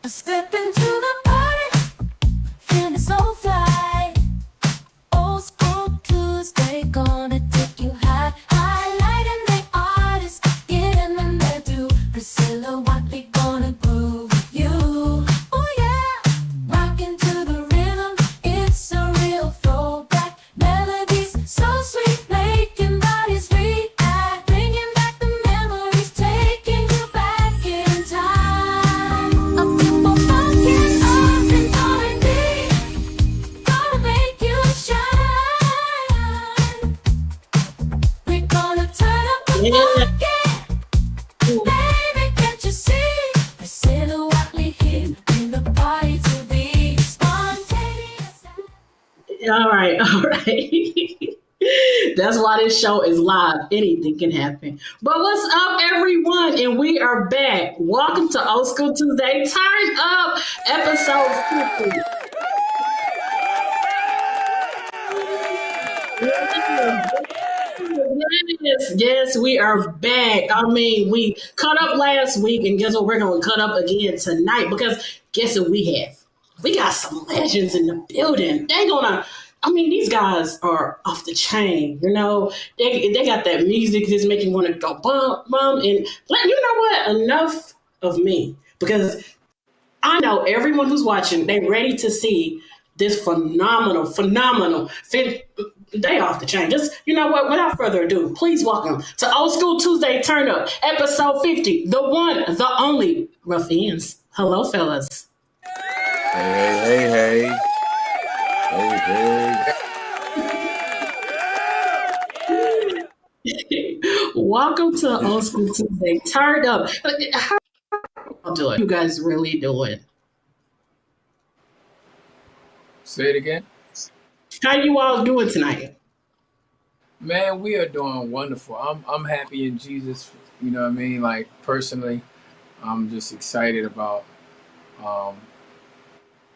Step into the party, feeling so fly. Old school Tuesday, gonna take you high. Highlighting the artist, getting them there too. Pricilla Watley gonna groove with you. Oh yeah, rocking to the rhythm, it's a real throwback. Melodies so sweet, making bodies react. Bringing back the memories, taking you back in time. Up tempo funkin' up and R&B, gonna make you shine. We're gonna turn up the funkin', baby, can't you see? Pricilla Watley here, bring the party to be spontaneous. All right. That's why this show is live. Anything can happen. But what's up, everyone? And we are back. Welcome to Old School Tuesday. Turn up episode 50. Yes, we are back. I mean, we cut up last week, and guess what? We're going to cut up again tonight because guess what we have? We got some legends in the building. These guys are off the chain, you know. They got that music just making you want to go bump, bump. And you know what? Enough of me. Because I know everyone who's watching, they're ready to see this phenomenal. They off the chain. Just, you know what? Without further ado, please welcome to Old School Tuesday Turnup, episode 50. The one, the only, Ruff Endz. Hello, fellas. Hey. Welcome to Old School Tuesday Turnup. How you guys really doing? Say it again. How you all doing tonight? Man, we are doing wonderful. I'm happy in Jesus. You know what I mean? Like, personally, I'm just excited about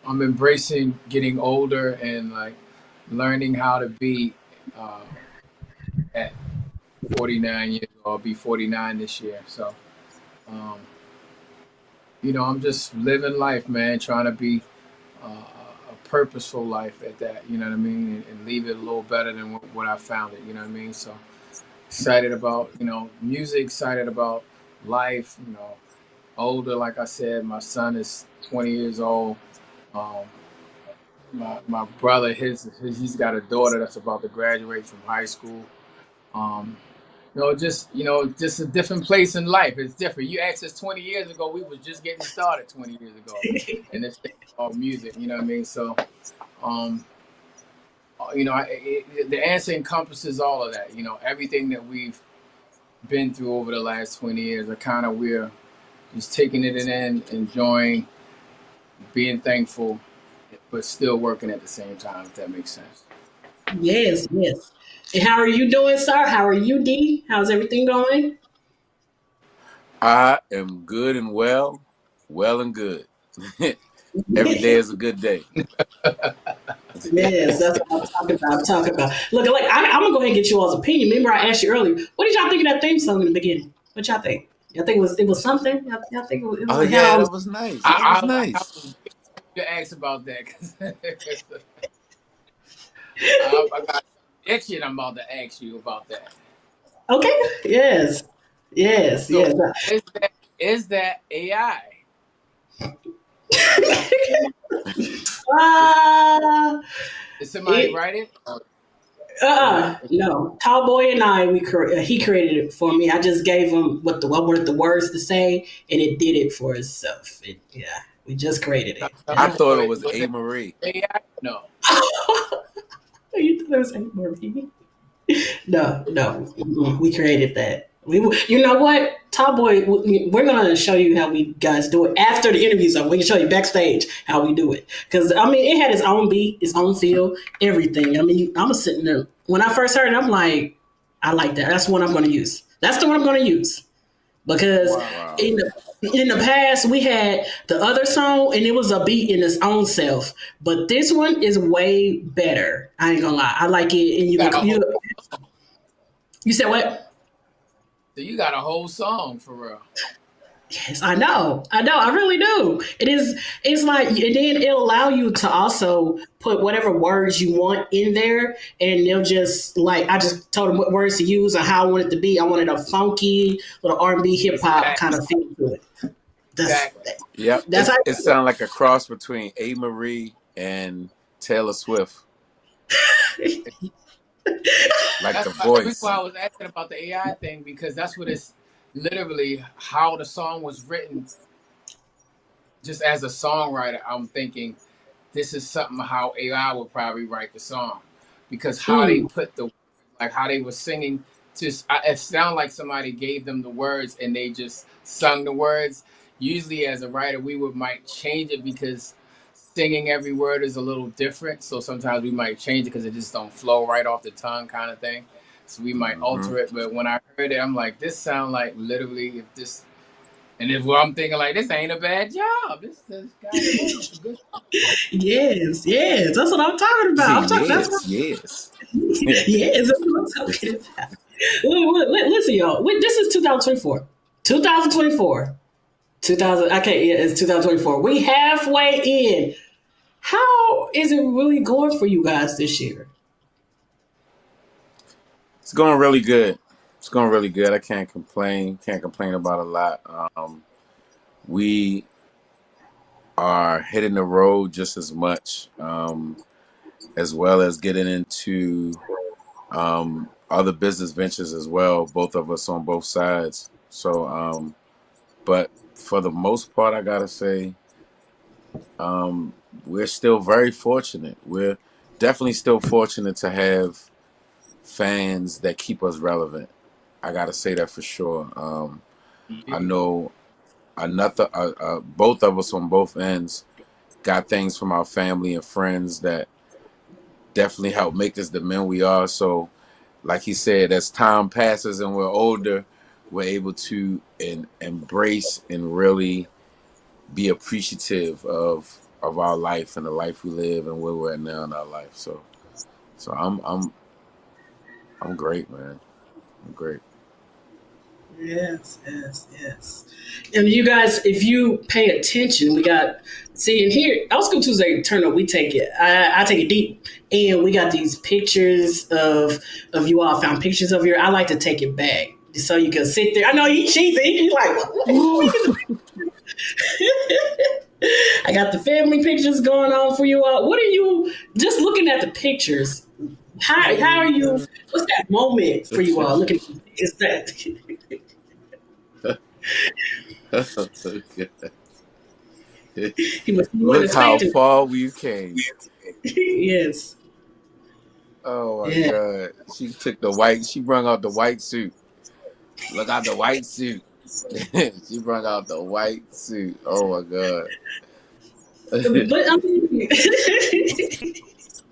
I'm embracing getting older and like learning how to be at 49 years old. I'll be 49 this year. So I'm just living life, man, trying to be a purposeful life at that, you know what I mean, and leave it a little better than what I found it, you know what I mean. So excited about, music, excited about life, older. Like I said, my son is 20 years old. My brother, he's got a daughter that's about to graduate from high school. Just a different place in life. It's different. You asked us 20 years ago, we was just getting started 20 years ago, and this thing called music. You know what I mean? So, the answer encompasses all of that. Everything that we've been through over the last 20 years. We're just taking it in, enjoying, being thankful, but still working at the same time, if that makes sense. Yes. And how are you doing, sir? How are you, D? How's everything going? I am good and well and good. Every day is a good day. Yes, that's what I'm talking about. Look, I'm going to go ahead and get you all's opinion. Remember I asked you earlier, what did y'all think of that theme song in the beginning? What y'all think? Y'all think it was something? Y'all think it was Oh, yeah, it was nice. It was nice. You asked about that because I got itchy and I'm about to ask you about that. Okay. Yes. So is that AI? Did somebody write it? No. Tallboy and I, he created it for me. I just gave him what wanted the words to say, and it did it for itself. We just created it. I thought it was A. Marie. AI? No. You thought it was A. Marie? No. We created that. You know what, Tallboy? We're gonna show you how we guys do it after the interviews. We can show you backstage how we do it because it had its own beat, its own feel, everything. I'm sitting there when I first heard it. I'm like, I like that. That's the one I'm gonna use. That's the one I'm gonna use because Wow. in the past we had the other song and it was a beat in its own self, but this one is way better. I ain't gonna lie. I like it. And you said what? So you got a whole song for real. Yes, I know. I really do. It's like, and then it'll allow you to also put whatever words you want in there, and they'll just like, I just told them what words to use and how I want it to be. I wanted a funky little R&B hip hop kind of Exactly. feel to it. That's Exactly. Yep, that's how it sounds like a cross between A. Marie and Taylor Swift, like the The reason why voice. I was asking about the AI thing, because that's what it's literally how the song was written. Just as a songwriter, I'm thinking this is something how AI would probably write the song, because how they Mm, put the, like how they were singing, just it sounded like somebody gave them the words and they just sung the words. Usually as a writer we would might change it because singing every word is a little different, so sometimes we might change it because it just don't flow right off the tongue kind of thing, so we might Hmm. alter it. But when I heard it, I'm like, this sound like literally if this, and if well, I'm thinking like, this ain't a bad job, this god dang, it's a good. yes, yes. That's what I'm talking You say about. That's what yes, yes. yes, that's what I'm talking about. Listen, y'all. This is 2024. 2024. 2000. I can't. Yeah, it's 2024. We halfway in. How is it really going for you guys this year? It's going really good. It's going really good. I can't complain. Can't complain about a lot. We are hitting the road just as much, as well as getting into other business ventures as well. Both of us on both sides. So, but for the most part, I gotta say, we're still very fortunate. We're definitely still fortunate to have fans that keep us relevant. I gotta say that for sure. I Yeah. know another, both of us on both ends got things from our family and friends that definitely help make us the men we are. So, like he said, as time passes and we're older, we're able to embrace and really be appreciative of our life and the life we live and where we're at now in our life. So I'm great, man. I'm great. Yes, yes, yes. And you guys, if you pay attention, we got see in here. Oscar Tuesday Turnup, we take it. I take it deep, and we got these pictures of you all. Found pictures of your. I like to take it back so you can sit there. I know he cheesy. He's like, Woo. I got the family pictures going on for you all. What are you just looking at the pictures? How are you? What's that moment for you all? Looking, is that he wasn't Look how expecting? far we've came. Yes. Oh my Yeah. God. She took the white, she brought out the white suit. Look out the white suit. She brought out the white suit. Oh my God. But I mean,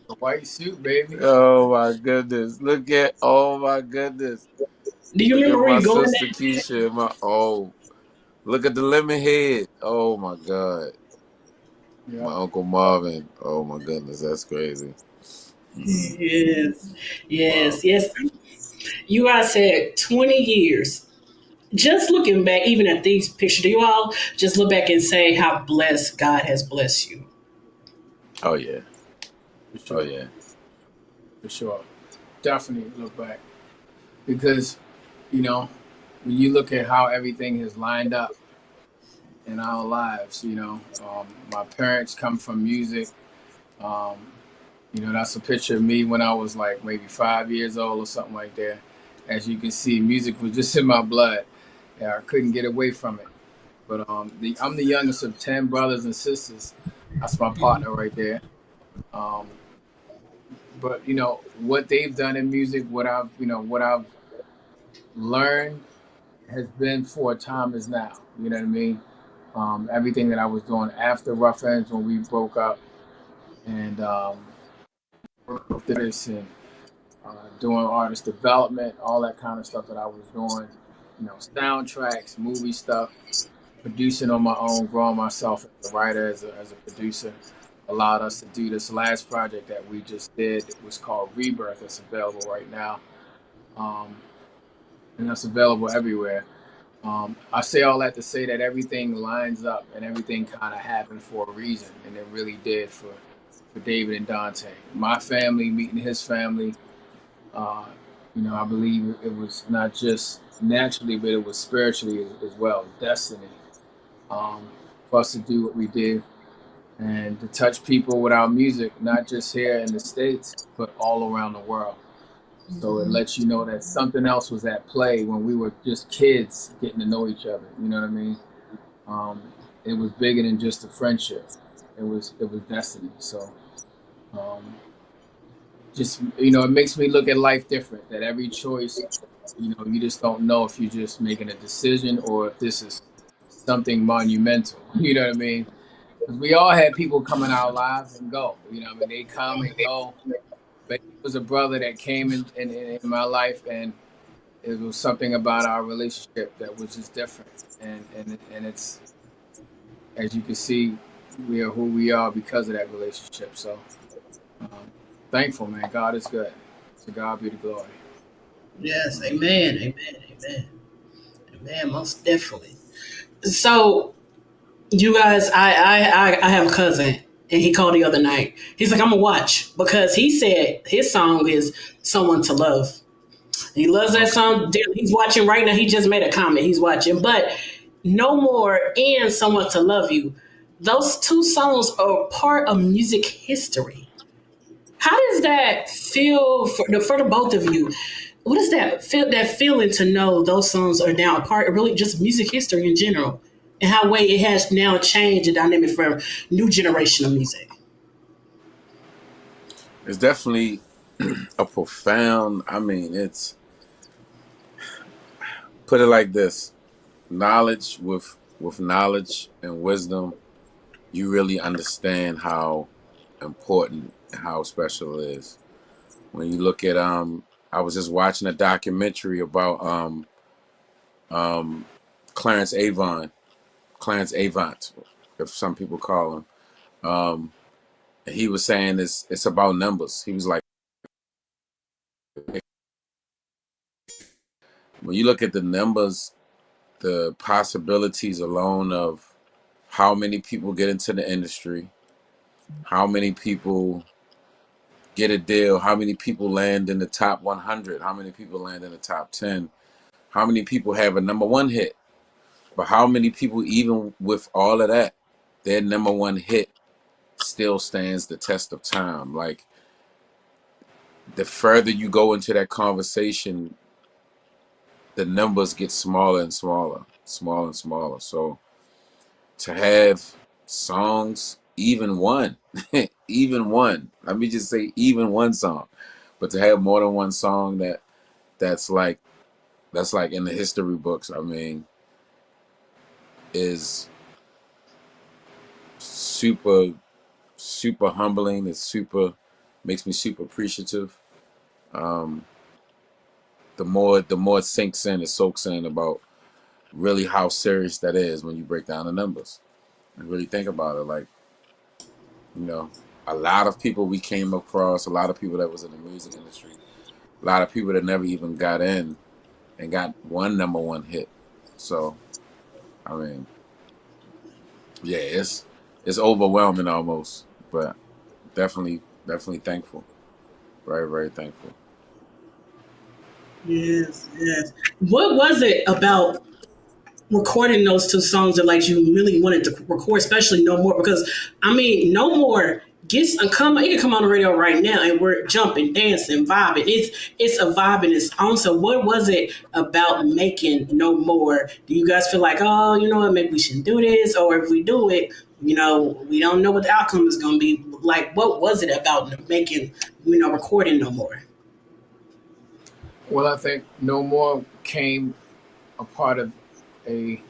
The white suit, baby. Oh my goodness. Oh my goodness. do you Look remember at where my you going sister at? Keisha. Look at the lemon head. Oh my God. Yeah. My Uncle Marvin. Oh my goodness. That's crazy. Yes. Wow. Yes. Yes. You guys said 20 years. Just looking back, even at these pictures, do you all just look back and say how blessed God has blessed you? Oh yeah. For Oh sure. yeah. For sure. Definitely look back. Because, you know, when you look at how everything has lined up in our lives, my parents come from music. Um, that's a picture of me when I was like maybe 5 years old or something like that. As you can see, music was just in my blood. Yeah, I couldn't get away from it. But I'm the youngest of 10 brothers and sisters. That's my partner right there. Um, but what they've done in music, what I've learned has been for a time is now. You know what I mean? Everything that I was doing after Ruff Endz when we broke up, and with this and doing artist development, all that kind of stuff that I was doing, soundtracks, movie stuff, producing on my own, growing myself as a writer, as a producer, allowed us to do this last project that we just did. It was called Rebirth. It's available right now, and that's available everywhere. I say all that to say that everything lines up and everything kind of happened for a reason, and it really did for David and Dante. My family meeting his family, uh, I believe it was not just naturally, but it was spiritually as well, destiny, um, for us to do what we did and to touch people with our music, not just here in the States, but all around the world. So it lets you know that something else was at play when we were just kids getting to know each other. You know what I mean? Um, it was bigger than just a friendship. It was destiny. So um, just it makes me look at life different. That every choice, you just don't know if you're just making a decision or if this is something monumental. You know what I mean? Because we all had people come in our lives and go. You know what I mean? They come and go. But he was a brother that came in my life, and it was something about our relationship that was just different. And it's, as you can see, we are who we are because of that relationship. So um, thankful, man. God is good. To God be the glory. Yes, amen, amen, amen, amen. Most definitely. So you guys, I have a cousin, and he called the other night. He's like, I'm gonna watch because he said his song is "Someone to Love." He loves that Okay. song. He's watching right now. He just made a comment. He's watching, but "No More" and "Someone to Love You." Those two songs are part of music history. How does that feel for the both of you? What does that feeling to know those songs are now a part of really just music history in general, and how way it has now changed the dynamic for new generation of music? It's definitely a profound. I mean, it's put it like this: knowledge with knowledge and wisdom, you really understand how important and how special it is. When you look at I was just watching a documentary about um Clarence Avon, Clarence Avant, if some people call him. And he was saying it's about numbers. He was like, when you look at the numbers, the possibilities alone of how many people get into the industry, how many people get a deal, how many people land in the top 100, how many people land in the top 10, how many people have a number one hit, but how many people, even with all of that, their number one hit still stands the test of time. Like, the further you go into that conversation, the numbers get smaller and smaller, smaller and smaller. So to have songs, even one, even one, let me just say even one song, but to have more than one song that's like that's like in the history books, I mean, is super super humbling. It's super makes me super appreciative. Um, the more it sinks in, it soaks in about really how serious that is when you break down the numbers and really think about it. Like, you know, a lot of people we came across, a lot of people that was in the music industry, a lot of people that never even got in and got one number one hit. So, I mean, yeah, it's overwhelming almost, but definitely thankful. Very, very thankful. Yes, yes. What was it about recording those two songs that like you really wanted to record, especially "No More"? Because I mean, "No More" gets come. It can come on the radio right now, and we're jumping, dancing, vibing. It's a vibe in its own. So, what was it about making "No More"? Do you guys feel like, oh, you know what, maybe we shouldn't do this, or if we do it, we don't know what the outcome is going to be. Like, what was it about making, recording "No More"? Well, I think No More came a part of a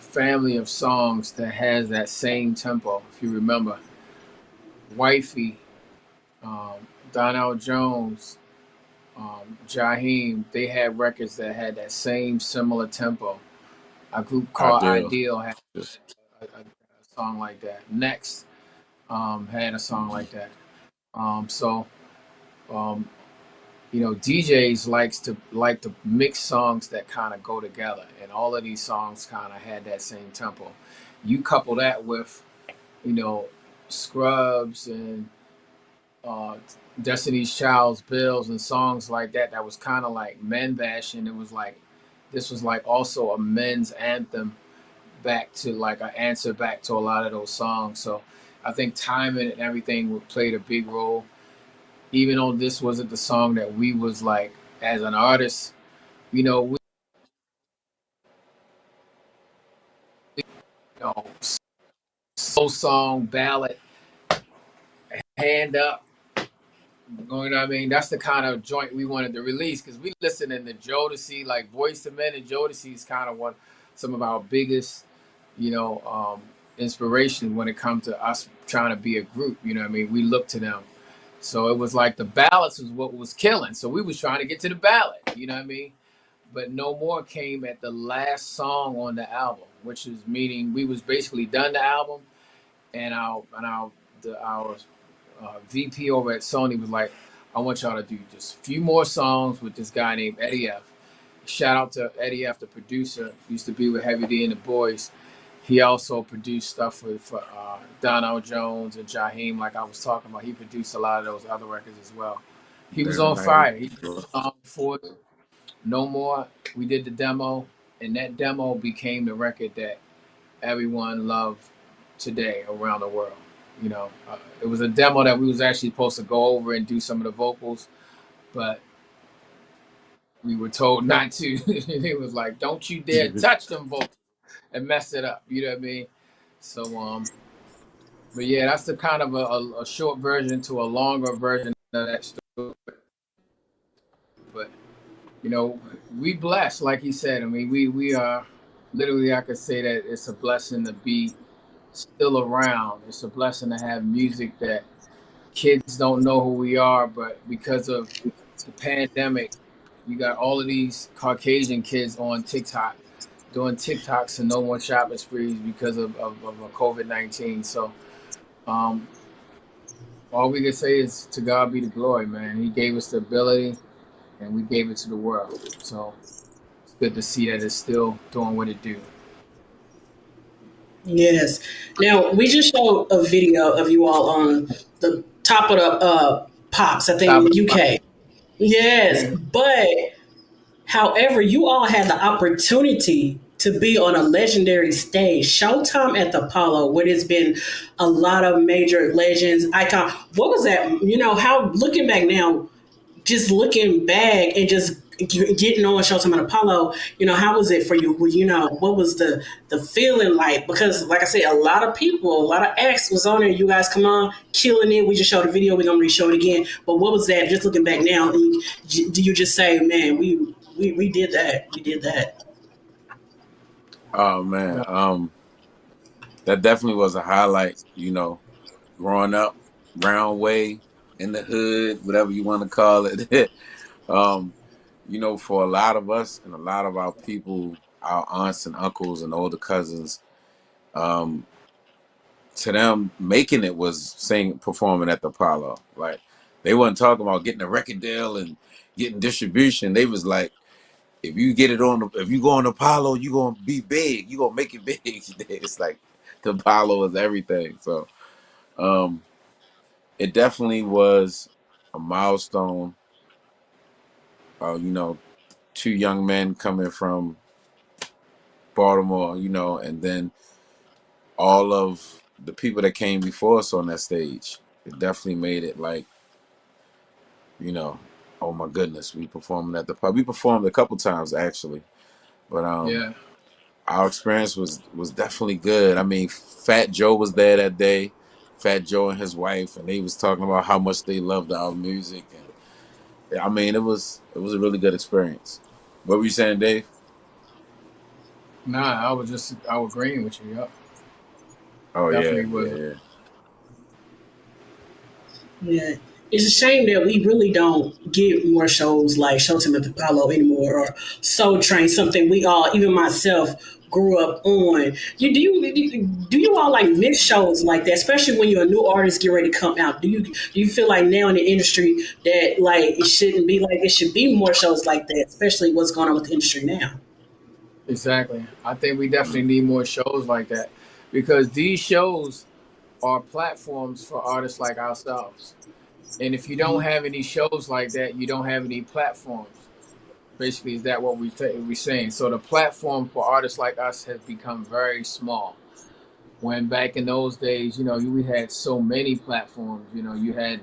family of songs that has that same tempo. If you remember, Wifey, Donnell Jones, Jaheim, they had records that had that same similar tempo. A group called Ideal. Ideal had a song like that. Next had a song like that. So, um, DJs like to mix songs that kind of go together, and all of these songs kind of had that same tempo. You couple that with you know Scrubs and uh, Destiny's Child's Bills and songs like that. That was kind of like men bashing. It was like this was like also a men's anthem back to like an answer back to a lot of those songs. So I think timing and everything played a big role. Even though this wasn't the song that we was like as an artist, we know slow song, ballad, hand up. You know what I mean? That's the kind of joint we wanted to release because we listening to Jodeci, like Boyz II Men, and Jodeci is kind of some of our biggest, you know, um, inspiration when it comes to us trying to be a group. You know what I mean? We look to them. So it was like the ballads was what was killing. So we was trying to get to the ballad. You know what I mean? But No More came at the last song on the album, which is meaning we was basically done the album, and our VP over at Sony was like, I want y'all to do just a few more songs with this guy named Eddie F. Shout out to Eddie F, the producer. Used to be with Heavy D and the Boys. He also produced stuff for Donald Jones and Jaheim, like I was talking about. He produced a lot of those other records as well. He was on Damn right. fire. He did a song for No More. We did the demo, and that demo became the record that everyone loved today around the world. It was a demo that we was actually supposed to go over and do some of the vocals, but we were told not to. It was like, don't you dare touch them vocals and mess it up. You know what I mean? So, but yeah, that's the kind of a short version to a longer version of that story. But we blessed, like he said. I mean, we are literally. I could say that it's a blessing to be still around. It's a blessing to have music that kids don't know who we are, but because of the pandemic, you got all of these Caucasian kids on TikTok doing TikToks and no more shopping sprees because of COVID-19. So um, all we can say is to God be the glory, man. He gave us the ability and we gave it to the world. So it's good to see that it's still doing what it do. Yes. Now we just showed a video of you all on the top of the pops, I think Top in of the the line. UK. Yes, Yeah. but however, you all had the opportunity to be on a legendary stage, Showtime at the Apollo, where there's been a lot of major legends, icon. What was that? How looking back now, just looking back and just getting on Showtime at Apollo, how was it for you? What was the feeling like? Because, like I said, a lot of people, a lot of acts was on there. You guys come on, killing it. We just showed the video. We're gonna re-show it again. But what was that? Just looking back now, do you just say, man, we did that. We did that. Oh man, that definitely was a highlight. Growing up, round way in the hood, whatever you want to call it. um, for a lot of us and a lot of our people, our aunts and uncles and older cousins, um, to them making it was performing at the Apollo. Like they wasn't talking about getting a record deal and getting distribution. They was like, if you get it if you go on Apollo, you gonna be big. You gonna make it big. It's like the Apollo is everything. So um, it definitely was a milestone. Two young men coming from Baltimore, and then all of the people that came before us on that stage. It definitely made it like, oh my goodness, we performed at the pub. We performed a couple times actually, but Yeah. our experience was definitely good. I mean, Fat Joe was there that day, Fat Joe and his wife, and they was talking about how much they loved our music, and I mean, it was a really good experience. What were you saying, Dave? Nah, I was agreeing with you. Yep. Oh yeah, Definitely yeah, was. yeah. Yeah. it's a shame that we really don't get more shows like Showtime at Apollo anymore, or Soul Train, something we all, even myself, grew up on. Do you all like miss shows like that, especially when you're a new artist get ready to come out? Do you feel like now in the industry that like it shouldn't be like it should be more shows like that, especially what's going on with the industry now? Exactly. I think we definitely need more shows like that because these shows are platforms for artists like ourselves. And if you don't have any shows like that, you don't have any platforms. Basically, is that what we're saying? So the platform for artists like us has become very small. When back in those days, we had so many platforms. You had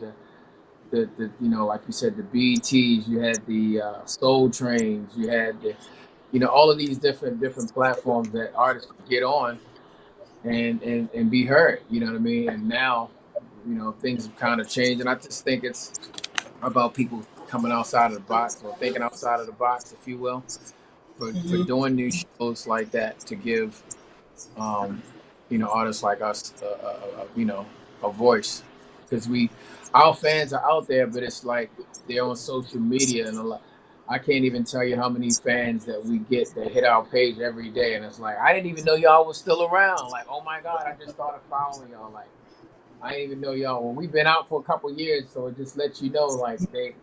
the like you said, the BETs, you had the Soul Trains, you had all of these different platforms that artists could get on and be heard. You know what I mean? And now, things have kind of changed, and I just think it's about people coming outside of the box or thinking outside of the box, if you will, for doing new shows like that to give artists like us a voice, because our fans are out there, but it's like they're on social media, and I can't even tell you how many fans that we get that hit our page every day, and it's like, I didn't even know y'all was still around. Like, oh my God, I just started following y'all. Like, I didn't even know y'all. Well, we've been out for a couple years, so it just lets you know, like, they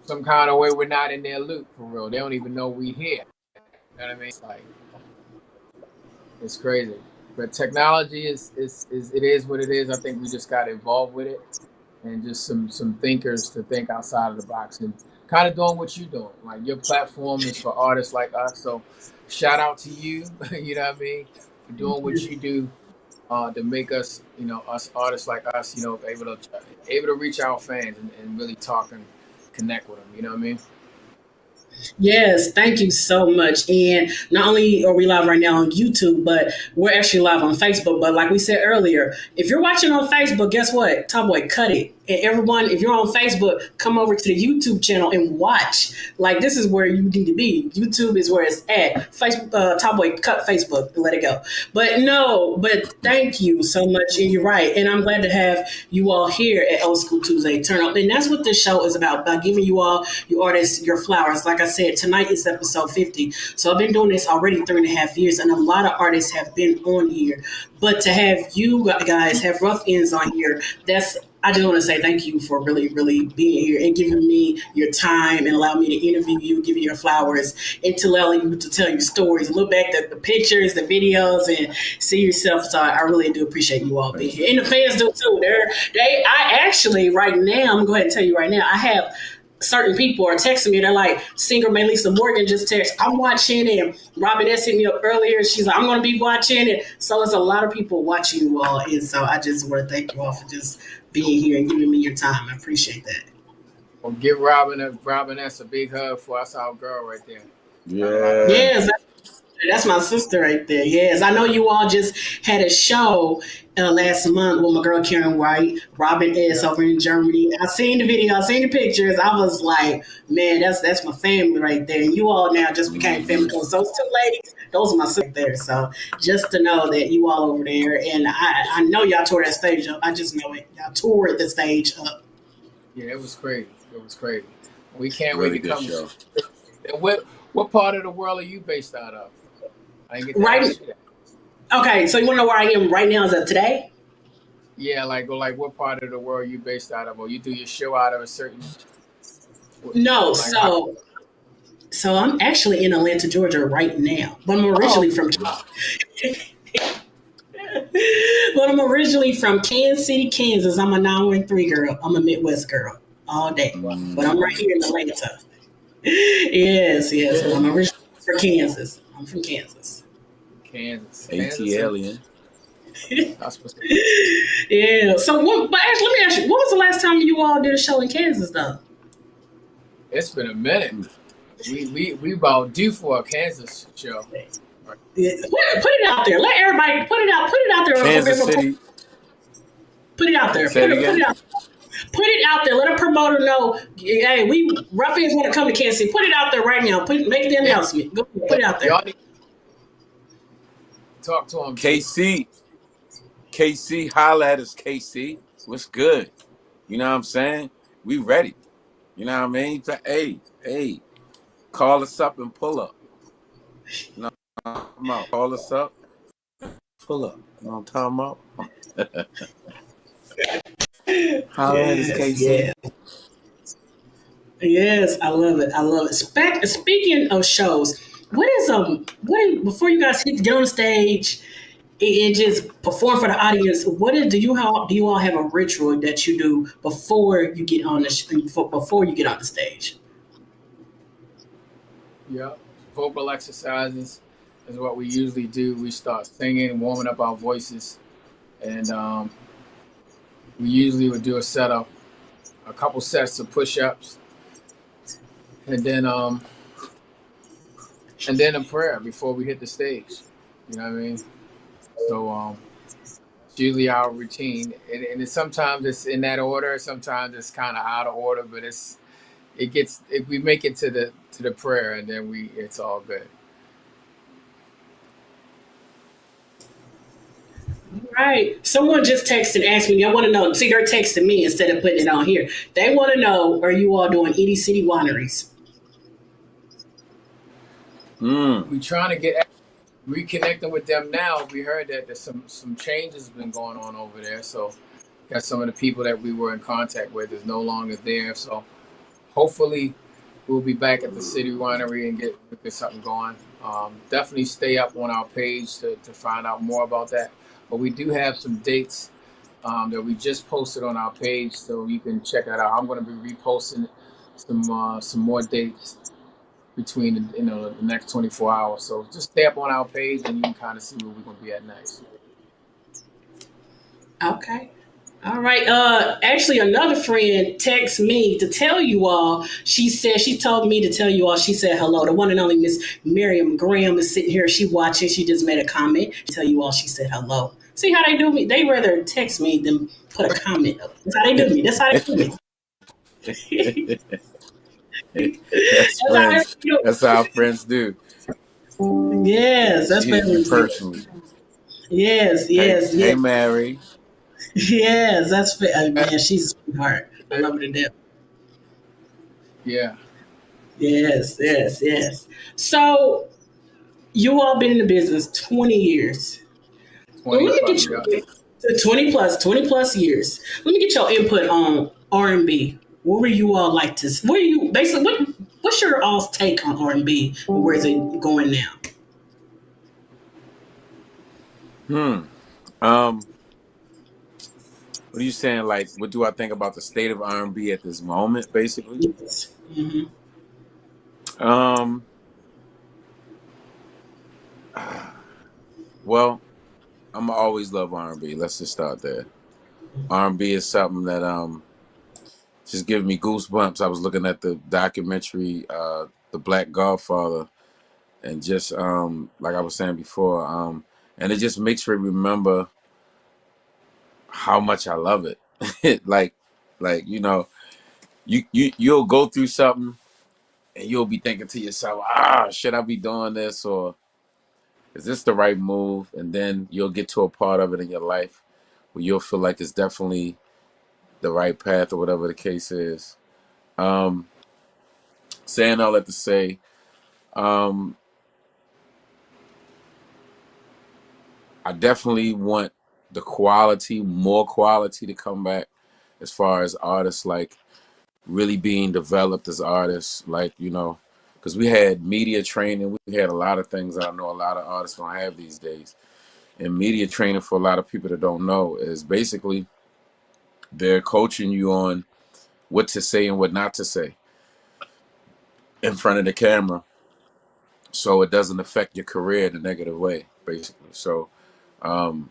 some kind of way we're not in their loop for real. They don't even know we here. You know what I mean? It's like, it's crazy. But technology is it is what it is. I think we just got involved with it, and just some thinkers to think outside of the box and kind of doing what you're doing. Like, your platform is for artists like us. So shout out to you, you know what I mean, for doing what you do to make us, us artists like us, able to reach our fans and really talk and connect with them. You know what I mean? Yes, thank you so much. And not only are we live right now on YouTube, but we're actually live on Facebook. But like we said earlier, if you're watching on Facebook, guess what? Top Boy, cut it. And everyone, if you're on Facebook, come over to the YouTube channel and watch. Like, this is where you need to be. YouTube is where it's at. Facebook, Top Boy, cut Facebook and let it go. But thank you so much. And you're right. And I'm glad to have you all here at Old School Tuesday Turnup. And that's what this show is about giving you all, you artists, your flowers. Like I said, tonight is episode 50. So I've been doing this already 3.5 years, and a lot of artists have been on here. But to have you guys, have Ruff Endz on here, I just want to say thank you for really, really being here and giving me your time and allowing me to interview you, give you your flowers, and to allow you to tell your stories, look back at the pictures, the videos, and see yourself. So I really do appreciate you all being here. And the fans do too. I actually, right now, I'm going to go ahead and tell you right now, I have certain people are texting me. They're like, singer Melissa Morgan just texted, I'm watching, and Robin S hit me up earlier. She's like, I'm going to be watching it. So there's a lot of people watching you all. And so I just want to thank you all for just being here and giving me your time. I appreciate that. Well, give Robin S a big hug for us, our girl right there. Yeah. Yes, that's my sister right there. Yes, I know you all just had a show last month with my girl Karen White, Robin S over in Germany. I seen the video, I seen the pictures. I was like, man, that's my family right there. And you all now just became family because those two ladies, those are my sisters there. So just to know that you all over there, and I know y'all tore that stage up. I just know it. Y'all tore the stage up. Yeah, it was crazy. It was crazy. We can't Really wait to good come. show. And what part of the world are you based out of? I didn't get to Right. ask you that. Okay, so you want to know where I am right now? Is that today? Yeah, like what part of the world are you based out of? Or you do your show out of a certain? No, like, so I'm actually in Atlanta, Georgia right now, but I'm originally from. But I'm originally from Kansas City, Kansas. I'm a 913 girl. I'm a Midwest girl all day. But I'm right here in Atlanta. Yes. But I'm originally from Kansas. I'm from Kansas. Kansas. ATLian. That's what's Yeah. So, but actually, let me ask you, what was the last time you all did a show in Kansas, though? It's been a minute. We about due for a Kansas show. Yeah. Put it out there. Let everybody put it out. Put it out there. Kansas City. Put it out there. Say it again. Put it out there. Let a promoter know. Hey, Ruff Endz want to come to Kansas City. Put it out there right now. Make the announcement. Go put it out there. Y'all need to talk to him. KC, holla at us, KC. What's good? You know what I'm saying? We ready. You know what I mean? Hey, call us up and pull up. You know what I'm talking about? Call us up, pull up. You know what I'm talking about? Holla at us, Yes, KC. yeah. Yes, I love it. I love it. Speaking of shows, before you guys get on the stage and just perform for the audience, do you all have a ritual that you do before you get on before you get on the stage? Yep. Vocal exercises is what we usually do. We start singing, warming up our voices, and we usually would do a couple sets of push-ups, and then a prayer before we hit the stage. You know what I mean? So it's usually our routine, sometimes it's in that order. Sometimes it's kind of out of order, but we make it to the prayer, and then it's all good. Right. Someone just texted and asked me, I want to know. See, they're texting me instead of putting it on here. They want to know, are you all doing Edie City wineries? We trying to get reconnecting with them now. We heard that there's some changes been going on over there. So got some of the people that we were in contact with is no longer there. So hopefully we'll be back at the city winery and get something going. Definitely stay up on our page to find out more about that. But we do have some dates that we just posted on our page, so you can check that out. I'm going to be reposting some more dates between the next 24 hours. So just stay up on our page and you can kind of see where we're going to be at next. Okay. All right. Actually, another friend texted me to tell you all. She told me to tell you all. She said hello. The one and only Miss Miriam Graham is sitting here. She watching. She just made a comment. Tell you all. She said hello. See how they do me? They rather text me than put a comment up. That's how they do me. That's how they do me. That's That's how they friends. do. That's how our friends do. Yes, that's She hit you very good. personally. Yes, Hey, yes, hey, yes, Mary. yes. That's Uh, man. She's a sweetheart. I uh, love her to death. Yeah, Yes, yes, yes. So you all been in the business 20 years. Well, 20 let me plus. get Yeah. your 20 plus years. Let me get your input on R&B. What were you all like to? Where you basically? What's your all's take on R&B? Where is it going now? Hmm. Um. What are you saying? Like, what do I think about the state of R&B at this moment? Basically. Yes. Hmm. Um. Well, I'm always love R&B. Let's just start there. R&B is something that just giving me goosebumps. I was looking at the documentary, The Black Godfather, and just like I was saying before, and it just makes me remember how much I love it. like, you'll go through something and you'll be thinking to yourself, should I be doing this, or is this the right move? And then you'll get to a part of it in your life where you'll feel like it's definitely the right path or whatever the case is. Um, Saying all that to say, um, I definitely want more quality to come back as far as artists like really being developed as artists, like, because we had media training, we had a lot of things that I know a lot of artists don't have these days. And media training, for a lot of people that don't know, is basically they're coaching you on what to say and what not to say in front of the camera so it doesn't affect your career in a negative way, basically. So um,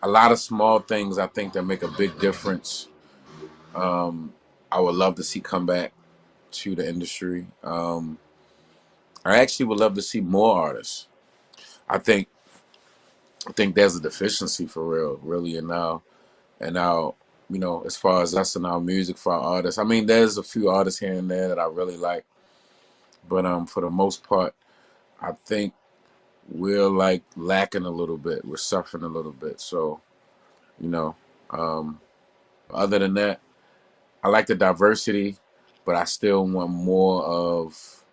a lot of small things I think that make a big difference. I would love to see come back to the industry. I actually would love to see more artists. I think there's a deficiency for real, really, and now, as far as us and our music for our artists. I mean, there's a few artists here and there that I really like, but for the most part, I think we're like lacking a little bit. We're suffering a little bit. So, you know, um, other than that, I like the diversity, but I still want more of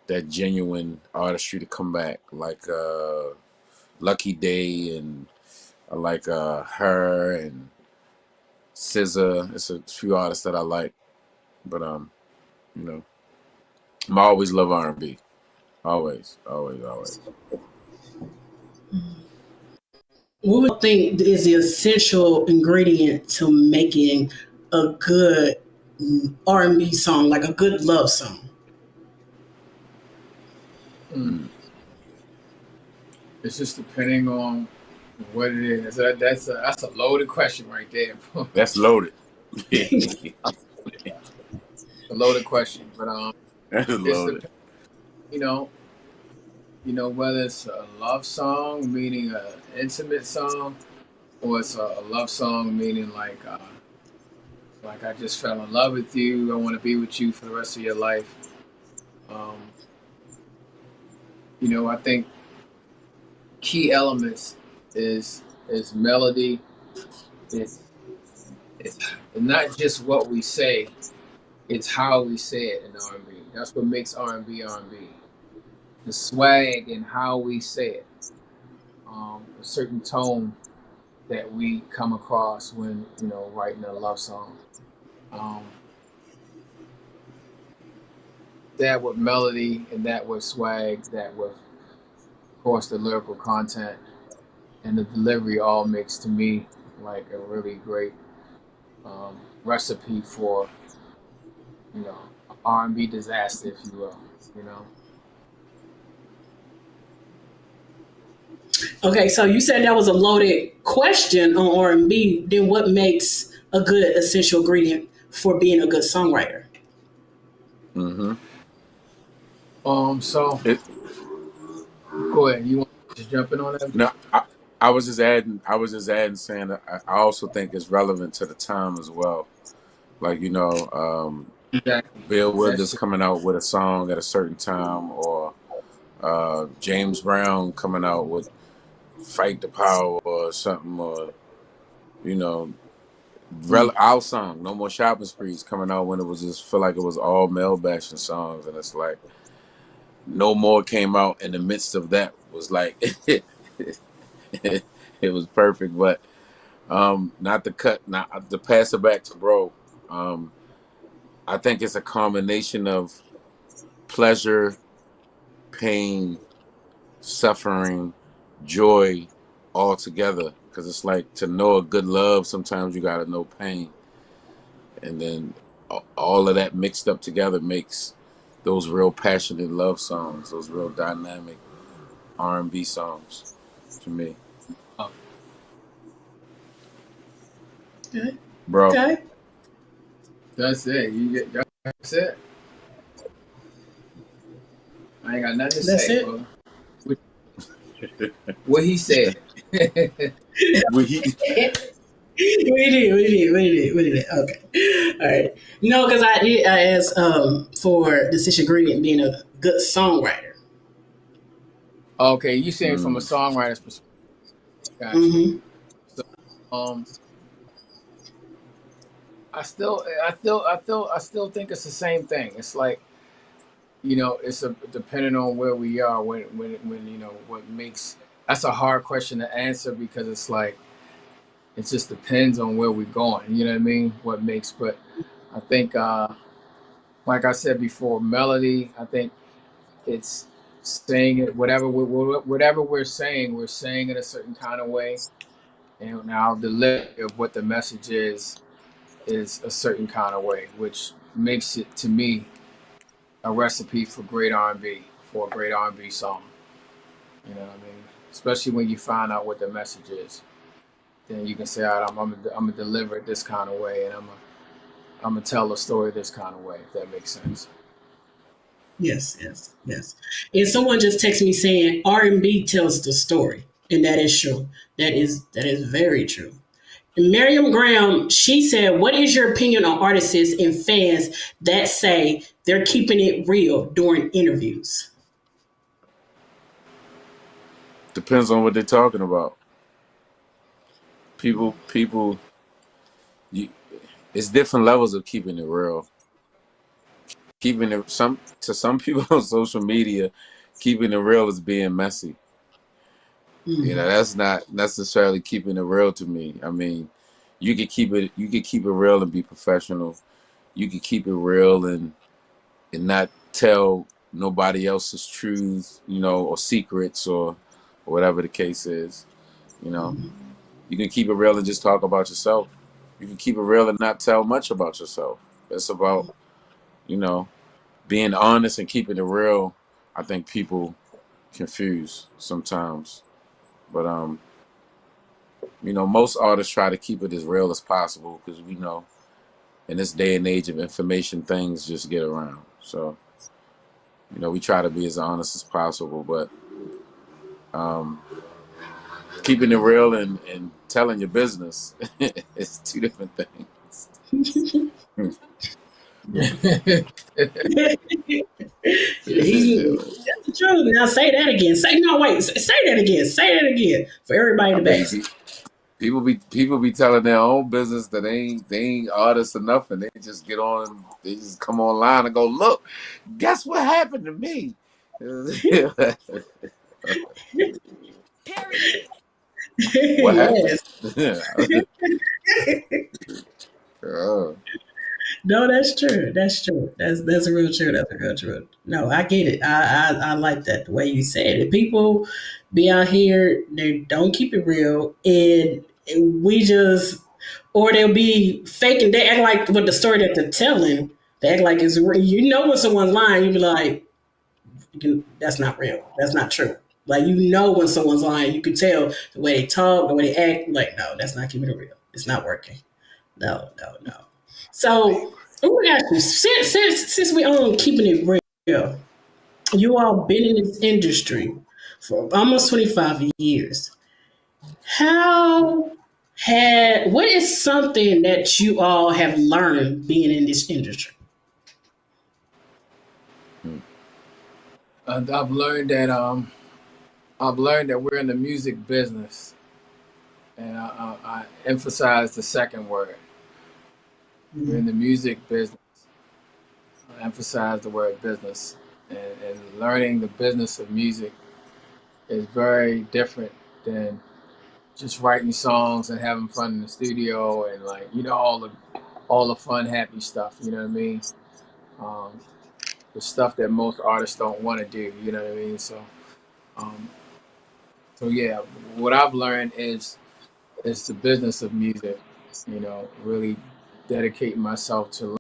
that genuine artistry to come back, like Lucky Day, and I like her and SZA. It's a few artists that I like, but you know, I always love R&B. Always, always, always. What would you think is the essential ingredient to making a good R&B song, like a good love song? Mm. It's just depending on what it is. That's a loaded question right there. That's loaded. A loaded question, but That's it's loaded. the you know whether it's a love song meaning an intimate song, or it's a love song meaning like I just fell in love with you. I want to be with you for the rest of your life. Um, I think key elements is melody. It's it's not just what we say; it's how we say it in R&B. That's what makes R&B R&B. The swag and how we say it. A certain tone that we come across when writing a love song. Um, that with melody and that with swag, that with of course the lyrical content and the delivery all makes to me like a really great recipe for you know R&B disaster, if you will. You know. Okay, so you said that was a loaded question on R&B. Then what makes a good essential ingredient for being a good songwriter? Mm-hmm. So It, go ahead. You want to just jump in on that? no, I was just adding. I was just adding, saying that I also think it's relevant to the time as well. Like Exactly. Bill That's Withers true. coming out with a song at a certain time, or James Brown coming out with "Fight the Power" or something, or you know, our song "No More Shopping Sprees" coming out when it was just feel like it was all male bashing songs, and it's like No More came out in the midst of that was like it was perfect, but not to cut, not to pass it back to bro. Um, I think it's a combination of pleasure, pain, suffering, joy, all together. Because it's like to know a good love, sometimes you got to know pain, and then all of that mixed up together makes those real passionate love songs, those real dynamic R&B songs, to me, Um, Okay. bro. Okay. that's it. That's it. I ain't got nothing to That's say, it. brother. What he said. We, We did. Okay. All right. No, because I asked for decision ingredient being a good songwriter. Okay, you saying from a mm, songwriter's perspective. Got you. Mm-hmm. So, I still think it's the same thing. It's like it's depending on where we are when what makes. That's a hard question to answer because it's like it just depends on where we're going. You know what I mean? What makes, but I think, like I said before, melody. I think it's saying it whatever we're saying it a certain kind of way, and now the delivery of what the message is a certain kind of way, which makes it to me a recipe for great R&B, for a great R&B song. You know what I mean? Especially when you find out what the message is, then you can say, all right, I'm gonna deliver it this kind of way, and I'm gonna tell the story this kind of way, if that makes sense. Yes. And someone just texted me saying R&B tells the story, and that is true. That is very true. And Miriam Graham, she said, "What is your opinion on artists and fans that say they're keeping it real during interviews?" depends on what they're talking about. People, it's different levels of keeping it real. Keeping it some people on social media, keeping it real is being messy. That's not necessarily keeping it real to me. I mean, you could keep it real and be professional. You could keep it real and not tell nobody else's truth, or secrets or whatever the case is. You know, you can keep it real and just talk about yourself. You can keep it real and not tell much about yourself. It's about, you know, being honest and keeping it real. I think people confuse sometimes. But most artists try to keep it as real as possible because we know in this day and age of information, things just get around. So, we try to be as honest as possible, but keeping it real and telling your business is two different things. That's the truth. Now say that again. Say that again. Say that again for everybody I in the mean, back. people be telling their own business that they ain't artists enough, and they just come online and go, look, guess what happened to me? Period. What Yes. happened? Oh, No, that's true. That's true. That's a real true. That's a real true. No, I get it. I like that the way you said it. People be out here, they don't keep it real, and we just, or they'll be faking. They act like with the story that they're telling. They act like it's real. When someone's lying, you be like, that's not real. That's not true. Like when someone's lying, you can tell the way they talk, the way they act. Like, no, that's not keeping it real. It's not working. No, no, no. So let me ask you, since we on keeping it real, you all been in this industry for almost 25 years. What is something that you all have learned being in this industry? I've learned that we're in the music business, and I emphasize the second word. We're in the music business. I emphasize the word business, and learning the business of music is very different than just writing songs and having fun in the studio and all the fun, happy stuff. You know what I mean? Um, the stuff that most artists don't want to do. You know what I mean? Um, so yeah, what I've learned is the business of music. Really dedicating myself to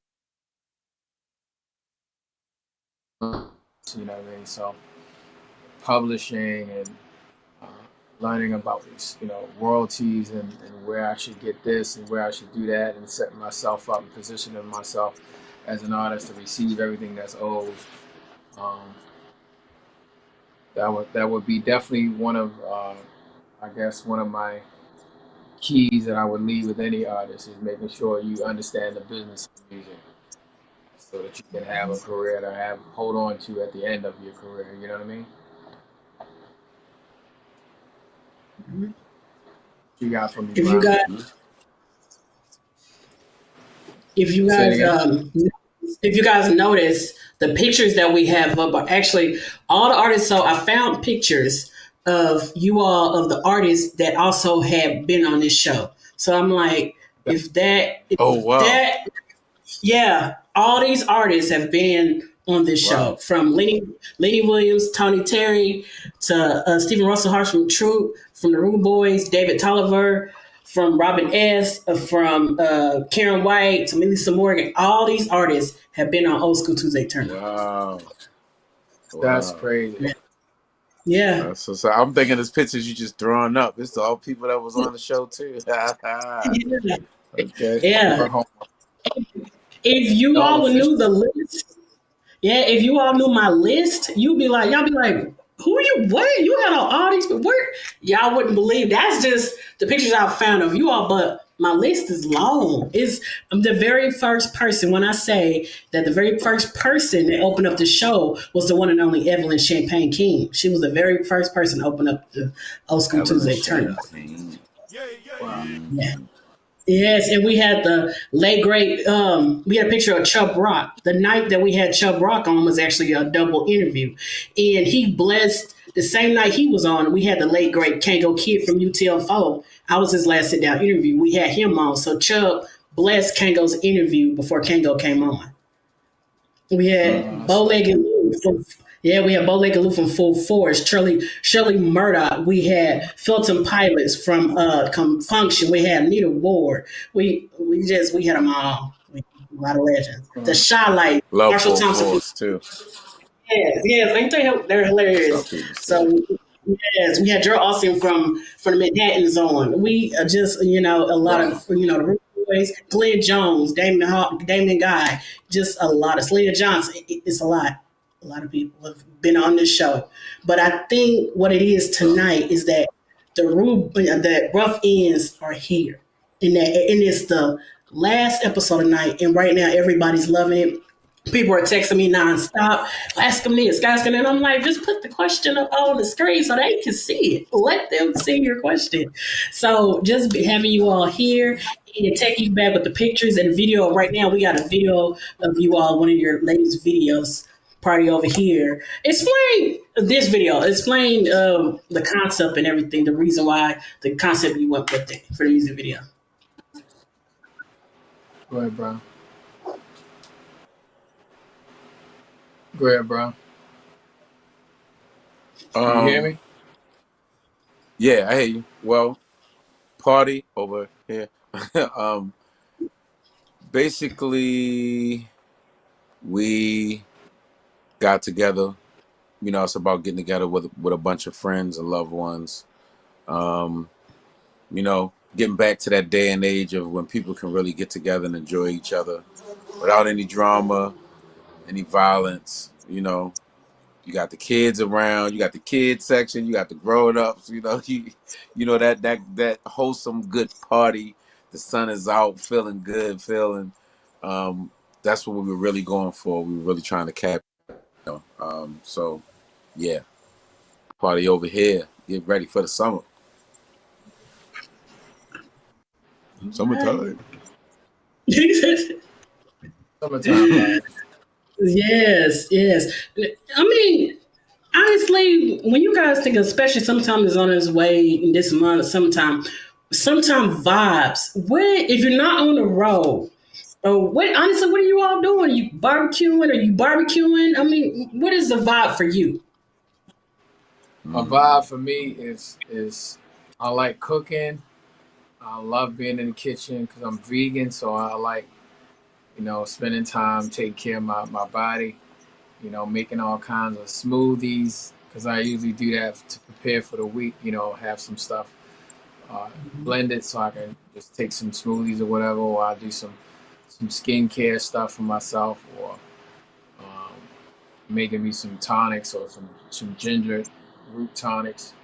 you know what I mean. So publishing and uh, learning about royalties and where I should get this and where I should do that and setting myself up and positioning myself as an artist to receive everything that's owed. Um, that would be definitely one of I guess one of my keys that I would leave with any artist is making sure you understand the business of music so that you can have a career to hold on to at the end of your career. You know what I mean? What you got for me, If you Brian? guys, if you Say it guys, again. if you guys notice, the pictures that we have up are actually all the artists. So I found pictures of you all of the artists that also have been on this show. So I'm like, if oh wow, that yeah, all these artists have been on this wow, show, from Lenny Williams, Tony Terry, to Stephen Russell Hart from Troop, from the Rude Boys, David Tolliver, from Robin S., from Karen White to Melissa Morgan. All these artists have been on Old School Tuesday Turnup. wow, That's wow. crazy. Yeah, So I'm thinking this pictures you just throwing up. It's all people that was on the show too. yeah, Okay. yeah. Home. If you All all official. knew the list, yeah, if you all knew my list, y'all be like, who are you? What? You had all these, but where? Y'all wouldn't believe. That's just the pictures I found of you all, but my list is long. I'm the very first person. When I say that the very first person that opened up the show was the one and only Evelyn Champagne King. She was the very first person to open up the Old School Evelyn Tuesday Turn Up. Champagne. Wow. Yeah. Yes, and we had the late great. We had a picture of Chubb Rock. The night that we had Chubb Rock on was actually a double interview, and he blessed the same night he was on. We had the late great Kango Kid from UTFO. I was his last sit down interview. We had him on, so Chubb blessed Kango's interview before Kango came on. We had That's dope. Bowlegged Lou from we had Bowlegged Lou from Full Force, Shirley Murdoch. We had Felton Pilots from Function. We had Nita Ward. We had them all. A lot of legends. The Mm. Shy Light, Love Marshall full Thompson. force too. Yes, yes, ain't they're hilarious. Some people say. So yes, we had Joe Austin from the Manhattan Zone. We just a lot Wow. of the Root Boys, Glenn Jones, Damon Guy, just a lot of Selena Johnson. It's a lot. A lot of people have been on this show, but I think what it is Wow. tonight is that the Rough Ends are here, and it's the last episode of night, and right now everybody's loving it. People are texting me nonstop, ask them this, ask them, and I'm like, just put the question up on the screen so they can see it. Let them see your question. So just having you all here and taking you back with the pictures and video. Right now, we got a video of you all, one of your latest videos, party over here. Explain this video. Explain the concept and everything. The reason why the concept you went with it for the music video. Go ahead, bro. Go ahead, bro. Can you hear Um. me? Yeah, I hear you. Well, party over here. um. Basically, we got together. It's about getting together with a bunch of friends and loved ones. Um. Getting back to that day and age of when people can really get together and enjoy each other without any drama, any violence. You got the kids around, you got the kids section, you got the grown ups. That wholesome good party. The sun is out, feeling good, feeling. Um, that's what we were really going for. We were really trying to capture. So yeah, party over here. Get ready for the summer. Summertime. Summertime vibes. Yes, yes. I mean, honestly, when you guys think, especially sometime is on its way in this month, sometime vibes. What if you're not on the road? Or what? Honestly, what are you all doing? Are you barbecuing? Are you barbecuing? I mean, what is the vibe for you? A vibe for me is I like cooking. I love being in the kitchen because I'm vegan, so I like spending time taking care of my body. Making all kinds of smoothies because I usually do that to prepare for the week. Have some stuff blended so I can just take some smoothies or whatever, or I do some skincare stuff for myself, or um, making me some tonics or some ginger root tonics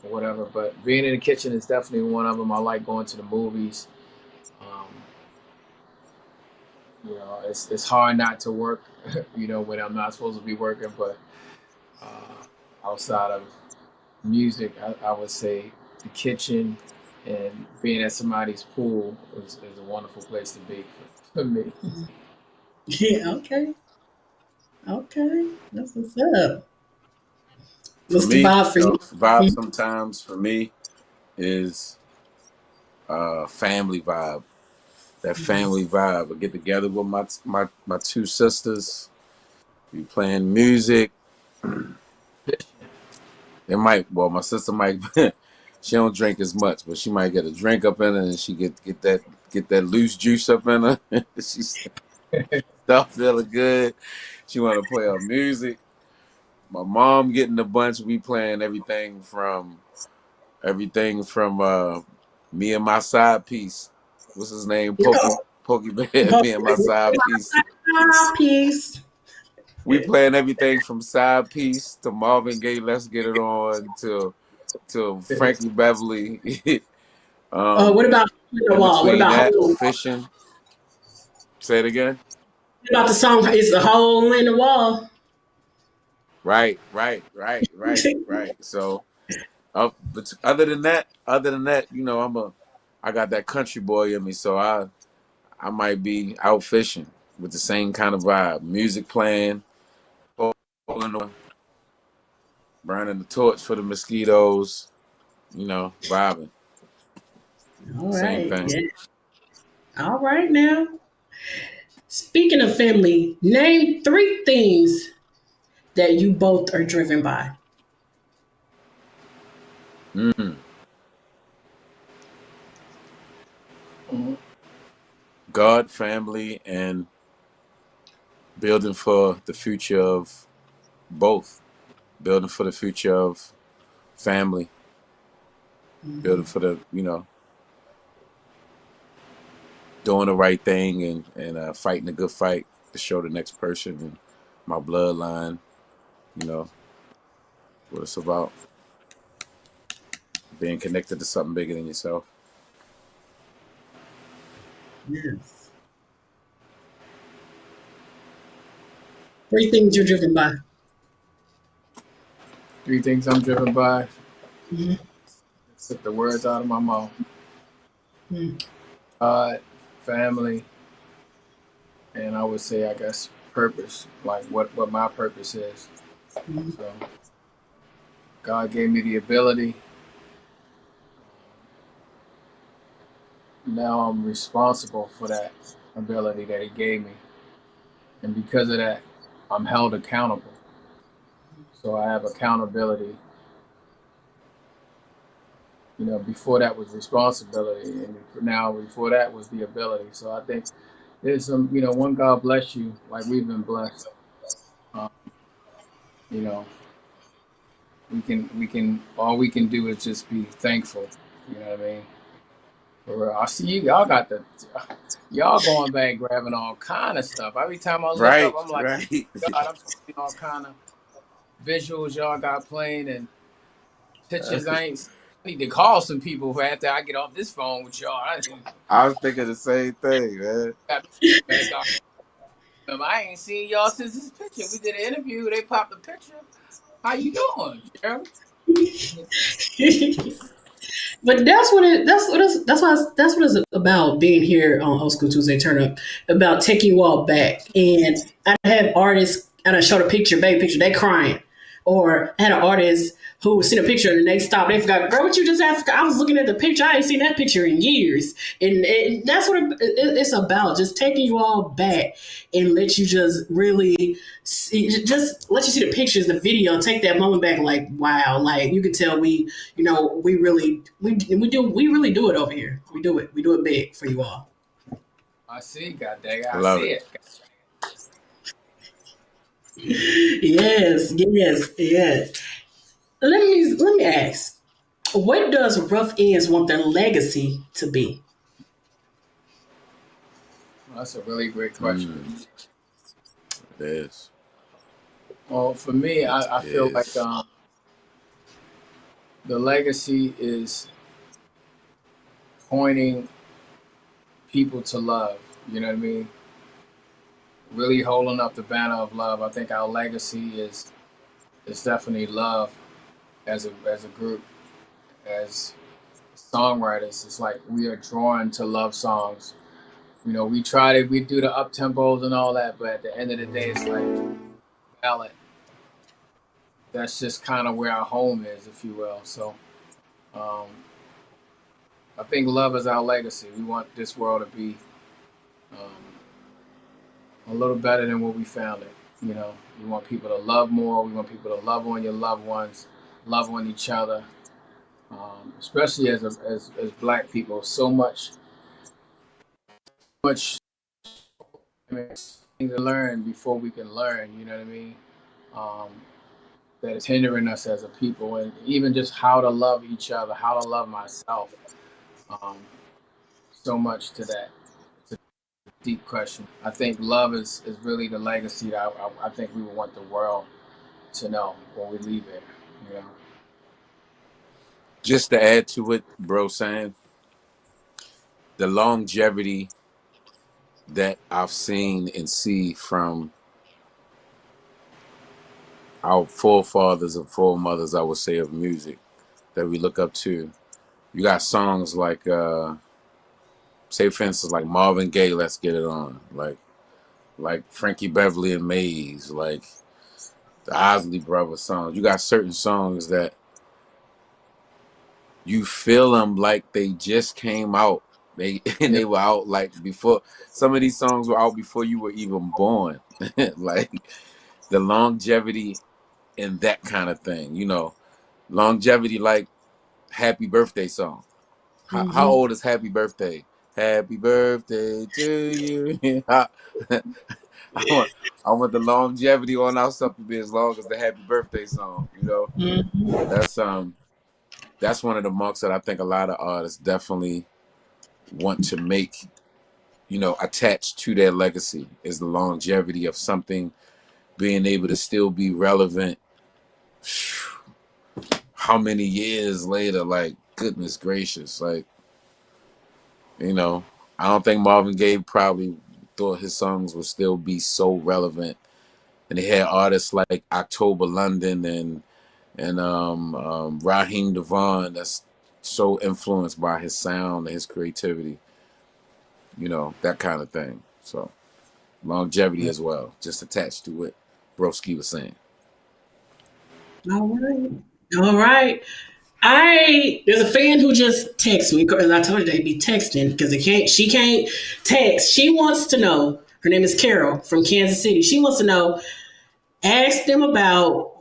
or whatever. But being in the kitchen is definitely one of them. I like going to the movies. Um, it's hard not to work, when I'm not supposed to be working. But outside of music, I would say the kitchen and being at somebody's pool is a wonderful place to be for me. Yeah, okay, okay, that's what's up. For What's the me, vibe for you? vibe sometimes for me is family vibe. That family vibe. I get together with my two sisters. We playing music. My sister might. She don't drink as much, but she might get a drink up in her, and she get that loose juice up in her. She start feeling good. She want to play her music. My mom getting a bunch. We playing everything from me and my side piece. What's his name? Pokey Bear. Me and my side piece. Peace. We playing everything from side piece to Marvin Gaye. Let's get it on to Frankie Beverly. What about Hole in the In Wall? What between about that Hole or in the Wall? fishing. Say it again. What about the song? Is the hole in the wall? Right. So, but other than that, I'm a I got that country boy in me, so I might be out fishing with the same kind of vibe. Music playing, holding on, burning the torch for the mosquitoes, vibing. All Same right. thing. Yeah. All right now. Speaking of family, name 3 things that you both are driven by. Mm. Mhm. God, family, and building for the future of both. Building for the future of family. Building for the, doing the right thing and fighting a good fight to show the next person and my bloodline, what it's about. Being connected to something bigger than yourself. Yes. 3 things you're driven by. 3 things I'm driven by. Mhm. Took the words out of my mouth. Mhm. God, family, and I would say, I guess, purpose. Like what my purpose is. Mhm. So God gave me the ability. Now I'm responsible for that ability that He gave me, and because of that, I'm held accountable. So I have accountability. Before that was responsibility, and now before that was the ability. So I think there's some, one, God bless you, like we've been blessed. Um, you know, we can all we can do is just be thankful. You know what I mean? For real. I see y'all going back grabbing all kind of stuff. Every time I look up, Right, I'm like, right. God, I'm seeing all kind of visuals y'all got playing and pictures I ain't. I need to call some people for after I get off this phone with y'all. I was thinking the same thing, man. Got back on. I ain't seen y'all since this picture. We did an interview. They popped a picture. How you doing, Gerald? But that's what it's about being here on Old School Tuesday Turn Up, about taking you all back. And I have artists and I showed a picture, baby picture, they crying. Or I had an artist who seen a picture and they stopped. They forgot, girl, what you just asked? I was looking at the picture. I ain't seen that picture in years. And that's what it's about. Just taking you all back and let you just really just let you see the pictures, the video, take that moment back. Like, wow, like you can tell we really we really do it over here. We do it big for you all. I see. God dang it. I I love see it. it. Yes. Let me ask, what does Ruff Endz want their legacy to be? Well, that's a really great question. Mm, it is. Well, for me, It I feel like is. the legacy is pointing people to love. You know what I mean? Really holding up the banner of love. I think our legacy is definitely love as a group, as songwriters. It's like we are drawn to love songs. We do the up tempos and all that, but at the end of the day, it's like ballad. That's just kind of where our home is, if you will. So um, I think love is our legacy. We want this world to be a little better than what we found it. We want people to love more. We want people to love on your loved ones, love on each other, especially as Black people. So much things to learn before we can learn. You know what I mean? Um, that is hindering us as a people, and even just how to love each other, how to love myself. Um, so much to that. It's a deep question. I think love is really the legacy that I think we would want the world to know when we leave it. You know. Just to add to it, bro, saying the longevity that I've seen and see from our forefathers and foremothers, I would say, of music that we look up to. You got songs like say for instance, like Marvin Gaye, Let's Get It On, like Frankie Beverly and Maze, like the Isley Brothers songs. You got certain songs that you feel them like they just came out. They were out like before. Some of these songs were out before you were even born. Like the longevity in that kind of thing, longevity like Happy Birthday song. How Mm-hmm. old is Happy Birthday? Happy birthday to you. I want I want the longevity on our stuff to be as long as the Happy Birthday song. Mm-hmm. That's one of the marks that I think a lot of artists definitely want to make, attached to their legacy, is the longevity of something being able to still be relevant. How many years later? Like, goodness gracious. Like, I don't think Marvin Gaye probably thought his songs would still be so relevant. And they had artists like October London and Raheem Devon that's so influenced by his sound and his creativity, that kind of thing. So longevity as well, just attached to what Broski was saying. All right. All right. There's a fan who just texted me because I told her they'd be texting because she can't text. She wants to know. Her name is Carol from Kansas City. She wants to know. Ask them about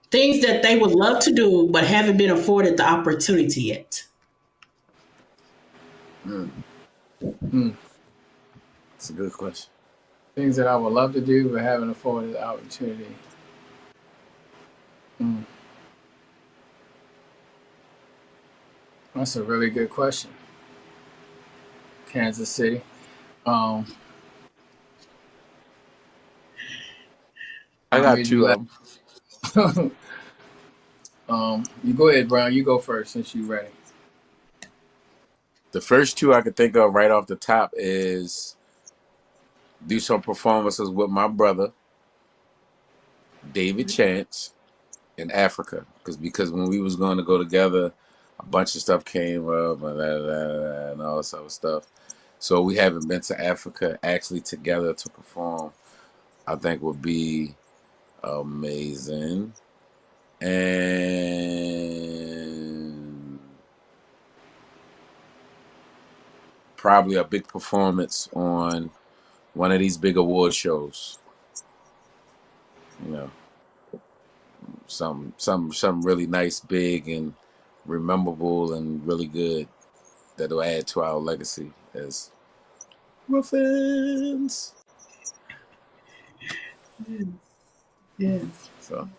things that they would love to do but haven't been afforded the opportunity yet. Mm, Hmm. that's a good question. Things that I would love to do but haven't afforded the opportunity. Hmm. That's a really good question. Kansas City. Um, I what got made you two laugh? of them. You go ahead, Brown. You go first since you're ready. The first two I could think of right off the top is do some performances with my brother, David Chance, in Africa. Because when we was going to go together, a bunch of stuff came up and all this other stuff. So we haven't been to Africa actually together to perform. I think would be amazing. And probably a big performance on one of these big award shows. You know, some really nice, big, and memorable, and really good that'll add to our legacy as Ruff Endz. Yes. So,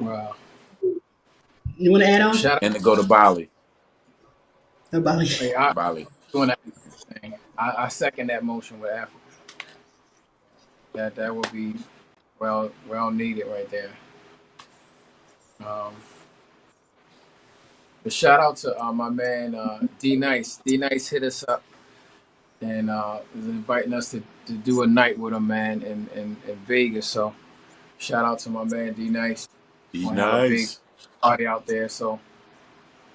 Wow. You want to add on? Shout out. and to go to Bali. About Hey, I Bali. doing that thing. I second that motion with Africa. That would be well needed right there. Um, but shout out to my man D Nice. D Nice hit us up and is inviting us to do a night with him, man, in Vegas. So shout out to my man D Nice. Be Gonna have a big nice. party out there. So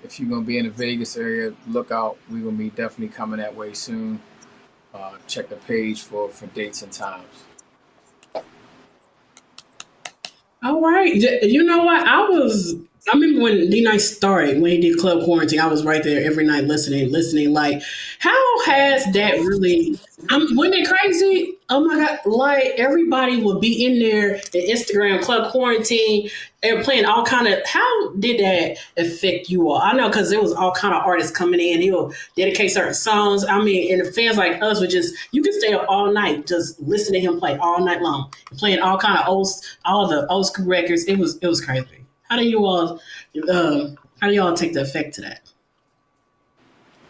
if you're gonna be in the Vegas area, look out. We're gonna be definitely coming that way soon. Check the page for dates and times. All right. You know what? I remember when D Nice started, when he did Club Quarantine, I was right there every night listening. Like, how has that really, wasn't it crazy? Oh my God. Like, everybody would be in there, the Instagram Club Quarantine, they were playing all kind of, how did that affect you all? I know because there was all kind of artists coming in. He will dedicate certain songs. I mean, and the fans like us would just, you could stay up all night, just listen to him play all night long, playing all kind of all the old school records. It was crazy. How do y'all take the effect to that?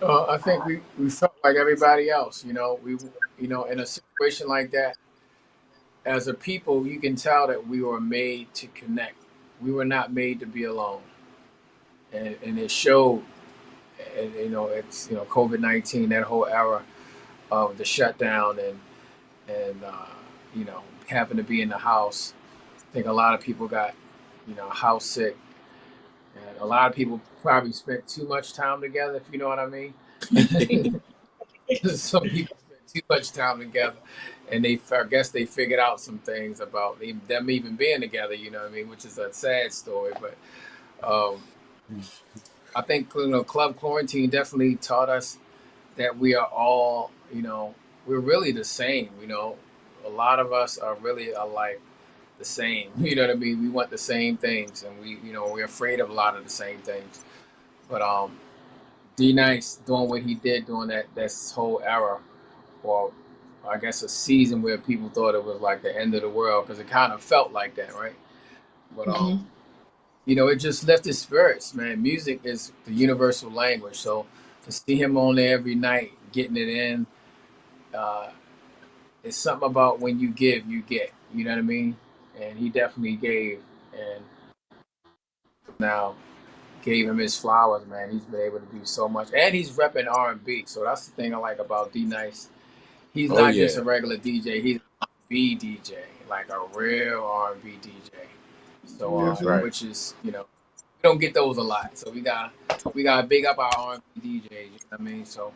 I think we felt like everybody else. We in a situation like that, as a people, you can tell that we were made to connect. We were not made to be alone, and it showed. And it's COVID-19, that whole era of the shutdown and having to be in the house. I think a lot of people got house sick, and a lot of people probably spent too much time together. If you know what I mean. Some people spend too much time together, and I guess they figured out some things about them even being together. You know what I mean? Which is a sad story, but um, I think Club Quarantine definitely taught us that we are all, we're really the same. A lot of us are really alike, the same. You know what I mean? We want the same things, and we're afraid of a lot of the same things. But D Nice doing what he did during that whole era, or I guess a season where people thought it was like the end of the world because it kind of felt like that, right? But Mhm. it just lifted spirits, man. Music is the universal language, so to see him on there every night, getting it in, uh, it's something about when you give, you get. You know what I mean? And he definitely gave, and now gave him his flowers, man. He's been able to do so much, and he's repping R&B. So that's the thing I like about D Nice. He's Oh not just yeah, a regular DJ. He's an R&B DJ, like a real R&B DJ. So, that's right. which is we don't get those a lot. So we got to big up our R&B DJs. You know what I mean? So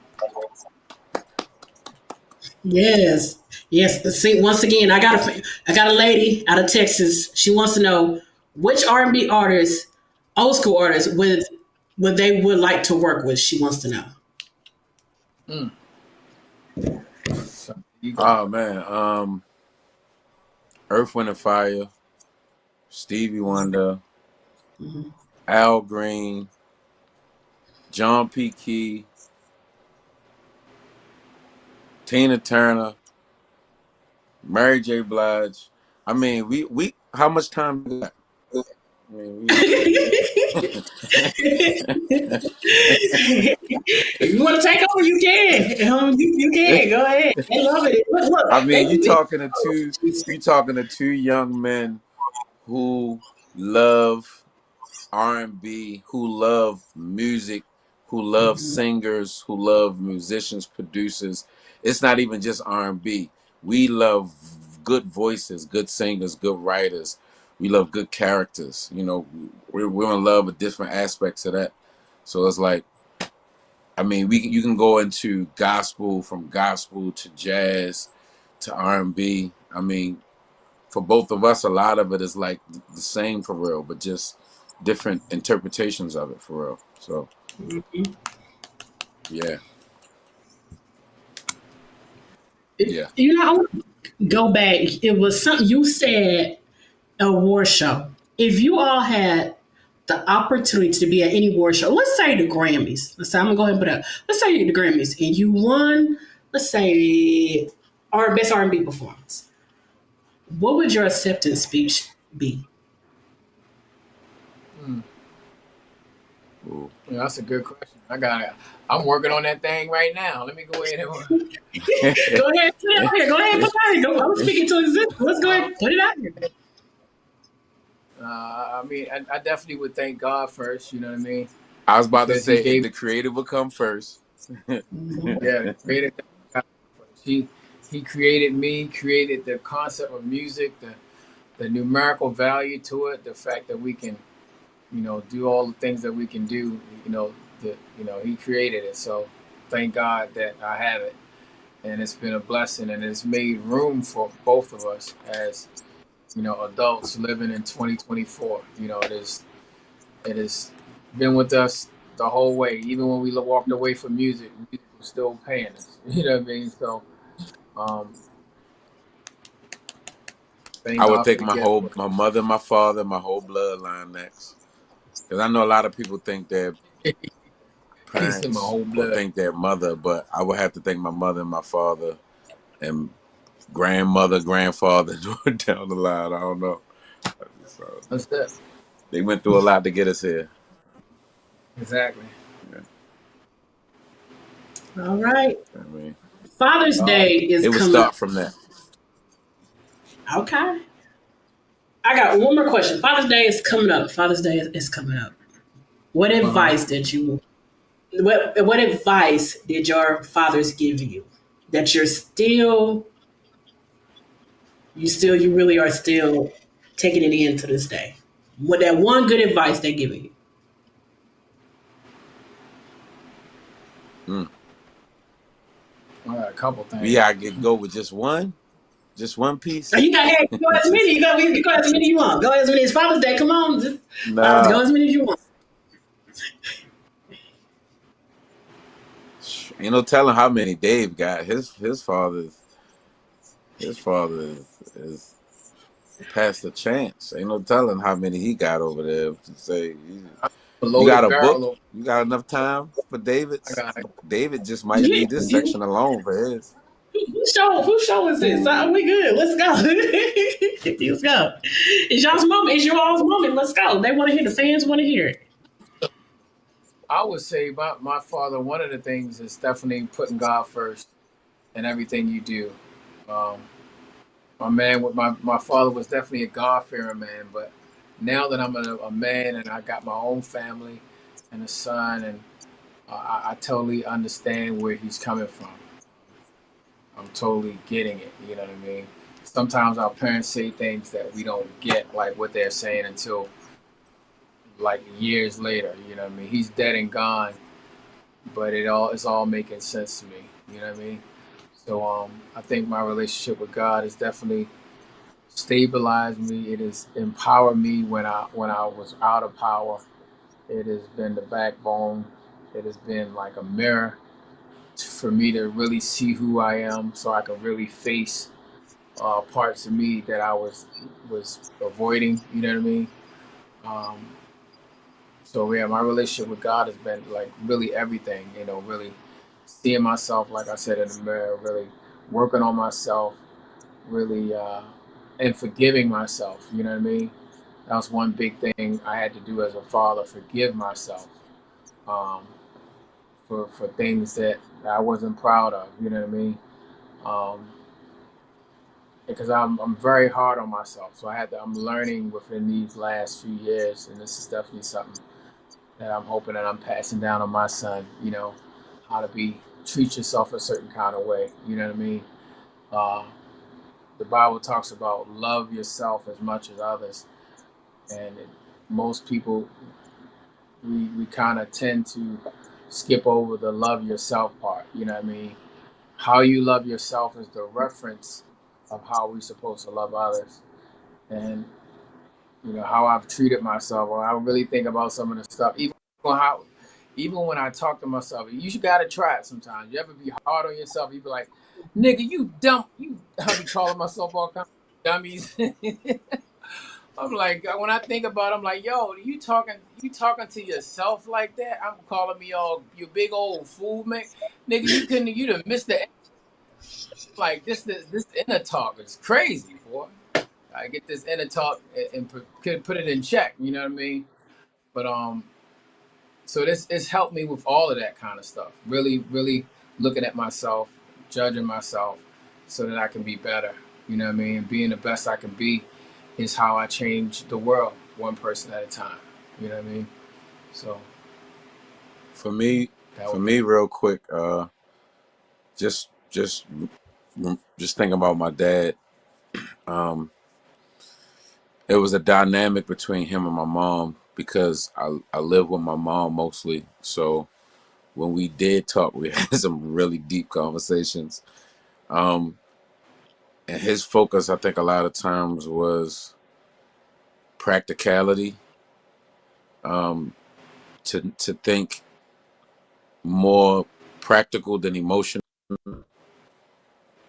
Yes, yes. See, once again, I got a lady out of Texas. She wants to know which R&B artists, old school artists, would they would like to work with. She wants to know. mm, so you got Oh man, Earth, Wind and Fire, Stevie Wonder, Mhm. Al Green, John P. Key, Tina Turner, Mary J. Blige. I mean, we how much time we got? I mean, If you want to take over, you can. You can go ahead. They love it. Look, I they mean, can be. you talking to two young men who love R&B, who love music, who love Mhm. singers, who love musicians, producers. It's not even just R&B. We love good voices, good singers, good writers. We love good characters. We're in love with different aspects of that. So it's like, I mean, you can go into gospel, from gospel to jazz to R&B. I mean, for both of us, a lot of it is like the same for real, but just different interpretations of it for real. So yeah, yeah. I want to go back. It was something you said, a war show. If you all had the opportunity to be at any war show, let's say the Grammys. Let's say I'm gonna go ahead and put up. Let's say the Grammys, and you won. Let's say our best R&B performance. What would your acceptance speech be? mm, Ooh. that's a good question. I'm working on that thing right now. Let me go ahead and. Go ahead, put it out here. Go ahead, put it out here. I'm speaking to existence. Let's go Uh, ahead, put it out here. I mean, I definitely would thank God first. You know what I mean? I was about to Because He say gave, the creative will come first. Mhm. yeah, created. He created me, created the concept of music, the numerical value to it, the fact that we can, do all the things that we can do. He created it. So thank God that I have it, and it's been a blessing, and it's made room for both of us as adults living in 2024. It has been with us the whole way. Even when we walked away from music was still paying us. You know what I mean? So, um, thank I would God for take the gift. my mother, my father, my whole bloodline next, because I know a lot of people think their He's in my parents whole or blood. think their mother, but I would have to thank my mother and my father and grandmother, grandfather down the line. I don't know. So That's it. they went through a lot to get us here. Exactly. Yeah, All right. I mean, Father's Day is it would coming up. start from that. Okay. I got one more question. Father's Day is coming up. Father's Day is coming up. What Uh huh. advice did you what advice did your fathers give you that you really are still taking it in to this day? What that one good advice they giving you? Mm. couple We things. gotta go with just one piece. You got hey, go as many. You go as many you want. Go as many. It's Father's Day. Come on, just go Nah, as many as you want. ain't no telling how many Dave got. His father is past the chance. Ain't no telling how many he got over there. To say A you got loaded a book, barrel. you got enough time for I David's. got David just might Yeah, need this section alone for his. whose show is this? We good. Let's go. Let's go. It's y'all's moment. It's your all's moment. Let's go. They want to hear. The fans want to hear it. I would say my father, one of the things is definitely putting God first in everything you do. Um, my father was definitely a God fearing man, but now that I'm a man and I got my own family and a son, and I totally understand where he's coming from. I'm totally getting it. You know what I mean? Sometimes our parents say things that we don't get, like what they're saying, until like years later. You know what I mean? He's dead and gone, but it's all making sense to me. You know what I mean? So I think my relationship with God has definitely stabilized me. It has empowered me when I was out of power. It has been the backbone. It has been like a mirror for me to really see who I am, so I can really face parts of me that I was avoiding. You know what I mean? Um, so yeah, my relationship with God has been like really everything. You know, really seeing myself, like I said, in the mirror, really working on myself, really and forgiving myself. You know what I mean? That was one big thing I had to do as a father: forgive myself um, for things that I wasn't proud of. You know what I mean? Um, because I'm very hard on myself. So I'm learning within these last few years, and this is definitely something that I'm hoping that I'm passing down on my son. You know, how to treat yourself a certain kind of way. You know what I mean? Uh, the Bible talks about love yourself as much as others, and most people we kind of tend to skip over the love yourself part. You know what I mean? How you love yourself is the reference of how we're supposed to love others. And you know how I've treated myself, or I really think about some of the stuff, even when I talk to myself, you should gotta try it sometimes. You ever be hard on yourself? You be like, "Nigga, you dumb." I be calling myself all kinds of dummies. I'm like, when I think about it, I'm like, yo, you talking to yourself like that? I'm calling me all you big old fool, man. Nigga, you'd have missed the like this inner talk is crazy, boy. I get this inner talk and put it in check. You know what I mean? But so this it's helped me with all of that kind of stuff. Really, really looking at myself, judging myself, so that I can be better. You know what I mean? Being the best I can be is how I change the world, one person at a time. You know what I mean? So For me, that would be. real quick, just thinking about my dad. Um, it was a dynamic between him and my mom because I live with my mom mostly. So when we did talk, we had some really deep conversations. Um, and his focus, I think, a lot of times was practicality. Um, to think more practical than emotional.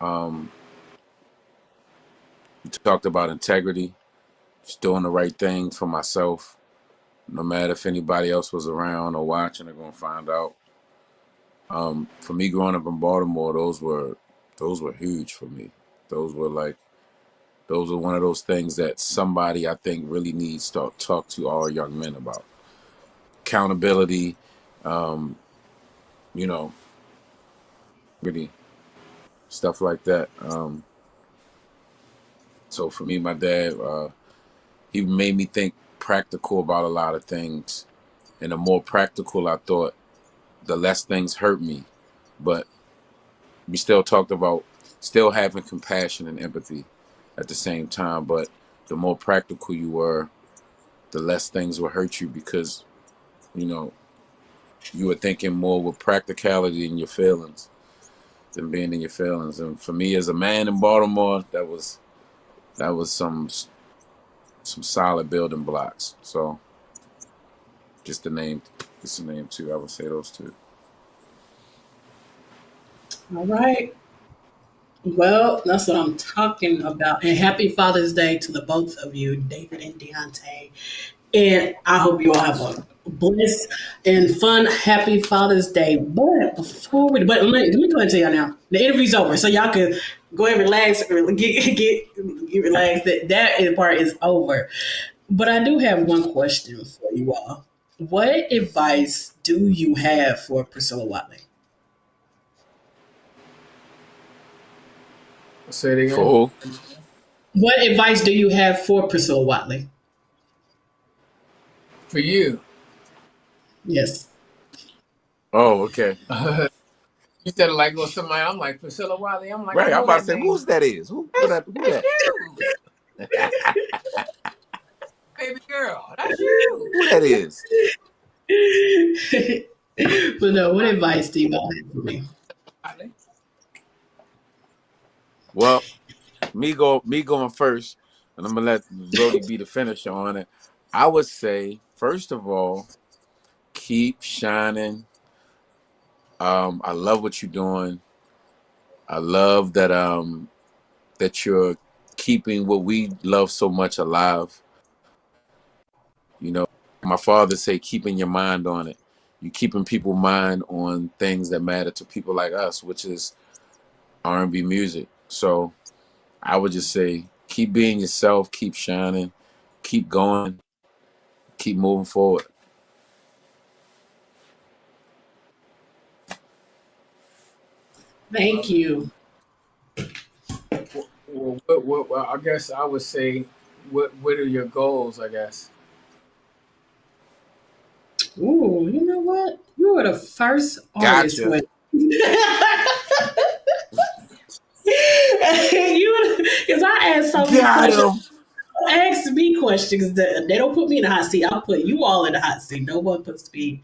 Um, we talked about integrity, just doing the right thing for myself, no matter if anybody else was around or watching or gonna find out. For me, growing up in Baltimore, those were huge for me. Those were like those are one of those things that somebody I think really needs to talk to all young men about. Accountability, um, you know, really stuff like that. So for me, my dad, he made me think practical about a lot of things. And the more practical I thought, the less things hurt me. But we still talked about still having compassion and empathy at the same time. But the more practical you were, the less things will hurt you because, you know, you were thinking more with practicality in your feelings. than being in your feelings. And for me, as a man in Baltimore, that was some solid building blocks. So just the name too. I would say those two. All right. Well, that's what I'm talking about. And happy Father's Day to the both of you, David and Deontay. And I hope you all have a blessed and fun, happy Father's Day. But let me go ahead and tell y'all now. The interview's over, so y'all can go ahead and relax or get relaxed. That part is over. But I do have one question for you all. What advice do you have for Pricilla Watley? Say it again. For who? What advice do you have for Pricilla Watley? For you. Yes. Oh, okay. You said it like it was somebody. I'm like Pricilla Watley. I'm like, Right. I I'm know about to that say, name. who's that is? Who that? Baby girl, that's you. Who that is? But no, what advice do you all have for me? Well, me going first, and I'm gonna let Brody be the finisher on it. I would say, first of all, keep shining. I love what you're doing. I love that you're keeping what we love so much alive. You know, my father say, keeping your mind on it. You keeping people's mind on things that matter to people like us, which is R&B music. So I would just say, keep being yourself, keep shining, keep going, keep moving forward. Thank you. Well, I guess I would say, what are your goals? I guess. Ooh, you know what? You were the first artist Gotcha. with you because I asked so many Got questions. him. Ask me questions that they don't put me in the hot seat. I'll put you all in the hot seat. No one puts me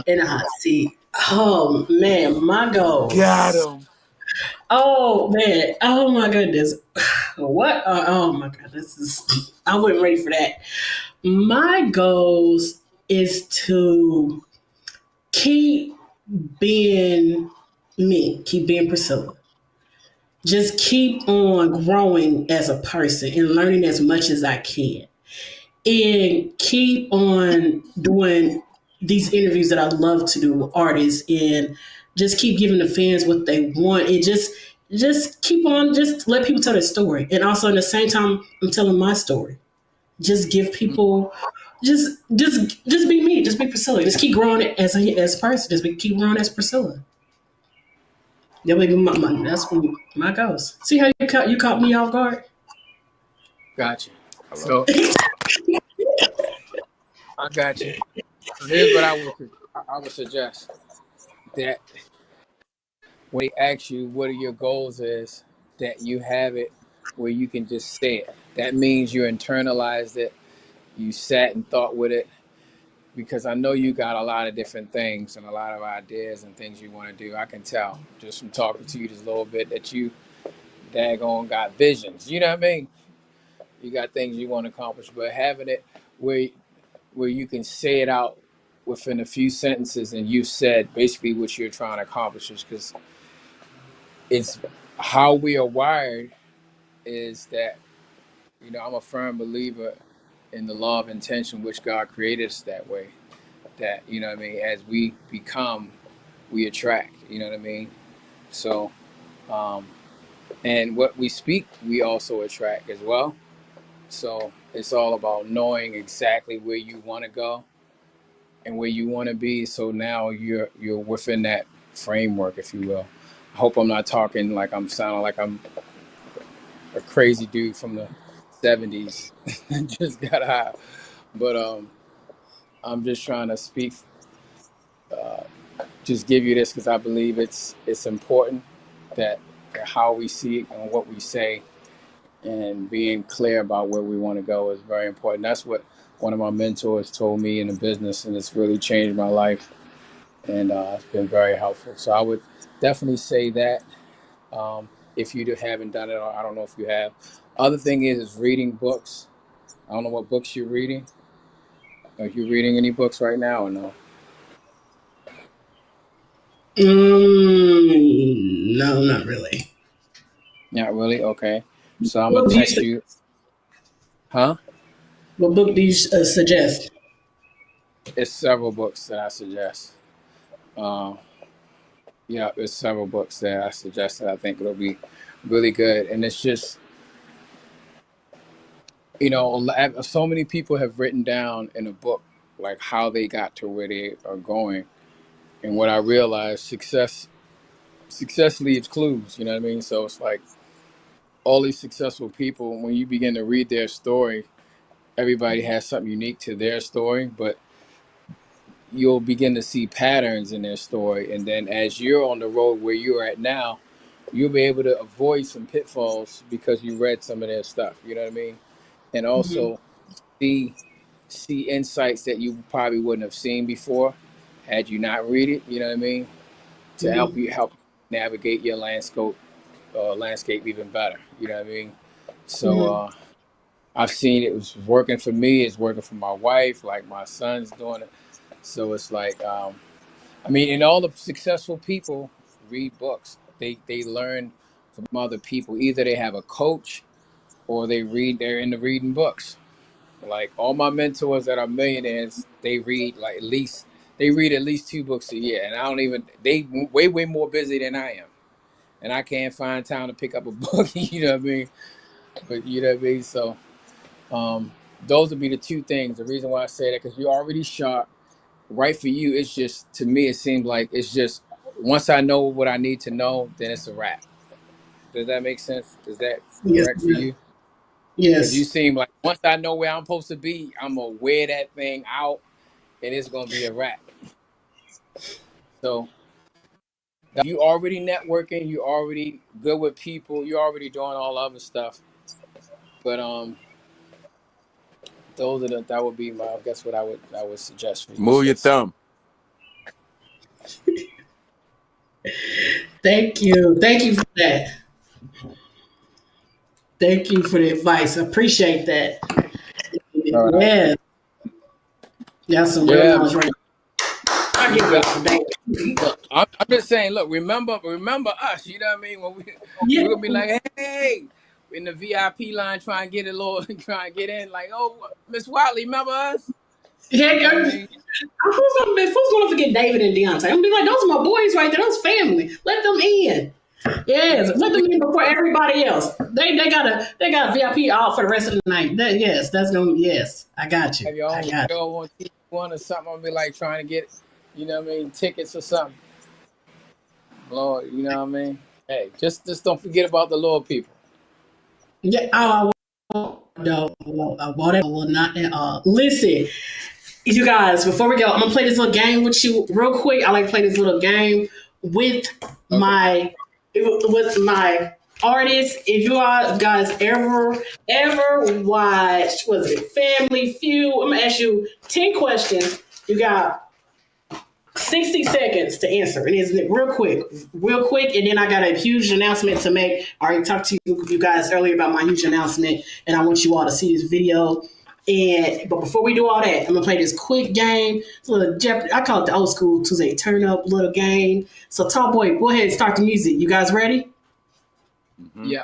in the hot seat. Oh man, my Got goals. him. Oh man. Oh my goodness. What? Oh my god. This is. I wasn't ready for that. My goals is to keep being me. Keep being Pricilla. Just keep on growing as a person and learning as much as I can. And keep on doing these interviews that I love to do with artists and just keep giving the fans what they want and just keep on just let people tell their story. And also at the same time I'm telling my story. Just give people just be me, just be Pricilla. Just keep growing as a person. Keep growing as Pricilla. That would be that's my goals. See how you caught me off guard? Gotcha. I love So it. I got you. So here's what I would suggest, that when they ask you what are your goals is, that you have it where you can just say it. That means you internalized it, you sat and thought with it, because I know you got a lot of different things and a lot of ideas and things you want to do. I can tell just from talking to you just a little bit that you daggone got visions. You know what I mean? You got things you want to accomplish, but having it where you can say it out within a few sentences and you said basically what you're trying to accomplish, is because it's how we are wired, is that, I'm a firm believer in the law of intention, which God created us that way. That, what I mean, as we become, we attract, you know what I mean? So, and what we speak, we also attract as well. So it's all about knowing exactly where you want to go and where you want to be. So now you're within that framework, if you will. I hope I'm not talking like I'm sounding like I'm a crazy dude from the '70s just got high, but I'm just trying to speak, uh, just give you this because I believe it's important that how we see it and what we say and being clear about where we want to go is very important. That's what one of my mentors told me in the business, and it's really changed my life, and it's been very helpful. So I would definitely say that, If you haven't done it, or I don't know if you have. Other thing is reading books. I don't know what books you're reading. Are you reading any books right now or no? No, not really. Not really. Okay. So I'm gonna What do you text you. Huh? What book do you suggest? It's several books that I suggest. Um, yeah, there's several books that I suggest that I think it'll be really good. And it's just, so many people have written down in a book like how they got to where they are going. And what I realized, success leaves clues. You know what I mean? So it's like all these successful people, when you begin to read their story, everybody has something unique to their story, but you'll begin to see patterns in their story. And then as you're on the road where you're at now, you'll be able to avoid some pitfalls because you read some of their stuff. You know what I mean? And Mm-hmm. also see insights that you probably wouldn't have seen before had you not read it. You know what I mean? To Mm-hmm. help navigate your landscape even better. You know what I mean? So Mm-hmm. I've seen it was working for me. It's working for my wife. Like my son's doing it. So it's like, and all the successful people read books. They learn from other people. Either they have a coach or they're into reading books. Like all my mentors that are millionaires, they read at least 2 books a year. And I don't even they way more busy than I am. And I can't find time to pick up a book, you know what I mean? But you know what I mean? So those would be the 2 things. The reason why I say that, because you're already sharp. Right for you, it's just, to me, it seems like it's just, once I know what I need to know, then it's a wrap. Does that make sense? Is that Yes. correct for you? Because you Yes. seem like once I know where I'm supposed to be, I'm going to wear that thing out and it's going to be a wrap. So you already networking, you already good with people, you're already doing all the other stuff. But that would be I guess what I would suggest for you, Move your sis. thumb. Thank you. Thank you for that. Thank you for the advice. I appreciate that. All right. Yeah. That's some real Yeah, knowledge right now. I you give it got. up for that. Look, I'm just saying. Look, remember us. You know what I mean? When Yeah. we're gonna be like, hey, in the VIP line, trying to get trying to get in. Like, oh, Miss Watley, remember us? You Heck, know what I mean? who's gonna forget David and Deontay? I'm gonna be like, those are my boys right there. Those family. Let them in. Yes, let them in before everybody else. They got VIP out for the rest of the night. Yes, I got you. Have your I own got you. show on TV1 or something. I'll be like trying to get, you know what I mean, tickets or something. Lord, you know what I mean? Hey, just don't forget about the little people. Yeah, I won't. No, I will not at all. Listen, you guys, before we go, I'm gonna play this little game with you real quick. I like to play this little game with Okay. my artists. If you guys ever watched, was it Family Feud? I'm gonna ask you 10 questions. You got 60 seconds to answer. And it's real quick. And then I got a huge announcement to make. I already talked to you guys earlier about my huge announcement, and I want you all to see this video. But before we do all that, I'm gonna play this quick game. It's a little Jeopardy. I call it the old school Tuesday Turnup little game. So, Top Boy, go ahead and start the music. You guys ready? Mm-hmm. Yeah.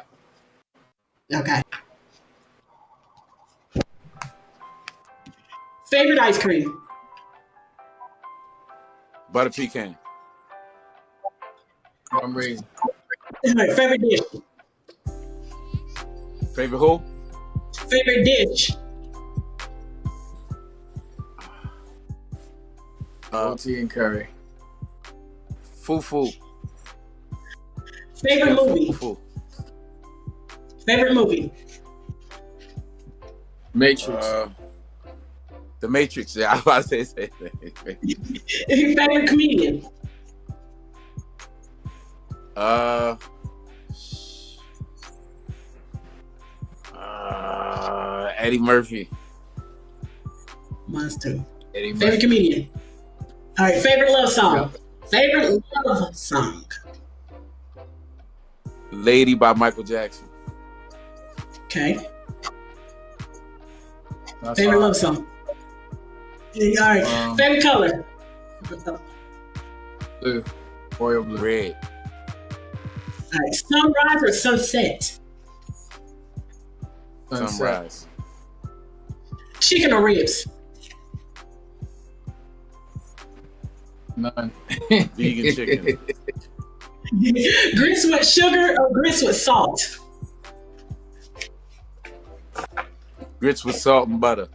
Okay. Favorite ice cream? Butter pecan. I'm reading. All right, favorite dish? Favorite who? Favorite dish? Roti and curry. Fufu. Favorite movie? Fufu. Favorite movie? Matrix. The Matrix. Yeah, I was about to say. Favorite comedian? Eddie Murphy. Mine's too. Eddie Favorite Murphy. comedian? All right, favorite love song? Yeah. Favorite love song? Lady by Michael Jackson. Okay. That's Favorite all love right. song. All right. Favorite color. Blue. Royal blue. Red. All right. Sunrise or sunset? Sunset. Sunrise. Chicken or ribs? None. Vegan chicken. Grits with sugar or grits with salt? Grits with salt and butter.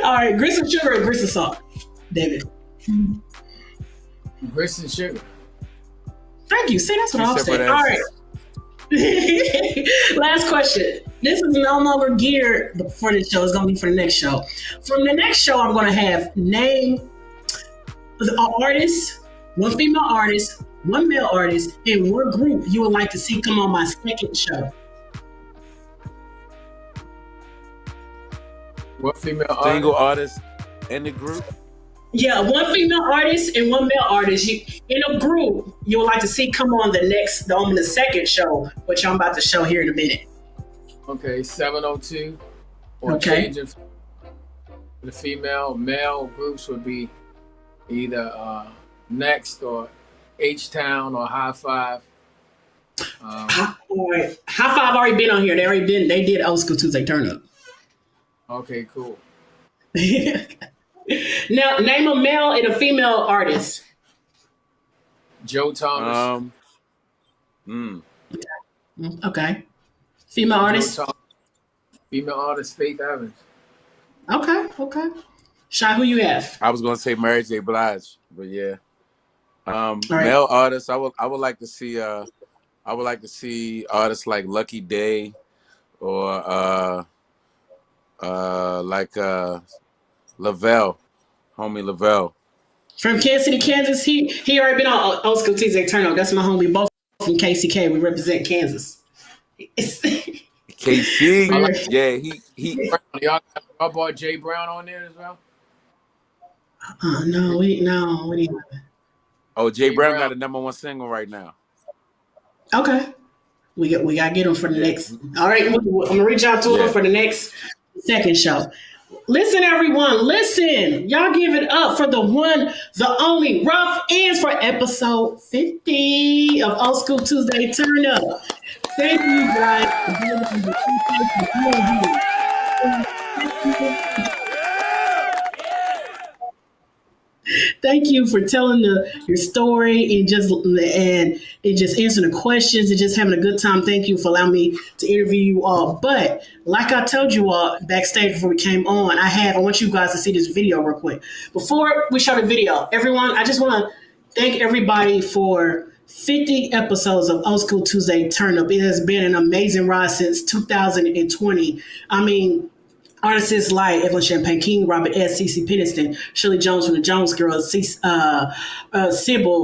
All right. Grits with sugar or grits with salt? David. Grits and sugar. Thank you. See, that's what I was saying. All right. Last question. This is no longer geared for this show. It's going to be for the next show. From the next show, I'm going to have name an artist, one female artist, one male artist, and one group you would like to see come on my second show. What female Single artist? artist in the group. Yeah, one female artist and one male artist. In a group you would like to see come on the second show, which I'm about to show here in a minute. Okay, 702. Or Okay. change it. The female, male groups would be either Next or H-Town or High Five. All right. High Five already been on here. They did Old School Tuesday Turnup. Okay, cool. Now, name a male and a female artist. Joe Thomas. Okay. Female artist. Joe Thomas. Female artist Faith Evans. Okay. Shy, who you have? I was gonna say Mary J. Blige, but yeah. right. Male artists. I would like to see. I would like to see artists like Lucky Day, or like Lavelle, homie Lavelle. From Kansas City, Kansas. He already been on Old School Tuesday Turnup. That's my homie. Both from KCK. We represent Kansas. KC. Yeah, he Y'all brought Jay Brown on there as well? No, we didn't. Oh, Jay Brown got a #1 single right now. Okay. We gotta get him for the next. All right, I'm gonna reach out to him for the next second show. Listen, everyone, listen. Y'all give it up for the one, the only Ruff Endz for episode 50 of Old School Tuesday Turn Up. Thank you guys. Thank you for telling your story and just answering the questions and just having a good time. Thank you for allowing me to interview you all. But like I told you all backstage before we came on, I want you guys to see this video real quick. Before we show the video, everyone, I just want to thank everybody for 50 episodes of Old School Tuesday Turn Up. It has been an amazing ride since 2020. I mean, artists like Evelyn Champagne King, Robert S., CeCe Peniston, Shirley Jones from the Jones Girls, Sybil,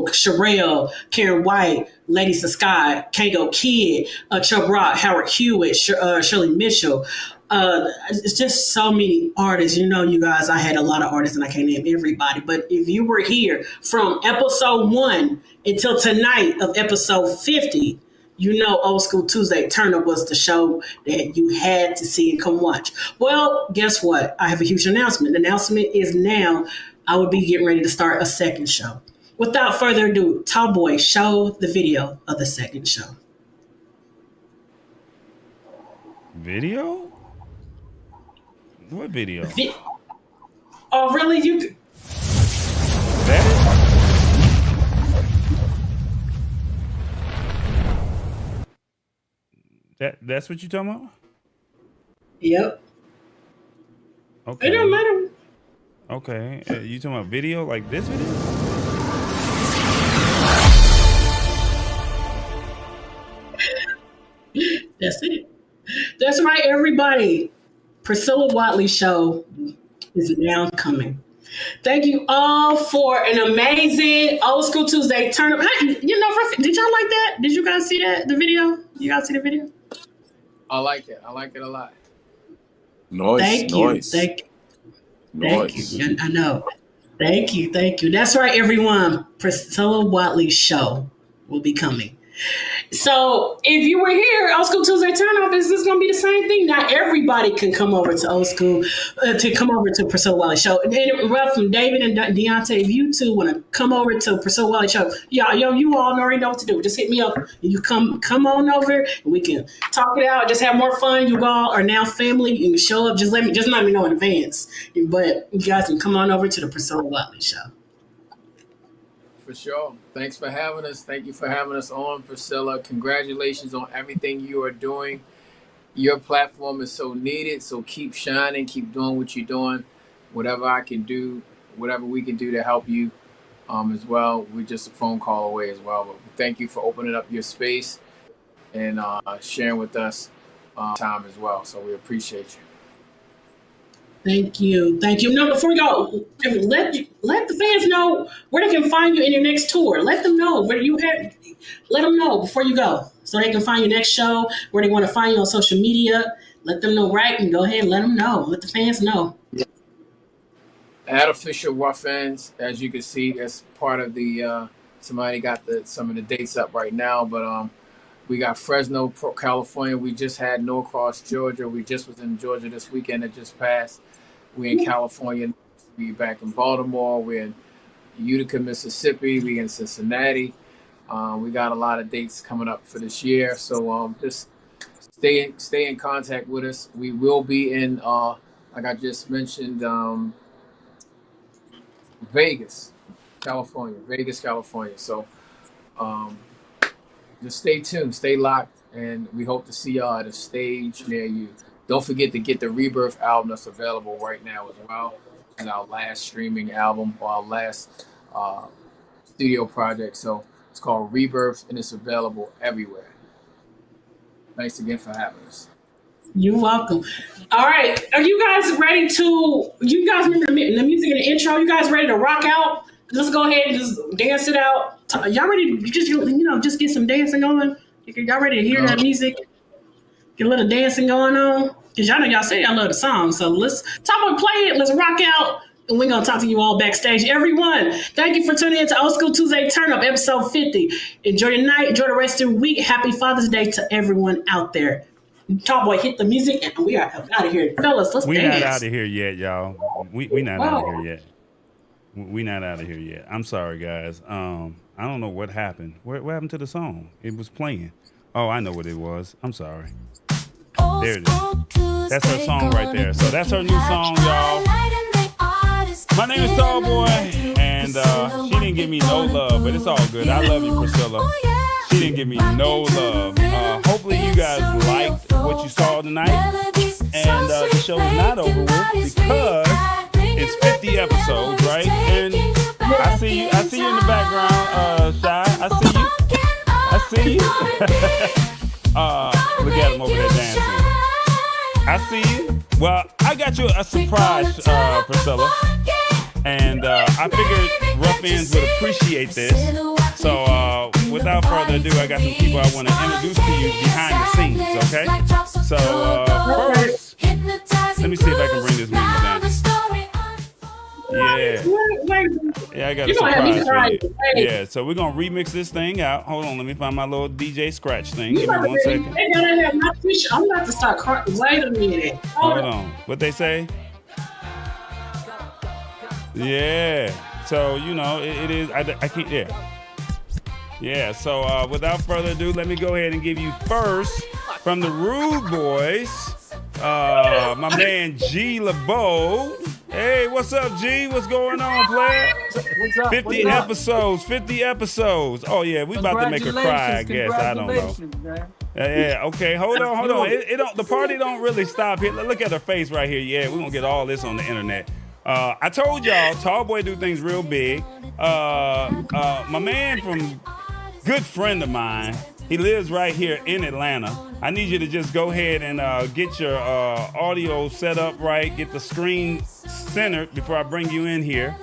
Sherelle, Karen White, Ladies of Sky, Kango Kid, Chubb Rock, Howard Hewitt, Shirley Mitchell. It's just so many artists. You know, you guys, I had a lot of artists and I can't name everybody. But if you were here from episode 1 until tonight of episode 50, you know Old School Tuesday Turnup was the show that you had to see and come watch. Well, guess what? I have a huge announcement. The announcement is now I will be getting ready to start a second show. Without further ado, Tall Boy, show the video of the second show. Video? What video? Oh, really? That? That's what you talking about? Yep. Okay. It don't matter. Okay. You talking about video like this video? That's it. That's right, everybody. Pricilla Watley show is now coming. Thank you all for an amazing Old School Tuesday Turn Up. Hey, did y'all like that? Did you guys see that? The video? You guys see the video? I like it. I like it a lot. Noise. Thank you. Thank you. Noise. I know. Thank you, thank you. That's right, everyone. Pricilla Watley show will be coming. So if you were here, Old School Tuesday Turn Up, is this going to be the same thing? Not everybody can come over to Old School, to come over to Priscilla Wiley Show. And then Ruff and David and Deontay, if you two want to come over to Priscilla Wiley Show, you all already know what to do. Just hit me up. You come on over, and we can talk it out. Just have more fun. You all are now family. You can show up. Just let me know in advance. But you guys can come on over to the Priscilla Wiley Show. For sure. Thanks for having us. Thank you for having us on, Pricilla. Congratulations on everything you are doing. Your platform is so needed, so keep shining, keep doing what you're doing. Whatever I can do, whatever we can do to help you as well, we're just a phone call away as well. But thank you for opening up your space and sharing with us time as well. So we appreciate you. Thank you. Thank you. No, before we go, let the fans know where they can find you in your next tour. Let them know where you have. Let them know before you go, so they can find your next show, where they want to find you on social media. Let them know, right? And go ahead and let them know. Let the fans know. At official Ruff Endz, as you can see, that's part of the. Somebody got some of the dates up right now, but we got Fresno, California. We just had Norcross, Georgia. We just was in Georgia this weekend that just passed. We're in California. We're back in Baltimore. We're in Utica, Mississippi. We're in Cincinnati. We got a lot of dates coming up for this year. So just stay in contact with us. We will be in, like I just mentioned, Vegas, California. So just stay tuned, stay locked, and we hope to see y'all at a stage near you. Don't forget to get the Rebirth album that's available right now as well. It's our last streaming album, or our last studio project. So it's called Rebirth, and it's available everywhere. Thanks again for having us. You're welcome. All right, are you guys ready to? You guys remember the music in the intro? You guys ready to rock out? Let's go ahead and just dance it out. Y'all ready to just get some dancing going? Y'all ready to hear that music? Get a little dancing going on? Because y'all know y'all say y'all love the song. So let's talk about play it. Let's rock out. And we're going to talk to you all backstage. Everyone, thank you for tuning in to Old School Tuesday Turn Up, episode 50. Enjoy your night. Enjoy the rest of the week. Happy Father's Day to everyone out there. Top boy, hit the music, and we are out of here. Fellas, let's dance. We're not out of here yet, y'all. We not out of here yet. We not out of here yet. I'm sorry, guys. I don't know what happened. What happened to the song? It was playing. Oh, I know what it was. I'm sorry. There it is. That's her song right there. So that's her new song, y'all. My name is Tall Boy, and she didn't give me no love, but it's all good. I love you, Pricilla. She didn't give me no love. Hopefully you guys liked what you saw tonight, and the show is not over with because it's 50 episodes, right? And I see you in the background, Shy. I see you. Look at him over there dancing. I see you. Well, I got you a surprise, Pricilla. And I figured Ruff Endz would appreciate this. So without further ado, I got some people I want to introduce to you behind the scenes, okay? So first, let me see if I can bring this music down. Yeah, I got a surprise for you. Yeah, so we're going to remix this thing out. Hold on, let me find my little DJ scratch thing. Give me 1 second. I'm about to start crying. Wait a minute. Hold on. What they say? Yeah. So, it is. I can't. Yeah. Yeah. So, without further ado, let me go ahead and give you first from the Rude Boys, my man G LeBeau. Hey, what's up, G? What's going on, player? What's up? 50 episodes. 50 episodes. Oh yeah, we about to make her cry. I guess I don't know. Yeah. Okay. Hold on. It don't. The party don't really stop here. Look at her face right here. Yeah, we're gonna get all this on the internet. I told y'all, Tall Boy do things real big. My man from good friend of mine, he lives right here in Atlanta. I need you to just go ahead and get your audio set up right, get the screen centered before I bring you in here.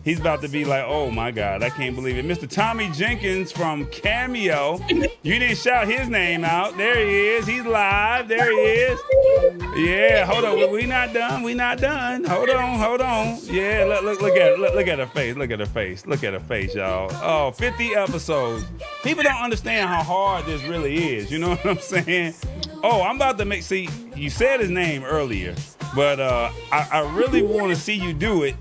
He's about to be like, oh my God, I can't believe it. Mr. Tommy Jenkins from Cameo. You didn't shout his name out. There he is. He's live. There he is. Yeah, hold on. We not done. We not done. Hold on, hold on. Yeah, look at her face. Look at her face. Look at her face, y'all. Oh, 50 episodes. People don't understand how hard this really is. You know what I'm saying? Oh, I'm about to see, you said his name earlier, but I really want to see you do it.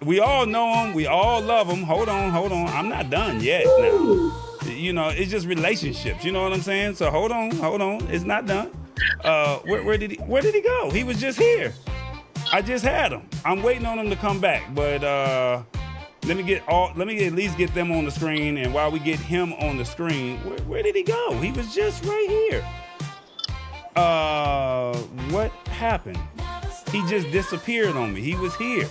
We all know him. We all love him. Hold on. I'm not done yet now. You know, it's just relationships. You know what I'm saying? So hold on. It's not done. Where did he go? He was just here. I just had him. I'm waiting on him to come back, but let me at least get them on the screen. And while we get him on the screen, where did he go? He was just right here. What happened? He just disappeared on me. He was here.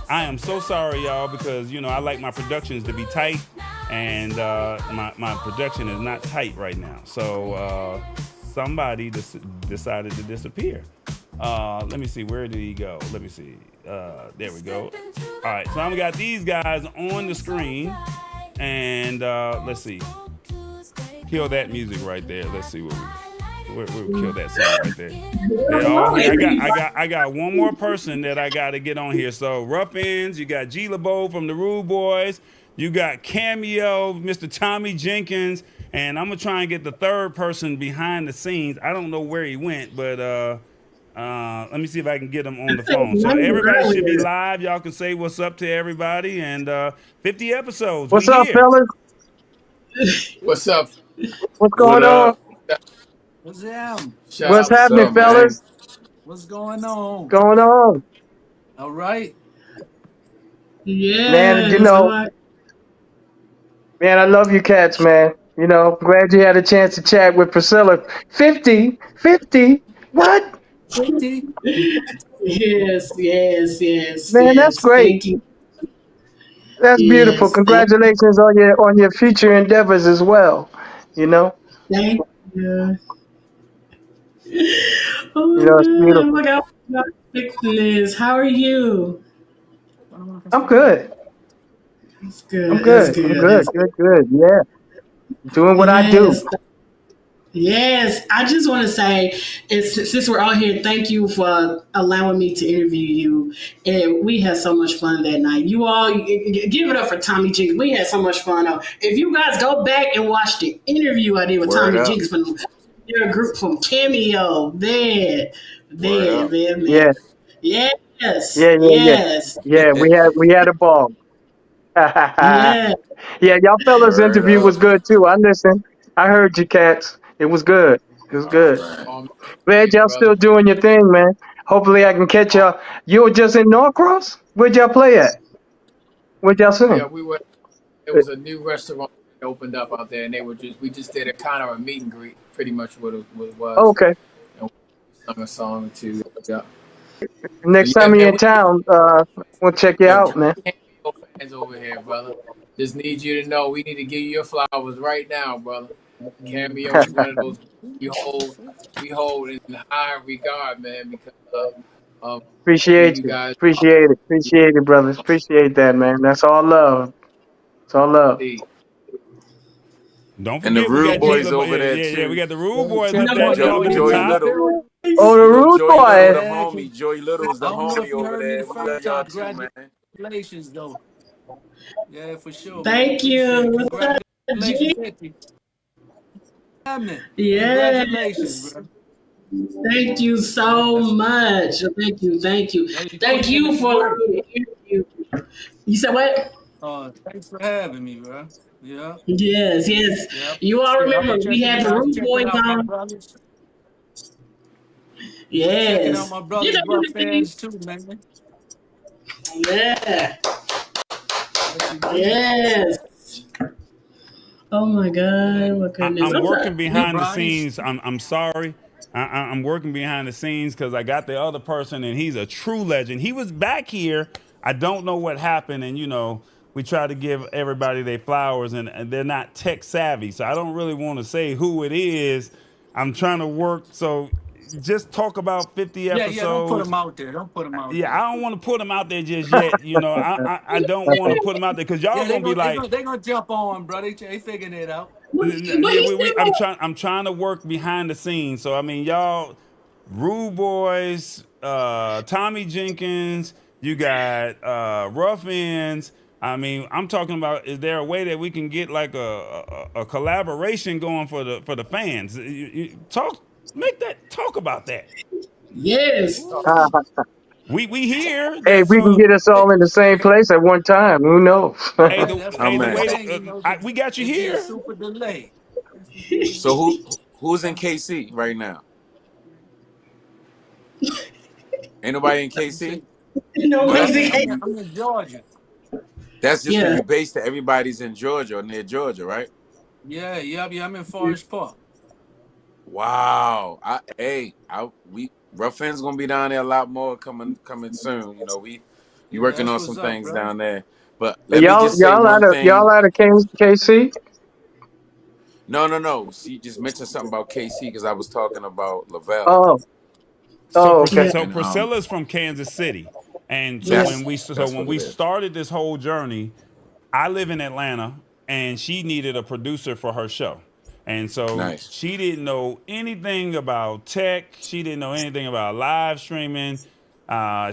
I am so sorry, y'all, because you know I like my productions to be tight, and my production is not tight right now. So somebody decided to disappear. Let me see. Where did he go? Let me see. There we go. All right. So I've got these guys on the screen, and let's see. Kill that music right there. Let's see what we'll kill that song right there. All here. I got one more person that I got to get on here. So Ruff Endz, you got G LeBeau from the Rude Boys, you got Cameo, Mr. Tommy Jenkins, and I'm gonna try and get the third person behind the scenes. I don't know where he went, but let me see if I can get him on the phone. So everybody should be live. Y'all can say what's up to everybody, and 50 episodes. What's up, fellas? What's up? What's going on? What's happening? What's happening, fellas? What's going on? Going on? All right. Yeah. Man, you know, man, I love you cats, man. You know, glad you had a chance to chat with Pricilla. 50? What? 50? Yes. Man, that's great. Thank you. That's beautiful. Congratulations on your future endeavors as well. You know? Thank you. Oh You know, it's beautiful. my God. Liz, how are you? I'm good. That's good. I'm good. Good. Yeah. Doing what I do. Yes, I just want to say, since we're all here, thank you for allowing me to interview you. And we had so much fun that night. You all, give it up for Tommy Jenkins. We had so much fun. If you guys go back and watch the interview I did with Tommy Jenkins from your group from Cameo, man. Yeah. Yes. Yeah, we had a ball. Yeah. Yeah, y'all fellas' interview was good too. I listened. I heard you cats. It was good. Glad y'all still doing your thing, man. Hopefully I can catch y'all. You were just in Norcross? Where'd y'all play at? Where'd y'all sing? Yeah, we were. It was a new restaurant that opened up out there, and we just did a kind of a meet and greet, pretty much what it was. Okay. And we sung a song or two. Yeah. Next time you're in town, we'll check you out, man. Fans over here, brother. Just need you to know we need to give you your flowers right now, brother. Cameo is one of those we hold in high regard, man, because of Appreciate you you. guys. Appreciate it, brothers. Appreciate that, man. That's all love. It's all love. Don't forget, and the Rude Boys over there too. Yeah, we got the Rude Boys Joey up there. Joey Little. Oh, the Rude Joey Boy. Little, the homie. Joey Little's the homie over there. We love y'all too, man. Congratulations, though. Yeah, for sure. Thank you. Congratulations, 50. Yes. Congratulations, bro. Thank you so much. Thank you. Thank you for the interview. You said what? Thanks for having me, bro. Yeah. Yes. Yep. You all remember we had the Rude Boys on. Yes. Checking out my brothers, Ruff Endz too, man. Yeah. Yes. Oh my God! What goodness! I'm working behind the scenes. I'm sorry. I'm working behind the scenes because I got the other person, and he's a true legend. He was back here. I don't know what happened, and you know, we try to give everybody their flowers, and they're not tech savvy, so I don't really want to say who it is. I'm trying to work, so just talk about 50 Yeah, don't put episodes. him out there. Don't put him out Yeah, there. I don't want to put them out there just yet. You know, I don't want to put them out there because y'all Yeah, gonna be like, they gonna jump on, brother. They figuring it out. But yeah, he still I'm trying to work behind the scenes. So I mean, y'all, Rude Boys, Tommy Jenkins, you got Ruff Endz. I mean, I'm talking about. Is there a way that we can get like a collaboration going for the fans? Talk about that. yes. We hear Hey, that. we can So get us all in the same place at one time. Who knows? hey, Yeah, that's the Oh the only man. way thing, that we got you it'd be a here. super delay. So who's in KC right now? Ain't nobody in You see? KC? No Oh, No, that's crazy. I'm in Georgia. that's just for Yeah. you base that everybody's in Georgia or near Georgia, right? Yeah, I'm in Forest Park. Wow. We Rough Endz gonna be down there a lot more coming soon. You know, we Yeah, working that's on what's some up, things brother. down there. But let me y'all, just say one thing. y'all out of KC? No. She just mentioned something about KC because I was talking about Lavelle. Oh, So, oh, okay. Yeah. And Priscilla's from Kansas City, and so Yeah. that's when what it we is. started this whole journey, I live in Atlanta, and she needed a producer for her show, and so Nice. she didn't know anything about tech. She didn't know anything about live streaming.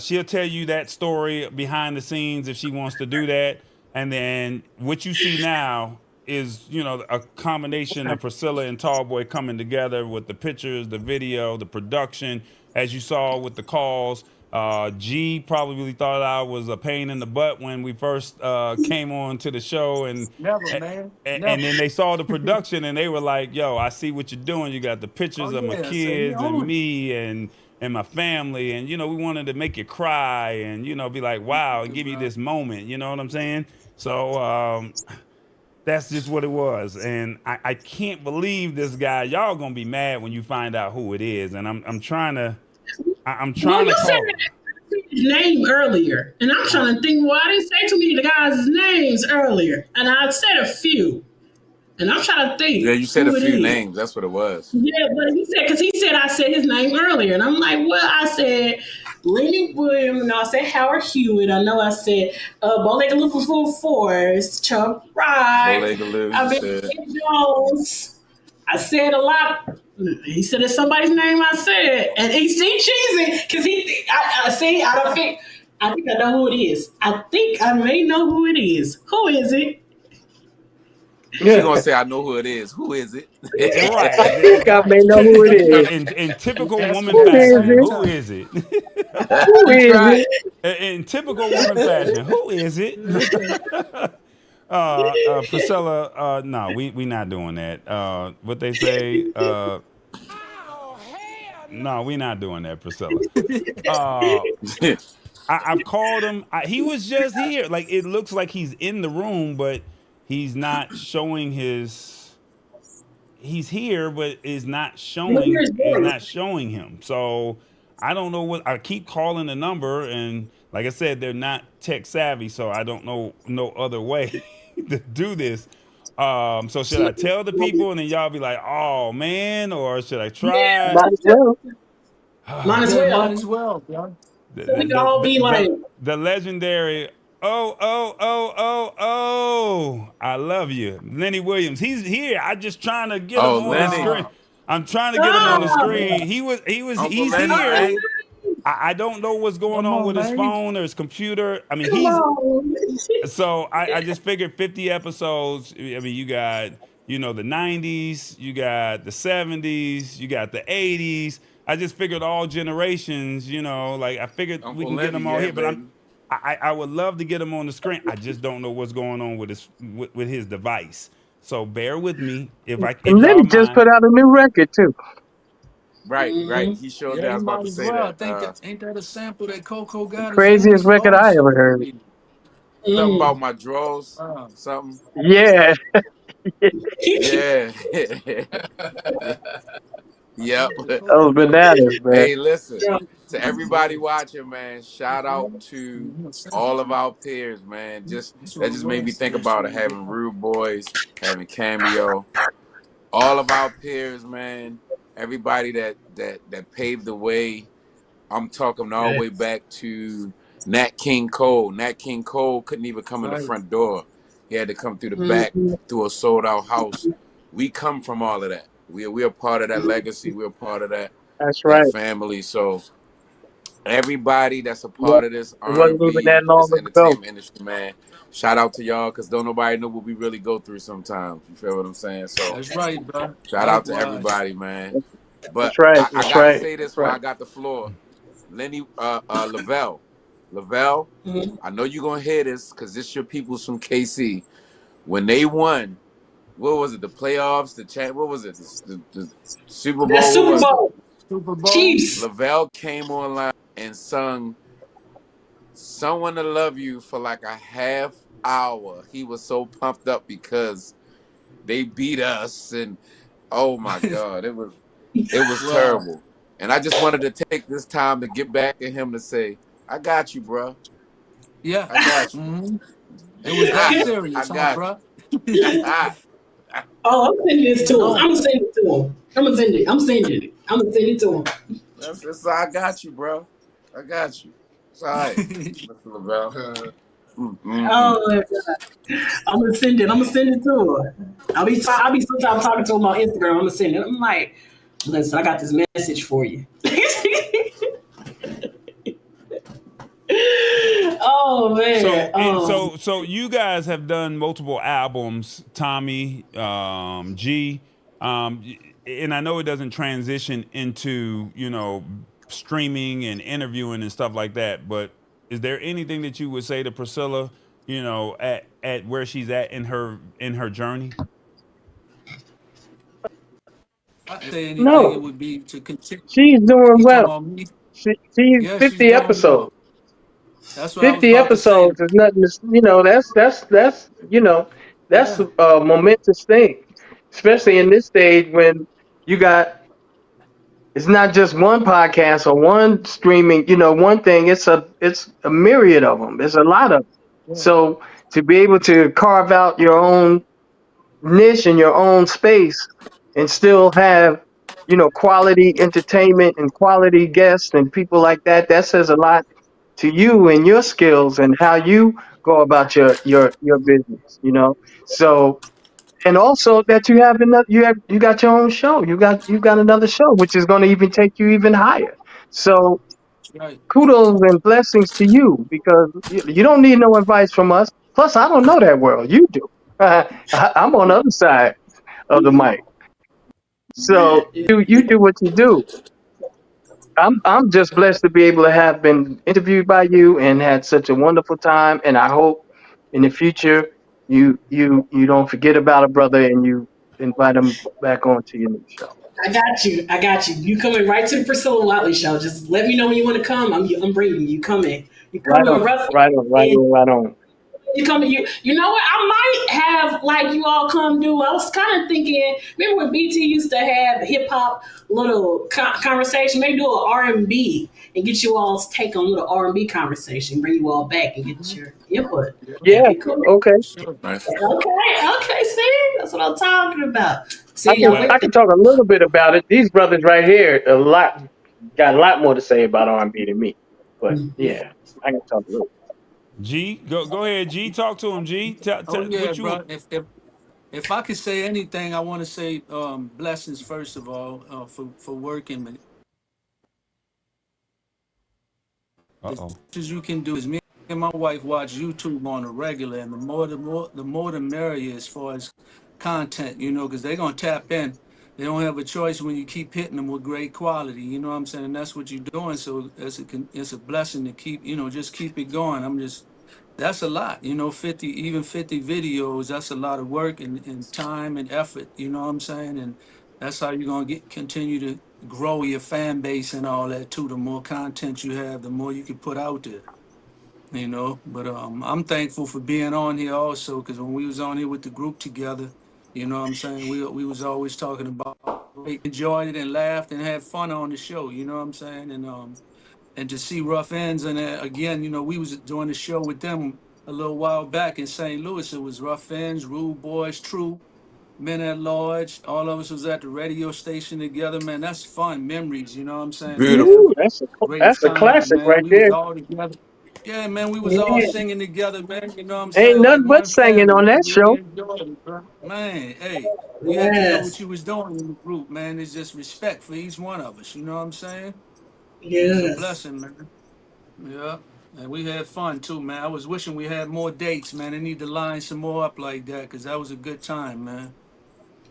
She'll tell you that story behind the scenes if she wants to do that, and then what you see now is a combination of Priscilla and Tallboy coming together with the pictures, the video, the production, as you saw with the calls. G probably thought I was a pain in the butt when we first came on to the show, Never, man. and Never. then they saw the production and they were like, "Yo, I see what you're doing. You got the Oh pictures of my yeah, so he kids and owned it. me and my family, and we wanted to make you cry and be like, wow, and give you this moment. You know what I'm saying? So that's just what it was, and I can't believe this guy. Y'all gonna be mad when you find out who it is, and I'm trying to I'm Well, trying you to said call him. his name earlier, and I'm trying to think. Well, I didn't say too many of the guys' names earlier, and I said a few, and I'm trying to Yeah, think you said a who it few is. names. That's what it was. Yeah, but he said because he said I said his name earlier, and I'm like, well, I said Lenny Williams, and I said Howard Hewitt. I know I said Bowleg Liverpool Forest, Chuck Wright. Bowleg Lives, I you mean said. Nick Jones. I said a lot. He said it's somebody's name. I said, and he's cheesy because I see. I don't think. I think I know who it is. I think I may know who it is. Who is it? She Yeah, gonna say, "I know who it is." Who is it? Right. I may know who it is. In typical That's woman Who at the is fashion, same it? who time. is it? Who You is tried. it? In typical woman fashion, who is it? Priscilla, no, we not doing that. What they say, no, we not doing that, Priscilla. Uh, I've called him. He was just here. Like it looks like he's in the room, but he's not showing his. He's here, but Here's is Boris. not showing him. So I don't know what. I keep calling the number, and like I said, they're not tech savvy, so I don't know no other way to do this. So should I tell the people, and then y'all be like, "Oh man," or should I Yeah, try? Might as well. might as Yeah, might well. as well, bro. the So the we can the all the, be like, the, the legendary oh, I love you, Lenny Williams. He's here. I just trying to get him Oh, on the Lenny, screen. Wow. I'm trying to get him on the oh, screen. Uncle He's Lenny, here. man. I don't know what's going Come on on, with his man. phone or his computer. I mean, come on. I just figured 50 episodes. I mean, you got, the 90s, you got the 70s, you got the 80s. I just figured all generations, like I figured we Uncle can get Lenny, them all yeah, here, but baby. I would love to get him on the screen. I just don't know what's going on with his device. So bear with me if And y'all Lenny just mind. put out a new record too. Right. He sure Yeah, did. I you was about might to as say well. I that. think that ain't that a sample that Coco got or Craziest something? record I ever Awesome. heard. Something Mm. about my drawers. Wow. Something. Yeah, Yeah. Yep. that was bananas, man. Hey, listen. To everybody watching, man, shout out to all of our peers, man. That just made me think about it, having Rude Boys, having Cameo. All of our peers, man. everybody that paved the way. I'm talking all the way back to Nat King Cole. Nat King Cole couldn't even come in the Right. front door. He had to come through the back Mm-hmm. through a sold out house. We come from all of that. We're part of that legacy. We're part of That's that right. family. So everybody that's a Yeah, part of this it wasn't even R&B, that this long ago. entertainment industry, man. Shout out to y'all, because don't nobody know what we really go through sometimes. You feel what I'm saying? So That's right, bro. shout out to Likewise. everybody, man. But That's right. I That's gotta right. say That's this while right. I got the floor. Lenny Lavelle, Mm-hmm. I know you're gonna hear this because this your peoples from KC. When they won, what was it? The playoffs, what was it? The Super That Bowl, what Super was it? Bowl Super Bowl. Chiefs. Lavelle came online and sung Someone to Love You for like a half hour. He was so pumped up because they beat us, and oh my God, it was Wow. terrible. And I just wanted to take this time to get back to him to say, I got you, bro. Yeah. I got you. hmm It was that I serious, huh, got bro? you. Oh, I'm sending this to him. No. I'm gonna send it to him. I'm gonna send it. I'm sending it. I'm gonna send it to him. I got you, bro. I got you. It's all right, Mr. Lavelle. Mm-mm-mm. Oh, my God. I'm gonna send it. I'm gonna send it to him. I'll be sometimes talking to him on Instagram. I'm gonna send it. I'm like, listen, I got this message for you. Oh man. So you guys have done multiple albums, Tommy, G, and I know it doesn't transition into streaming and interviewing and stuff like that. But is there anything that you would say to Pricilla, at where she's at in her journey? I'd say anything, it No, would be to continue. she's doing You talking well. about me? She's Yeah, she's 50 doing episodes. well. That's what I was 50 about to say. episodes is nothing. That's Yeah. a momentous thing, especially in this stage when you got it's not just one podcast or one streaming, one thing. It's a myriad of them. There's a lot of them. Yeah. So to be able to carve out your own niche in your own space and still have quality entertainment and quality guests and people like that says a lot to you and your skills and how you go about your business, so and also that you have another you got your own show, you got another show which is going to even take you even higher, so Right. kudos and blessings to you because you don't need no advice from us. Plus I don't know that world, you do. I'm on the other side of the mic. So you do what you do. I'm just blessed to be able to have been interviewed by you and had such a wonderful time. And I hope in the future you don't forget about a brother and you invite him back onto your new show. I got you. I got you. You coming right to the Pricilla Watley show. Just let me know when you want to come. I'm bringing you. You coming. You Right coming on, on Ruff right on, right Endz. on, right on. You coming? You know what? I might have like you all come do. I was kind of thinking. Remember when BT used to have hip hop little conversation? Maybe do an R&B and get you all's take on little R&B conversation. Bring you all back and get your input. Yeah, That'd be cool. okay. Sure. Nice. Okay. See, that's what I'm talking about. I See, can y'all. Well, I can talk a little bit about it. These brothers right here got a lot more to say about R&B than me. But yeah, I can talk a little. G, go ahead, G. Talk to him, G. Oh yeah, What you? bro. If I could say anything, I want to say blessings first of all for working. Uh As oh. much as you can do is me and my wife watch YouTube on a regular, and the more the merrier as far as content, because they're gonna tap in. They don't have a choice when you keep hitting them with great quality. You know what I'm saying? And that's what you're doing. So it's a blessing to keep, just keep it going. That's a lot, 50 videos, that's a lot of work and time and effort, you know what I'm saying? And that's how you're gonna continue to grow your fan base and all that too. The more content you have, the more you can put out there. But I'm thankful for being on here also, because when we was on here with the group together, you know what I'm saying, we was always talking about, we enjoyed it and laughed and had fun on the show, you know what I'm saying? And to see Ruff Endz, and again, we was doing a show with them a little while back in St. Louis. It was Ruff Endz, Rude Boys, True, Men at Large. All of us was at the radio station together, man. That's fun memories, you know what I'm saying? We had Beautiful. Ooh, fun. Great that's a times, classic man. right We was there. all together. Yeah, man, we was all Yeah. singing together, man. You know what I'm Ain't saying? Like nothing but one singing family. on We that really show. enjoyed it, bro. Man, hey, you had to know what Yes. you was doing in the group, man. It's just respect for each one of us. You know what I'm saying? It was a Yes. blessing, man. Yeah. And we had fun too, man. I was wishing we had more dates, man. They need to line some more up like that because that was a good time, man.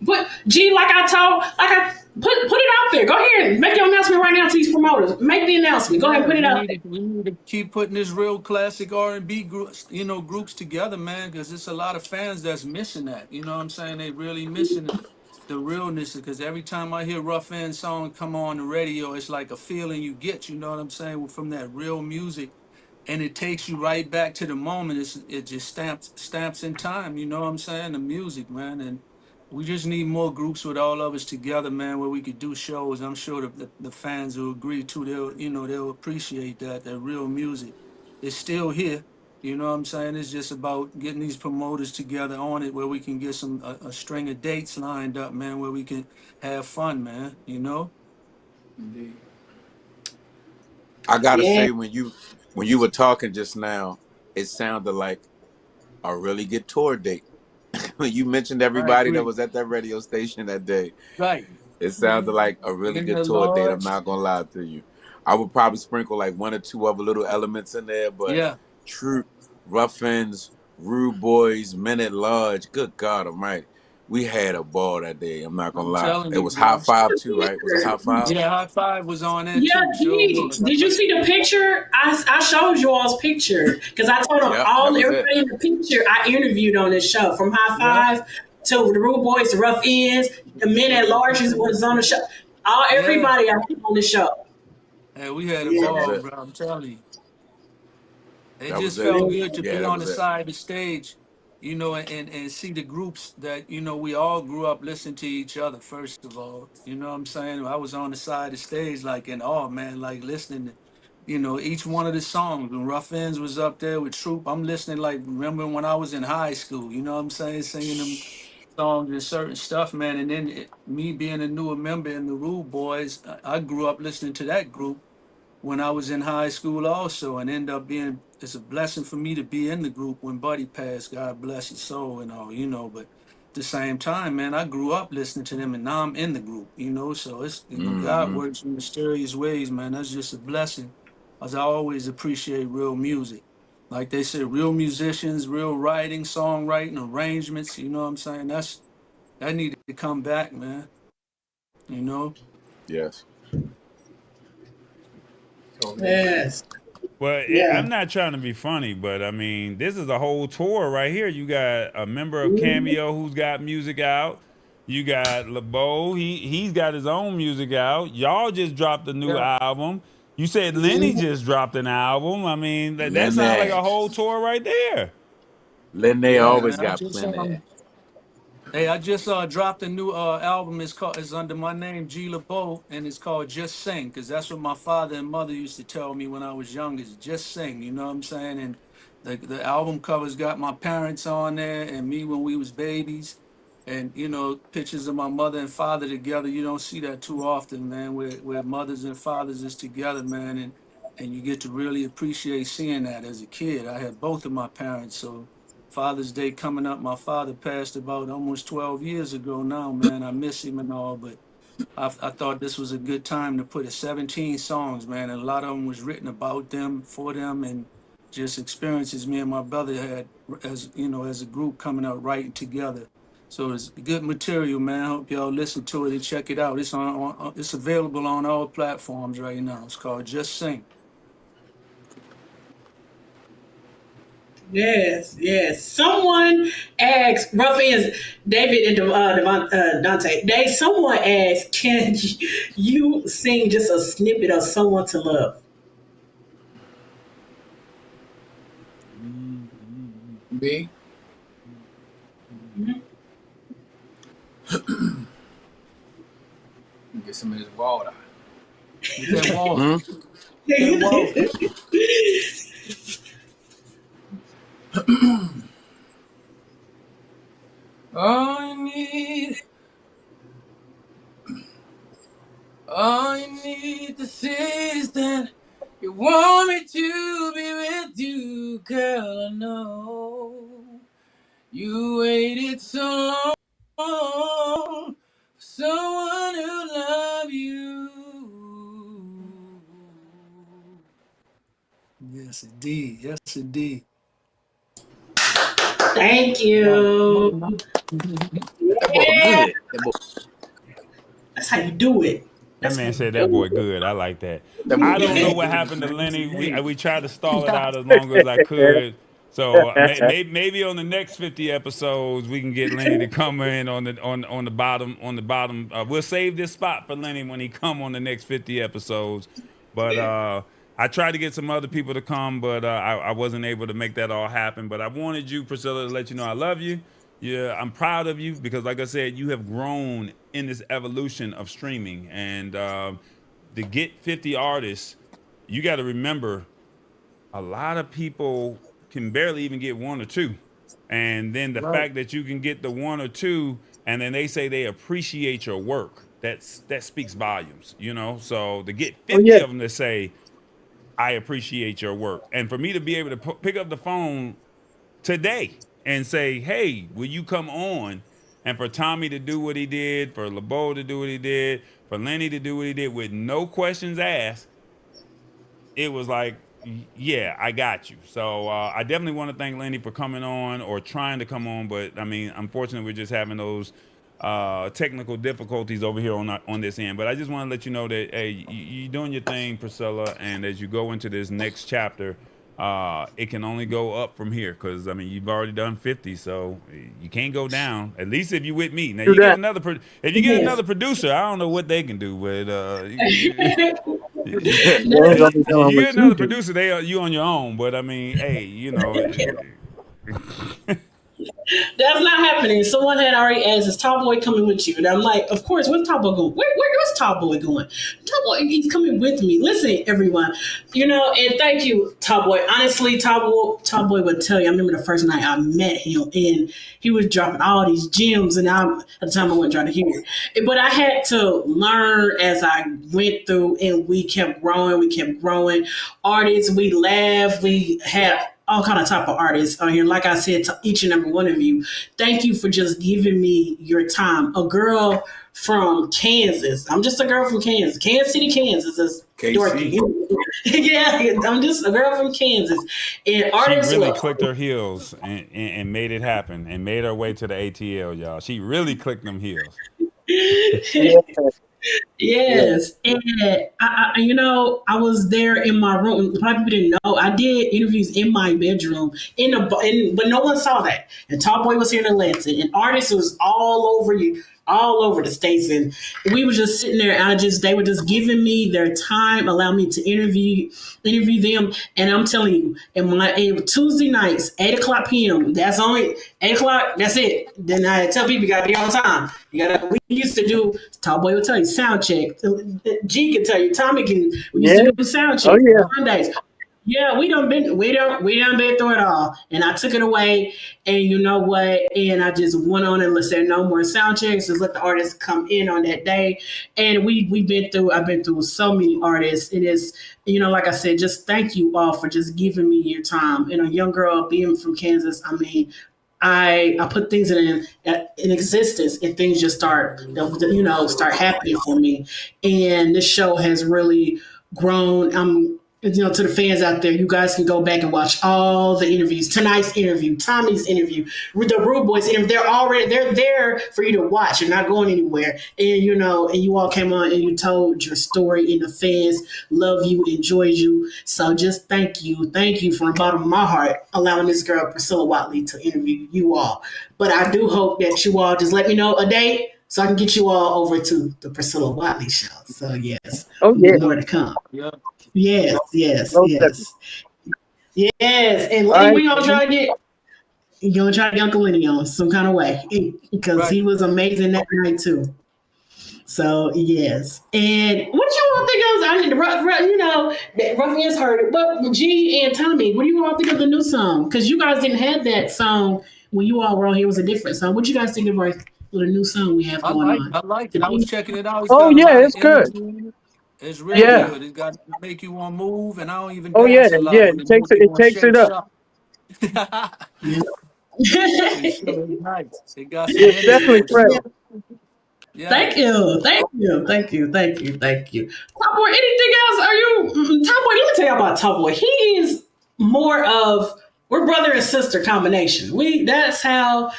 But G, put it out there. Go ahead and make your announcement right now to these promoters. Make the announcement. Go ahead and Yeah, put it we out need there. to we need to keep putting this real classic R&B groups, groups together, man, because it's a lot of fans that's missing that. You know what I'm saying? They really missing the realness because every time I hear Ruff Endz song come on the radio, it's like a feeling you get, you know what I'm saying, from that real music. And it takes you right back to the moment. It just stamps in time, you know what I'm saying? The music, man. And we just need more groups with all of us together, man, where we could do shows. I'm sure the fans will agree too. They'll appreciate that real music. It's still here. You know what I'm saying? It's just about getting these promoters together on it where we can get a string of dates lined up, man, where we can have fun, man, you know? Indeed. I gotta Yeah. say, when you were talking just now, it sounded like a really good tour date. When you mentioned I everybody that agree. was at that radio station that day, Right. it sounded like a really In good the tour date. I'm lodge. not gonna lie to you. I would probably sprinkle like one or two other little elements in there, but Yeah. Troop, Ruff Endz, Rude Boys, Men at Large. Good God Almighty, we had a ball that day. I'm not gonna I'm lie. telling It you, was Hot bro. Five too, right? Was it Hot Five? Yeah, High Five was on there Yeah, too. Sure G, was. did you see the picture? I showed you all's picture because I told them Yep, that all was it. everybody in the picture I interviewed on this show from High Yeah, Five to the Rude Boys to Rough Ends, the Men at Large was on the show. All yeah. everybody I had on the show. Hey, we had a That was Yeah. ball, it. bro. I'm telling you. It That was just it. felt good to Yeah, be that on the was it. side of the stage, and see the groups that, we all grew up listening to each other, first of all. You know what I'm saying? I was on the side of the stage, like, in awe, man, like listening to, each one of the songs. When Ruff Endz was up there with Troop, I'm listening, like, remember when I was in high school, you know what I'm saying? Singing them songs and certain stuff, man. And then me being a newer member in the Rude Boys, I grew up listening to that group when I was in high school also, and end up being it's a blessing for me to be in the group when Buddy passed. God bless his soul and all, But at the same time, man, I grew up listening to them, and now I'm in the group, So it's God Hmm. works in mysterious ways, man. That's just a blessing, as I always appreciate real music. Like they say, real musicians, real writing, songwriting, arrangements. You know what I'm saying? That needed to come back, man. You know. Yes. Totally agree. Yes. Well, Yeah. I'm not trying to be funny, but I mean, this is a whole tour right here. You got a member of Cameo who's got music out. You got LeBeau. He's got his own music out. Y'all just dropped a new Yeah. album. You said Lenny just dropped an album. I mean, that sounds like Lene. a whole tour right there. Lene Yeah, always man. I got just plenty. Hey, I just dropped a new album. It's under my name, G LeBeau, and it's called Just Sing, because that's what my father and mother used to tell me when I was young. Is just sing, you know what I'm saying? And the album covers got my parents on there and me when we was babies, and pictures of my mother and father together. You don't see that too often, man. Where mothers and fathers is together, man, and you get to really appreciate seeing that as a kid. I had both of my parents, so. Father's Day coming up. My father passed about almost 12 years ago now, man. I miss him and all, but I thought this was a good time to put 17 songs, man. And a lot of them was written about them, for them, and just experiences me and my brother had as a group coming out writing together. So it's good material, man. I hope y'all listen to it and check it out. It's available on all platforms right now. It's called Just Sing. Yes, yes. Someone asked, Rough Ends, David and Dante. Someone asked, can you sing just a snippet of "Someone to Love"? Me? Get some of this water. Get that water. Hmm? Get that water. I All you need to say is that you want me to be with you, girl. I know you waited so long for someone who love you. Yes, indeed. Yes, indeed. Thank you. That boy Yeah, good. That boy. that's how you do it. That That's how man you said that do boy good. I like that. That boy I don't know good. what happened to Lenny. We tried to stall it out as long as I could. So maybe on the next 50 episodes we can get Lenny to come in on the bottom. We'll save this spot for Lenny when he come on the next 50 episodes. But I tried to get some other people to come, but I wasn't able to make that all happen. But I wanted you, Pricilla, to let you know I love you. Yeah, I'm proud of you because, like I said, you have grown in this evolution of streaming. And to get 50 artists, you got to remember a lot of people can barely even get one or two. And then the Right. fact that you can get the one or two, and then they say they appreciate your work, that speaks volumes, you know? So to get Oh 50 yeah. of them to say, I appreciate your work. And for me to be able to pick up the phone today and say, hey, will you come on? And for Tommy to do what he did, for LeBeau to do what he did, for Lenny to do what he did with no questions asked, it was like, yeah, I got you. So I definitely want to thank Lenny for coming on or trying to come on. But I mean, unfortunately, we're just having those technical difficulties over here on this end. But I just want to let you know that, hey, you're doing your thing, Pricilla. And as you go into this next chapter, it can only go up from here because I mean you've already done 50, so you can't go down. At least if you with me. Now Do you get that. another if you get Yes. another producer, I don't know what they can do, but They ain't gonna be doing you what get you another do. producer, they are you on your own. But I mean, hey, you know, That's not happening. Someone had already asked, "Is Tall Boy coming with you?" And I'm like, "Of course." Where's Tall Boy going? Where's Tall Boy going? Tall Boy, he's coming with me. Listen, everyone, and thank you, Tall Boy. Honestly, Tall Boy would tell you. I remember the first night I met him, and he was dropping all these gems, and at the time I wasn't trying to hear it, but I had to learn as I went through, and we kept growing. We kept growing. Artists, we laughed. We had all kind of type of artists on here. Like I said to each and every one of you, thank you for just giving me your time. A girl from Kansas. I'm just a girl from Kansas. Kansas City, Kansas is dorky. KC. Yeah, I'm just a girl from Kansas. And she artists really will. clicked her heels and made it happen and made her way to the ATL, y'all. She really clicked them heels. Yeah, yeah. Yes, and I was there in my room. A lot of people didn't know I did interviews in my bedroom but no one saw that. And Top Boy was here in Atlanta, and artists was all over the states, and we were just sitting there. And they were just giving me their time, allow me to interview them. And I'm telling you, Tuesday nights, 8 o'clock p.m. That's only 8 o'clock. That's it. Then I tell people you gotta be on time. We used to do. Top Boy will tell you sound check. G can tell you. Tommy can. We used Yeah. to do sound Oh check yeah. Sundays. Yeah, we done been through it all, and I took it away. And you know what? And I just went on and said no more sound checks. Just let the artists come in on that day. And we've been through. I've been through so many artists. It is, like I said, just thank you all for just giving me your time. And a young girl being from Kansas, I mean, I put things in existence, and things just start happening for me. And this show has really grown. To the fans out there, you guys can go back and watch all the interviews. Tonight's interview, Tommy's interview, the Rude Boys interview. They're there for you to watch. You're not going anywhere. And you all came on and you told your story, and the fans love you, enjoyed you. So just thank you from the bottom of my heart, allowing this girl Pricilla Watley to interview you all. But I do hope that you all just let me know a date so I can get you all over to the Pricilla Watley show. So yes, Oh yeah. more to come. Yeah. Yes, yes, Most definitely. yes, yes. And All Lenny, right. we gonna try to get Uncle Lenny on some kind of way because Right. he was amazing that night too. So yes. And what you all think of? I mean, Ruff Endz heard it, but G and Tommy, what do you all think of the new song? Because you guys didn't have that song when you all were on here. It was a different song. What you guys think of with a new song we have going on. I like The it. I was name- checking it out. It's Oh got a yeah, lot of it's good. energy in it. It's real yeah. Yeah. good. It got to make you want to move, and I don't even Oh yeah, dance a lot, yeah. but it make you It want to takes it shake up. something. Yeah. It sure is nice. It got some It's energy definitely for fresh. sure. Yeah. Thank you. Thank you. Thank you. Thank you. Thank you. Top Boy, anything else? Are you Top Boy? Let me tell you about Top Boy. He is more of we're brother and sister combination. That's how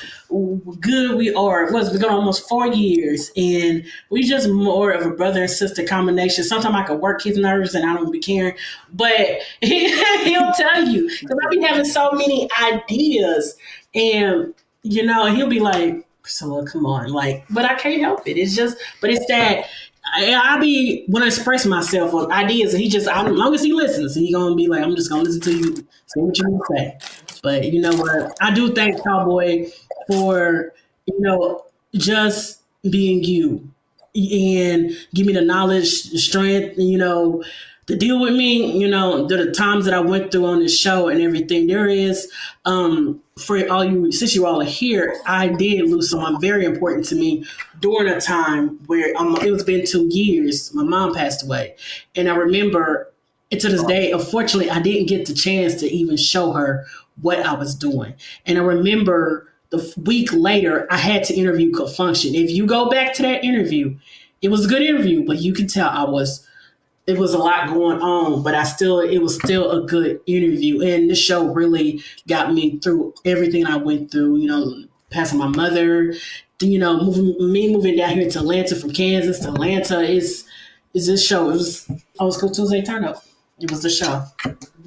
good we are. It was been going almost 4 years, and we just more of a brother and sister combination. Sometimes I could work his nerves, and I don't be caring, but he'll tell you because I be having so many ideas, and he'll be like, Priscilla, come on, like, but I can't help it. It's just, but it's that. I be when I express myself on ideas, and he just as long as he listens, he gonna be like, I'm just gonna listen to you, say what you gonna say. But you know what? I do thank Cowboy for just being you and give me the knowledge, the strength, to deal with me. The times that I went through on this show and everything. There is for all you, since you all are here, I did lose someone very important to me during a time where it was been 2 years. My mom passed away, and I remember. And to this day, unfortunately, I didn't get the chance to even show her what I was doing. And I remember the week later, I had to interview Could Function. If you go back to that interview, it was a good interview, but you can tell it was a lot going on, but it was still a good interview. And this show really got me through everything I went through, passing my mother, moving down here to Atlanta from Kansas to Atlanta is this show. It was Old School Tuesday Turnup. It was the show.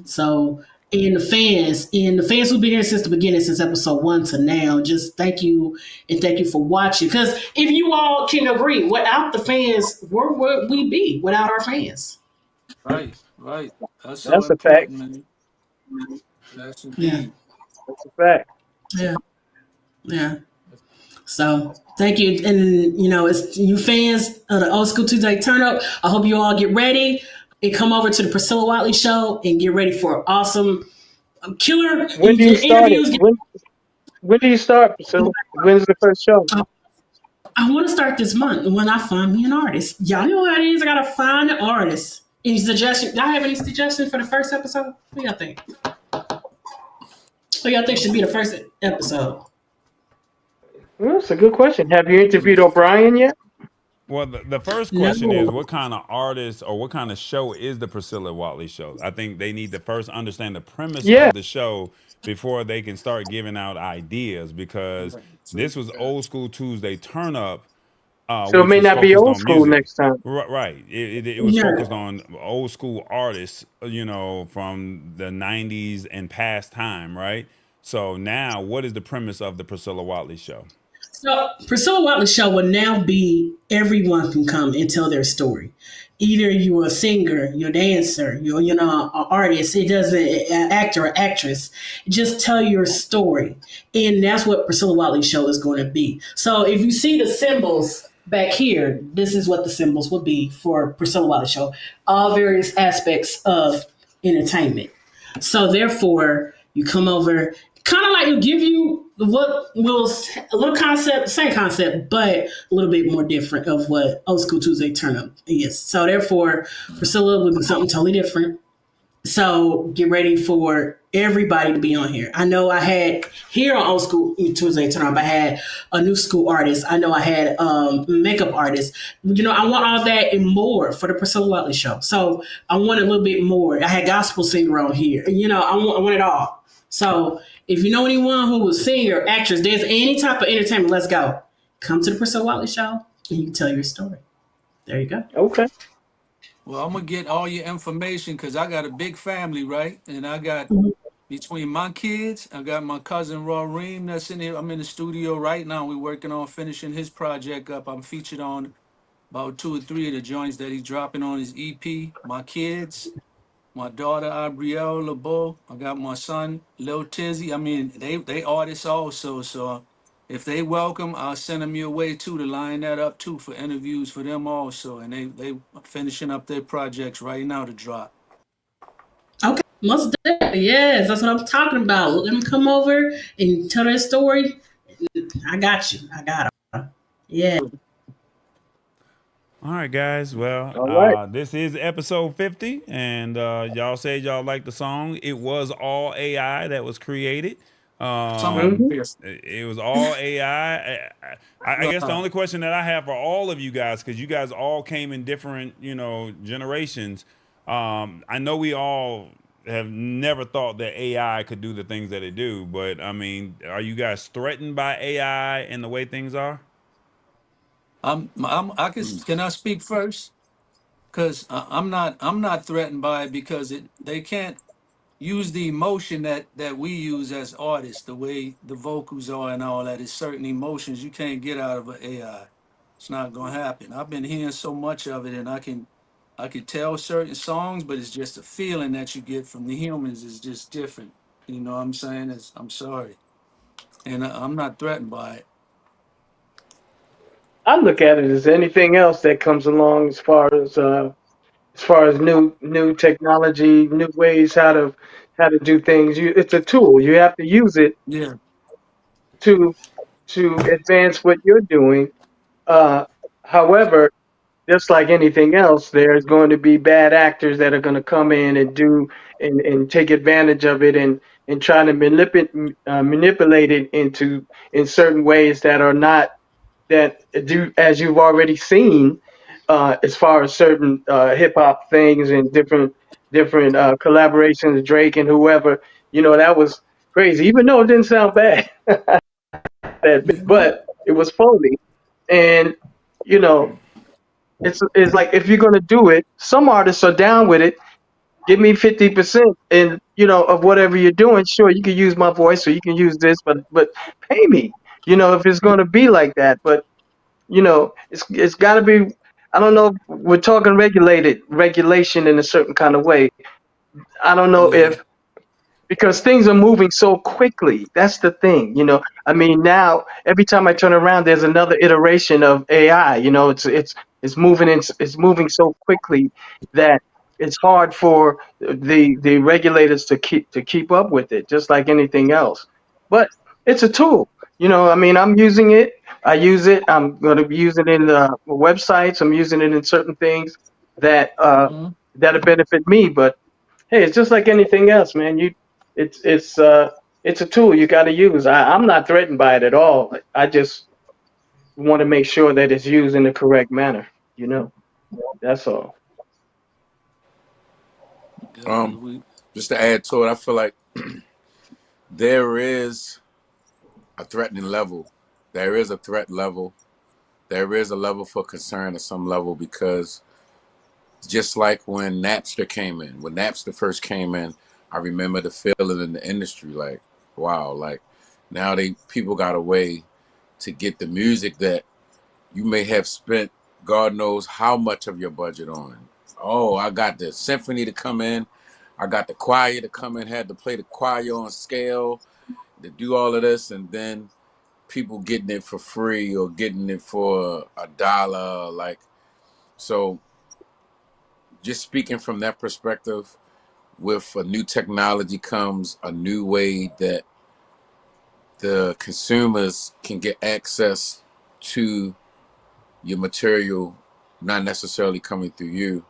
So, and the fans who've been here since the beginning, since episode 1 to now, just thank you and thank you for watching. Because if you all can agree, without the fans, where would we be without our fans? Right. Right. That's so That's a fact. important, man. That's Yeah, indeed. That's a fact. yeah, yeah. So thank you, and it's you fans of the Old School Tuesday Turn Up. I hope you all get ready and come over to the Pricilla Watley Show and get ready for awesome, killer When do you start it? interviews. When do you start, Priscilla? When's the first show? I want to start this month when I find me an artist. Y'all know how it is. I gotta find an artist. Any suggestions? Y'all have any suggestions for the first episode? What y'all think? What y'all think should be the first episode? Well, that's a good question. Have you interviewed O'Brien yet? Well, the first question is No. what kind of artist or what kind of show is the Pricilla Watley show? I think they need to first understand the premise Yeah. of the show before they can start giving out ideas because this was Old School Tuesday Turn Up, So it which may was not be focused old on school music. next time. Right. It was Yeah. focused on old school artists, from the 90s and past time, right? So now, what is the premise of the Pricilla Watley show? So Priscilla Watley Show will now be everyone can come and tell their story. Either you're a singer, you're a dancer, you're an artist. It doesn't an actor or actress. Just tell your story, and that's what Priscilla Watley Show is going to be. So if you see the symbols back here, this is what the symbols will be for Priscilla Watley Show. All various aspects of entertainment. So therefore, you come over, kind of like you give you what was a little concept, same concept, but a little bit more different of what Old School Tuesday Turn Up is. So therefore, Priscilla would be something totally different. So get ready for everybody to be on here. I know I had here on Old School Tuesday Turn Up, I had a new school artist. I know I had makeup artist. I want all that and more for the Priscilla Watley Show. So I want a little bit more. I had gospel singer on here. I want it all. So if you know anyone who was singer, actress, there's any type of entertainment, let's go. Come to the Priscilla Watley Show and you can tell your story. There you go. Okay. Well, I'm gonna get all your information because I got a big family, right? And I got between my kids, I got my cousin Reem that's in here. I'm in the studio right now. We're working on finishing his project up. I'm featured on about 2 or 3 of the joints that he's dropping on his EP. My kids, my daughter Abrielle LeBeau. I got my son Lil Tizzy. I mean, they artists also. So if they welcome, I'll send them your way too to line that up too for interviews for them also. And they finishing up their projects right now to drop. Okay, most definitely. Yes, that's what I'm talking about. Let them come over and tell their story. I got you. I got them. Yeah. All right, guys. Well, All right. this is episode 50, and y'all said y'all liked the song. It was all AI that was created. Some of Mm-hmm. them, Um, yes. it was all AI. I guess the Uh, only question that I have for all of you guys, because you guys all came in different, generations. I know we all have never thought that AI could do the things that it do, but I mean, are you guys threatened by AI and the way things are? can I speak first? Because I'm not threatened by it because they can't use the emotion that we use as artists, the way the vocals are and all that. It's certain emotions you can't get out of an AI. It's not gonna happen. I've been hearing so much of it, and I can tell certain songs, but it's just a feeling that you get from the humans is just different. You know what I'm saying? I'm sorry, and I'm not threatened by it. I look at it as anything else that comes along as far as new technology, new ways how to do things. It's a tool. You have to use it Yeah, to advance what you're doing. Uh, However, just like anything else, there's going to be bad actors that are going to come in and do and take advantage of it and try to manipulate it in certain ways that are not that do as you've already seen as far as certain hip hop things and different collaborations, Drake and whoever, that was crazy. Even though it didn't sound bad, but it was phony. And you know, it's like if you're gonna do it, some artists are down with it. Give me 50% and of whatever you're doing. Sure, you can use my voice or you can use this, but pay me. If it's gonna be like that. But it's got to be. I don't know. We're talking regulation in a certain kind of way. I don't know yeah, if because things are moving so quickly. That's the thing. I mean, now every time I turn around, there's another iteration of AI. It's moving so quickly that it's hard for the regulators to keep up with it, just like anything else. But it's a tool. I mean, I'm using it. I use it. I'm going to use it in websites. I'm using it in certain things that mhm. that'll benefit me. But hey, it's just like anything else, man. It's it's it's a tool you got to use. I'm not threatened by it at all. I just want to make sure that it's used in the correct manner. You know, that's all. Yeah, 'cause Um, just to add to it, I feel like there is a threatening level. There is a threat level. There is a level for concern at some level because just like when Napster came in, when Napster first came in, I remember the feeling in the industry like, wow, like now people got a way to get the music that you may have spent God knows how much of your budget on. Oh, I got the symphony to come in. I got the choir to come in, had to play the choir on scale, to do all of this, and then people getting it for free or getting it for $1. Like, so just speaking from that perspective, with a new technology comes a new way that the consumers can get access to your material, not necessarily coming through you.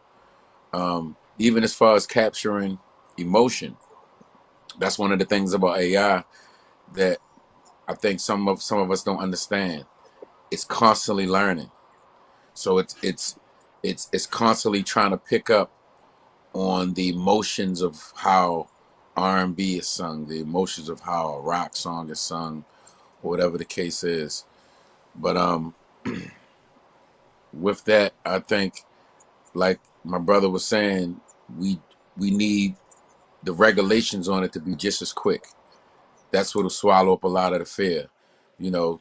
Even as far as capturing emotion, that's one of the things about AI that I think some of us don't understand. It's constantly learning, so it's constantly trying to pick up on the emotions of how R&B is sung, the emotions of how a rock song is sung, or whatever the case is. But with that, I think, like my brother was saying, we we need the regulations on it to be just as quick. That's what'll swallow up a lot of the fear. You know,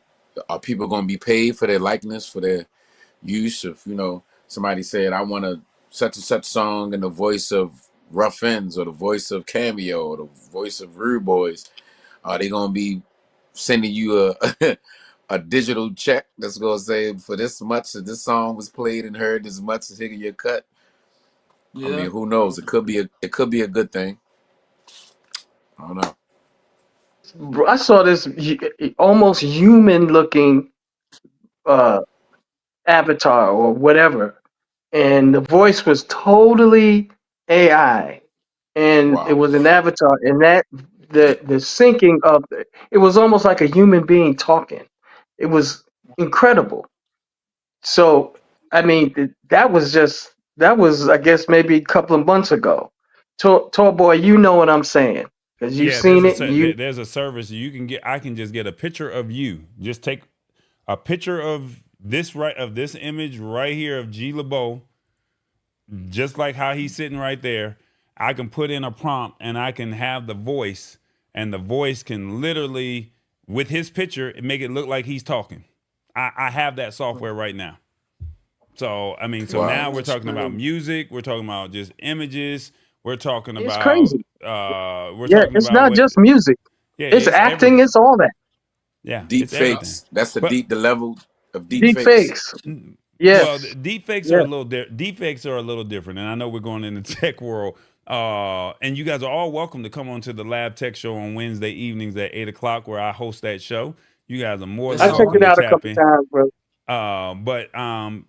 are people going to be paid for their likeness, for their use of, somebody said, I want a such and such song in the voice of Ruff Endz or the voice of Cameo or the voice of Rude Boys. Are they going to be sending you a a digital check that's going to say for this much that this song was played and heard, as much as hitting your cut? I yeah. mean, who knows? It could be a good thing. I don't know. I saw this almost human looking uh, avatar or whatever, and the voice was totally AI, and it Wow. was an avatar, and that the syncing of it was almost like a human being talking. It was incredible. So, I mean, that was, I guess, maybe a couple of months ago. Tall boy, you know what I'm saying because you've Yeah, seen it. You there's a service you can get. I can just get a picture of you. Just take a picture of this image right here of G LeBeau, just like how he's sitting right there. I can put in a prompt and I can have the voice, and the voice can literally, with his picture, make it look like he's talking. I have that software right now. So I mean, so Wow. now we're talking about music. We're talking about just images. We're talking it's about crazy. we're Yeah, talking it's about not what. just music. Yeah, It's it's acting. everything. It's all that. Yeah, Deep it's everything. fakes. That's But the level of deep Deep fakes. fakes. well, Yes. Yeah. deep fakes are a little different, and I know we're going in the tech world. And you guys are all welcome to come on to the Lab Tech Show on Wednesday evenings at 8 o'clock, where I host that show. You guys are more It's than I checked on. it welcome to out a tap couple in. times, bro.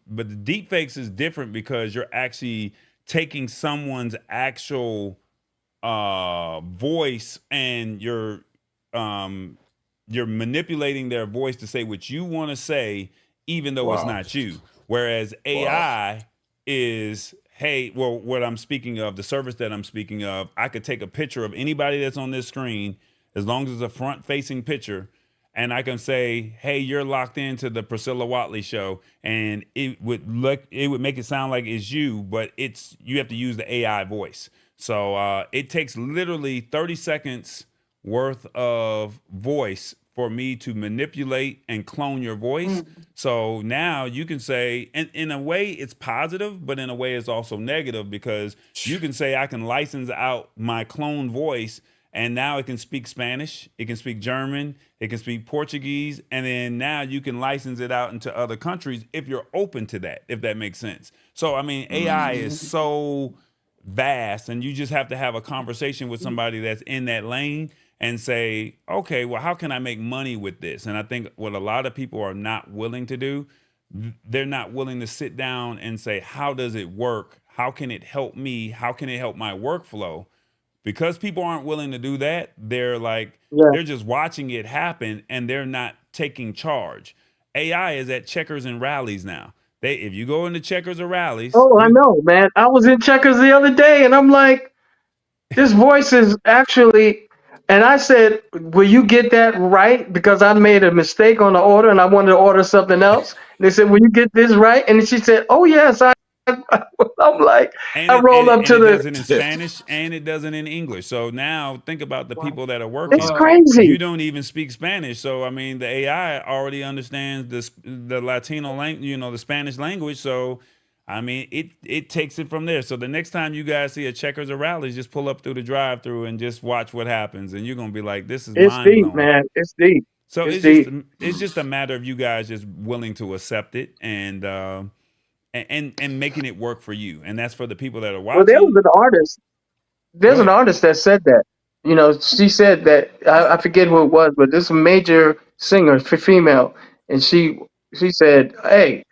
But the deep fakes is different because you're actually taking someone's actual voice, and um you're manipulating their voice to say what you want to say, even though it's Wow. not you. Whereas Wow. AI is, hey, well, what I'm speaking of, the service that I'm speaking of, I could take a picture of anybody that's on this screen, as long as it's a front facing picture, and I can say, hey, you're locked into the Pricilla Watley show, and it would make it sound like it's you, but you have to use the AI voice. So it takes literally 30 seconds worth of voice for me to manipulate and clone your voice. So now you can say, and in a way it's positive, but in a way it's also negative, because you can say I can license out my clone voice, and now it can speak Spanish, it can speak German, it can speak Portuguese, and then now you can license it out into other countries if you're open to that, if that makes sense. So I mean, AI is so vast, and you just have to have a conversation with somebody that's in that lane and say, okay, well, how can I make money with this? And I think what a lot of people are not willing to do, they're not willing to sit down and say, how does it work? How can it help me? How can it help my workflow? Because people aren't willing to do that, Yeah. they're just watching it happen, and they're not taking charge. AI is at checkers and rallies now. If you go into checkers or rallies, Oh, I know, man. I was in Checkers the other day, and I'm like, this voice is actually. And I said, "Will you get that right?" Because I made a mistake on the order, and I wanted to order something else. And they said, "Will you get this right?" And she said, "Oh yes." I'm like, and I rolled up and to it does the. it in Spanish, and it does it in English. So now think about the people that are It's working. crazy. You don't even speak Spanish, so I mean the AI already understands the Latino language, the Spanish language. So I mean it takes it from there. So the next time you guys see a checkers or rallies, just pull up through the drive-through and just watch what happens, and you're gonna be like, this is It's mind deep, blowing. man. It's deep. So It's deep. it's just a matter of you guys just willing to accept it, and making it work for you, and that's for the people that are Well, there was watching. an artist. Go There's an ahead. artist that said that. She said that I forget who it was, but this is a major singer, female, and she said, "Hey,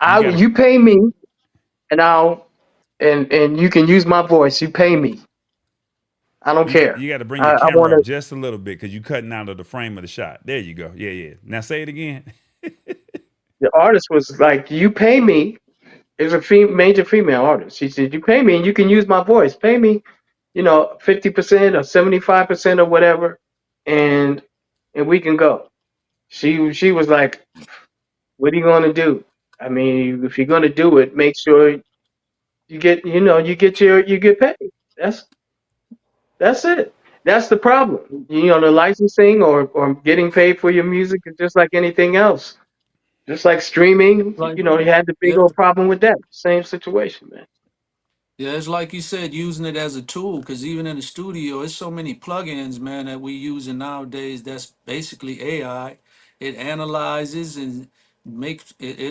You I got to you pay me, and and you can use my voice. You pay me. I don't care. you got to bring your I camera want up to." just a little bit, because you cutting out of the frame of the shot. There you go. Yeah, yeah. Now say it again. The artist was like, "You pay me." It was a major female artist. She said, "You pay me, and you can use my voice. Pay me, 50% or 75% or whatever, and we can go." She was like, "What are you going to do? I mean, if you're going to do it, make sure you get paid. That's that's it. That's the problem. The licensing or getting paid for your music is just like anything else. Just like streaming, Like, you had the big yeah, old problem with that. Same situation, man. yeah, it's like you said, using it as a tool. Because even in the studio, it's so many plugins, man, that we using nowadays. That's basically AI. It analyzes and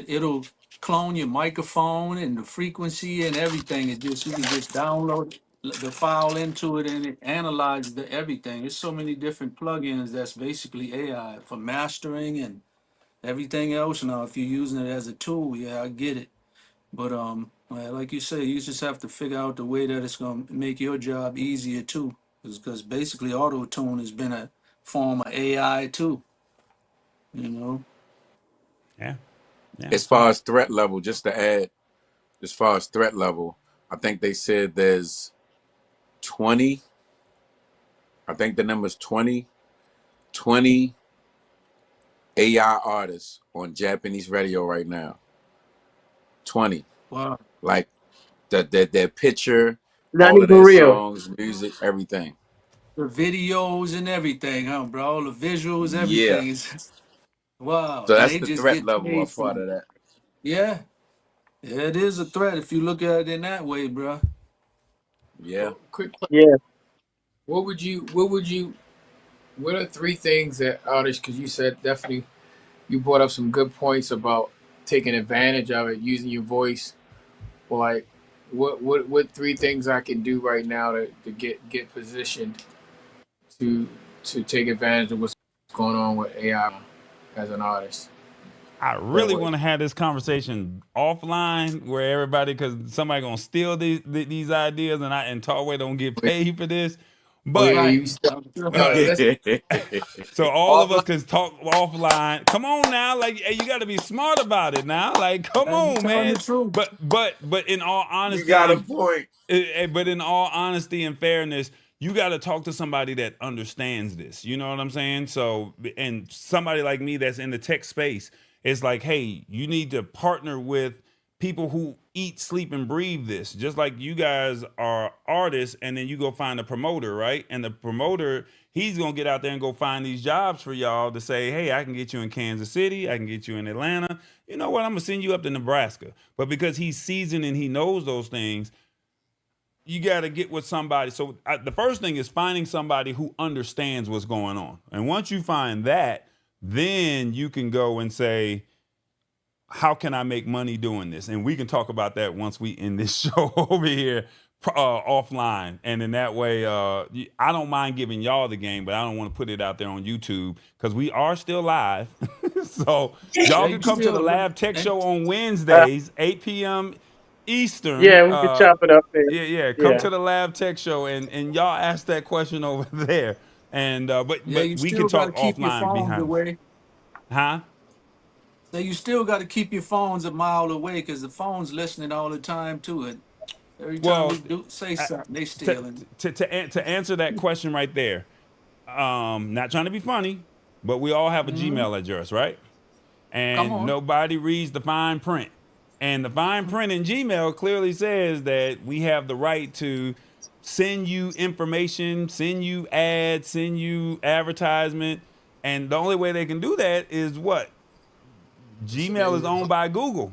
it'll clone your microphone and the frequency and everything. It just you can just download the file into it, and it analyzes everything. There's so many different plugins that's basically AI for mastering and Everything else now, if you're using it as a tool, yeah, I get it. But like you say, you just have to figure out the way that it's gonna make your job easier too. Because basically, auto tune has been a form of AI too. You know. Yeah. Yeah. As far as threat level, just to add, as far as threat level, I think they said there's 20. I think the number's 20 AI artists on Japanese radio right now. 20. Wow. Like their picture, Not all of even their real. songs, music, everything. The videos and everything, huh, bro? All the visuals, Yeah. everything is wow. So And that's they the just threat get level paid of part for it. of that. Yeah. Yeah, it is a threat if you look at it in that way, bro. Yeah. Quick question. Yeah. What are three things that artists, because you said definitely, you brought up some good points about taking advantage of it, using your voice. Like, what three things I can do right now to get positioned to take advantage of what's going on with AI as an artist? I That really way. want to have this conversation offline where everybody, because somebody gonna steal these ideas, and Tarway don't get paid for this. Oh yeah, But Right. you still, I'm sure. let's so all of us offline. can talk offline. Come on now, like hey, you got to be smart about it now. Like come And you on, telling the man. truth. But in all You honesty got a and point. but in all honesty and fairness, you got to talk to somebody that understands this. You know what I'm saying? So, and somebody like me that's in the tech space, it's like, hey, you need to partner with people who eat, sleep, and breathe this. Just like you guys are artists, and then you go find a promoter, right? And the promoter, he's gonna get out there and go find these jobs for y'all to say, hey, I can get you in Kansas City, I can get you in Atlanta. You know what? I'm gonna send you up to Nebraska. But because he's seasoned and he knows those things, you got to get with somebody. So the first thing is finding somebody who understands what's going on. And once you find that, then you can go and say, how can I make money doing this? And we can talk about that once we end this show over here offline. And in that way, I don't mind giving y'all the game, but I don't want to put it out there on YouTube because we are still live. So Yeah, y'all you can come to the still Lab Tech and Show on Uh, Wednesdays, 8 p.m. Eastern. yeah, we could chop it up there. Yeah, come Yeah. to the Lab Tech Show and y'all ask that question over there. And yeah, but you we can still gotta talk keep your offline phones behind. away. Huh? So you still gotta keep your phones a mile away because the phone's listening all the time to it. Every time Well, we do say uh, something, they to stealing. to answer that question right there, not trying to be funny, but we all have a Mm-hmm. Gmail address, right? Come And on. nobody reads the fine print. And the fine print in Gmail clearly says that we have the right to send you information, send you ads, send you advertisement. And the only way they can do that is what? Gmail is owned by Google.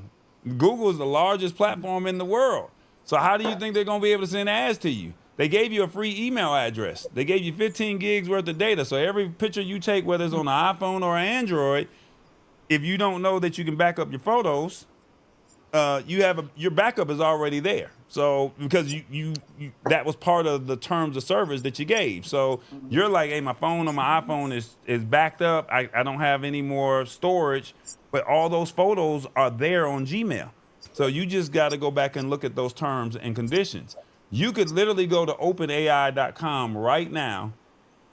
Google is the largest platform in the world. So how do you think they're going to be able to send ads to you? They gave you a free email address. They gave you 15 gigs worth of data. So every picture you take, whether it's on an iPhone or an Android, if you don't know that you can back up your photos, you have your backup is already there. So because you that was part of the terms of service that you gave. So you're like, hey, my phone on my iPhone is backed up. I don't have any more storage, but all those photos are there on Gmail. So you just got to go back and look at those terms and conditions. You could literally go to openai.com right now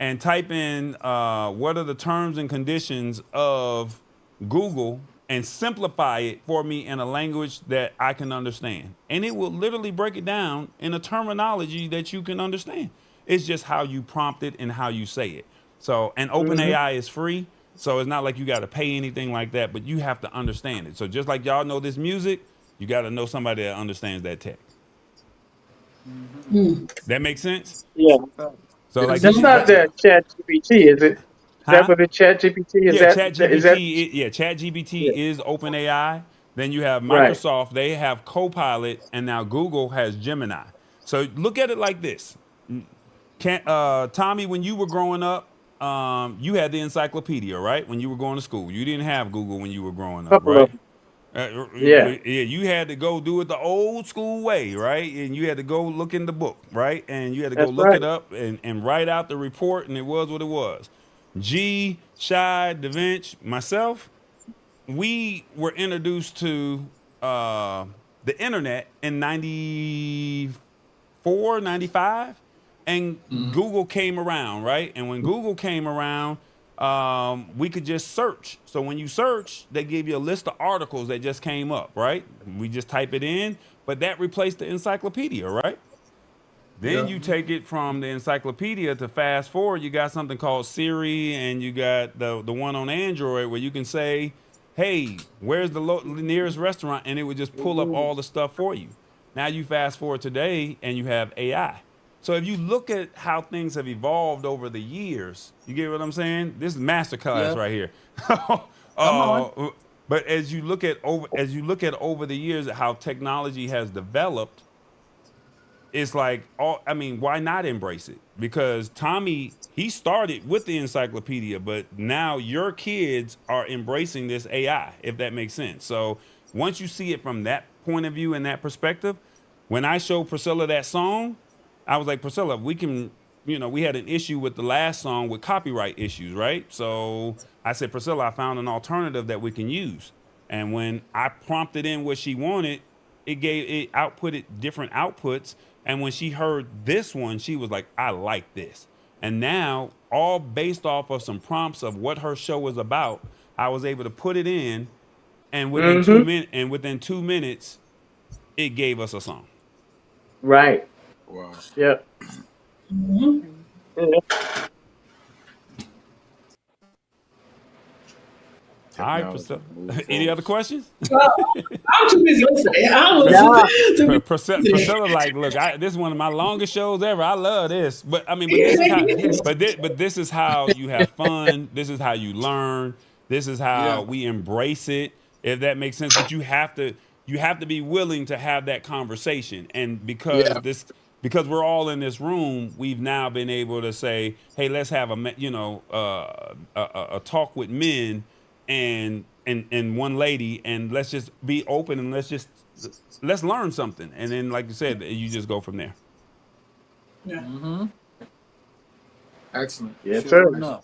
and type in what are the terms and conditions of Google and simplify it for me in a language that I can understand. And it will literally break it down in a terminology that you can understand. It's just how you prompt it and how you say it. So, and Hmm. OpenAI is free. So it's not like you got to pay anything like that, but you have to understand it. So just like y'all know this music, you got to know somebody that understands that tech. Mm-hmm. That makes sense? Yeah. So like That's you, not like, that Chat GPT, is it? Is that huh? what the Chat GPT is? Yeah, That Chat is that? GPT. Yeah, Chat GPT Yeah. is OpenAI. Then you have Right. Microsoft. They have Copilot, and now Google has Gemini. So look at it like this: Tommy, when you were growing up, you had the encyclopedia, right? When you were going to school, you didn't have Google when you were growing up, Couple of right? them. Yeah. Yeah, you had to go do it the old school way, right? And you had to go look in the book, right? And you had to go That's look right. it up and write out the report, and it was what it was. Chi Davinch, myself, we were introduced to the internet in 94, 95, and Google came around, right? And when Google came around, we could just search. So when you search, they give you a list of articles that just came up, right? We just type it in, but that replaced the encyclopedia, right? Then you take it from the encyclopedia to fast forward. You got something called Siri, and you got the one on Android where you can say, "Hey, where's the nearest restaurant?" and it would just pull up all the stuff for you. Now you fast forward today, and you have AI. So if you look at how things have evolved over the years, you get what I'm saying? This is masterclass right here. Come on. But as you look at over the years how technology has developed, it's like, why not embrace it? Because Tommy, he started with the encyclopedia, but now your kids are embracing this AI, if that makes sense. So once you see it from that point of view and that perspective, when I showed Pricilla that song, I was like, Pricilla, we can, we had an issue with the last song with copyright issues, right? So I said, Pricilla, I found an alternative that we can use. And when I prompted in what she wanted, it outputted different outputs. And when she heard this one, she was like, I like this. And now, all based off of some prompts of what her show was about, I was able to put it in, and within 2 minutes, it gave us a song. Right. Wow. Yep. Yeah. All right, Priscilla. Any other questions? I'm too busy listening. I was too busy. Priscilla, like, look, this is one of my longest shows ever. I love this, but this is how you have fun. This is how you learn. This is how we embrace it. If that makes sense, but you have to be willing to have that conversation, and because we're all in this room, we've now been able to say, hey, let's have a talk with men and one lady, and let's just be open, and let's learn something, and then, like you said, you just go from there. Yeah. Mm-hmm. Excellent. Yes, sir. No.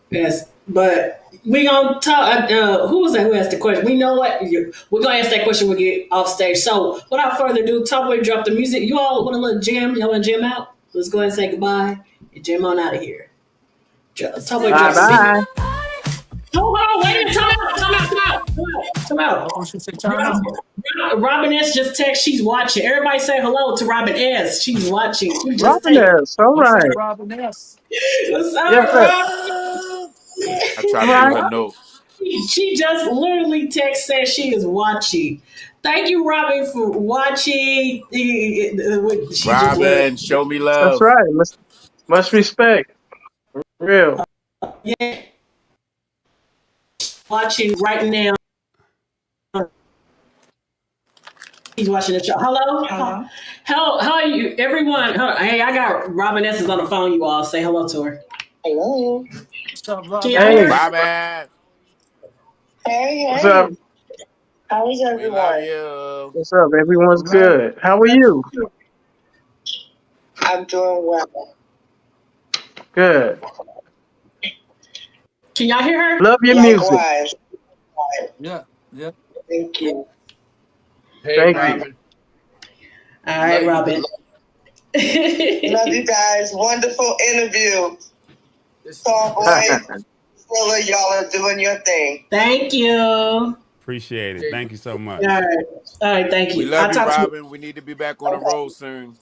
Yes, but we gonna talk. Who was that who asked the question? We know what we're gonna ask that question when we get off stage. So, without further ado, Topway drop the music. You all want a little jam? Y'all want to jam out? Let's go ahead and say goodbye and jam on out of here. Topway drop the music. Hold on, wait a minute. Time out. Oh, she said time out. Robin S. just text. She's watching. Everybody say hello to Robin S. She's watching. She just Robin S. All right. Robin S. What's up, Yes, sir. Robin? I tried to leave a note. She just literally text said she is watching. Thank you, Robin, for watching. Robin, show me love. That's right. Much respect. Real. Yeah. Watching right now. He's watching the show. Hello? How are you? Everyone. Hey, I got Robin S. is on the phone, you all. Say hello to her. Hello. What's up, Robin? Hey. Robin. Hey. What's up? How is We everyone? love you. What's up? Everyone's good. How are you? I'm doing well. Good. Can y'all hear her? Love your music. Likewise. Yeah. Thank you. Hey, Thank you. Robin. All right, Robin. Love you guys. Wonderful interview. Tall boy, Pricilla, y'all are doing your thing. Thank you. Appreciate it. Thank you so much. All right. Thank you. We love you, talk to Robin. We need to be back on the road soon.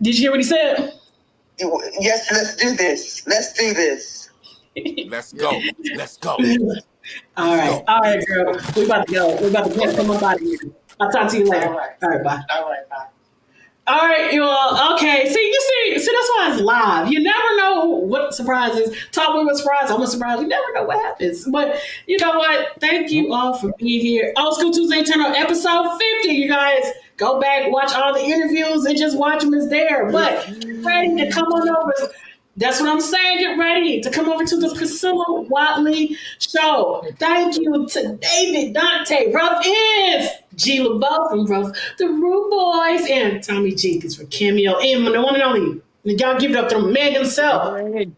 Did you hear what he said? Yes, let's do this. Let's do this. Let's go. Let's go. All right, girl. We about to go. We about to get from out of here. I'll talk to you later. All right, bye. All right, bye. All right, you all. Okay, see, that's why it's live. You never know what surprises. Talk with a surprise. I'm a surprise. You never know what happens. But you know what? Thank you all for being here. Old School Tuesday Turnup episode 50. You guys go back, watch all the interviews, and just watch them as there. But get ready to come on over. That's what I'm saying. Get ready to come over to the Pricilla Watley show. Thank you to David, Dante, Ruff Endz, G. LeBeau from Ruff, the Rude Boys, and Tommy Jenkins for Cameo, and the one and only. Y'all give it up to the man himself. Hey.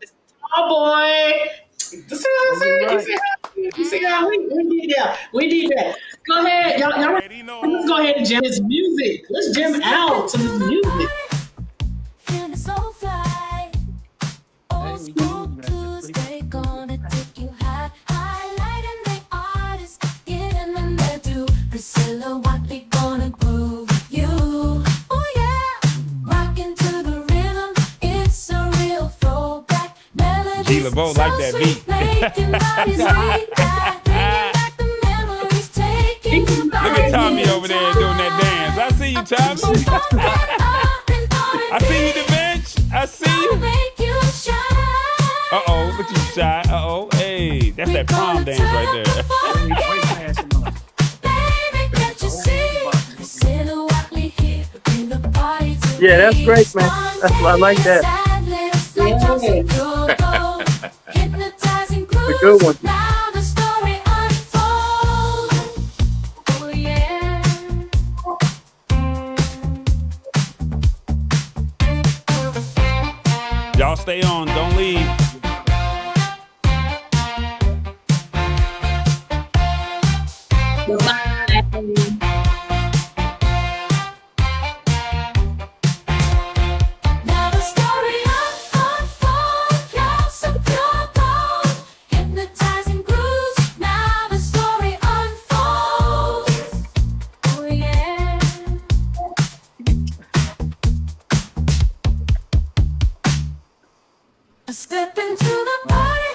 Oh boy. See what I'm saying? Right. You see how we need that. We need that. Go ahead, y'all. Let's go ahead and jam this music. Let's jam out to this music. Feeling so fly. Old we school do, man. Tuesday, gonna take you high. Highlighting the artist, getting them there too. Pricilla Watley gonna groove you. Oh yeah, rocking to the rhythm. It's a real throwback. G. LeBeau like that beat. Making bodies weak, bringing back the memories, taking you back. Look at Tommy over there doing that dance. I see you, Tommy. I see you, Davinch. I see you. Uh-oh, look at you, Shy. Uh-oh, hey, that's that prom dance right there. Yeah, that's great, man. I like that. It's a good one. Y'all stay on, don't leave. Now the story unfolds, you're so pure gold, hypnotizing grooves. Now the story unfolds. Oh yeah. Step into the party.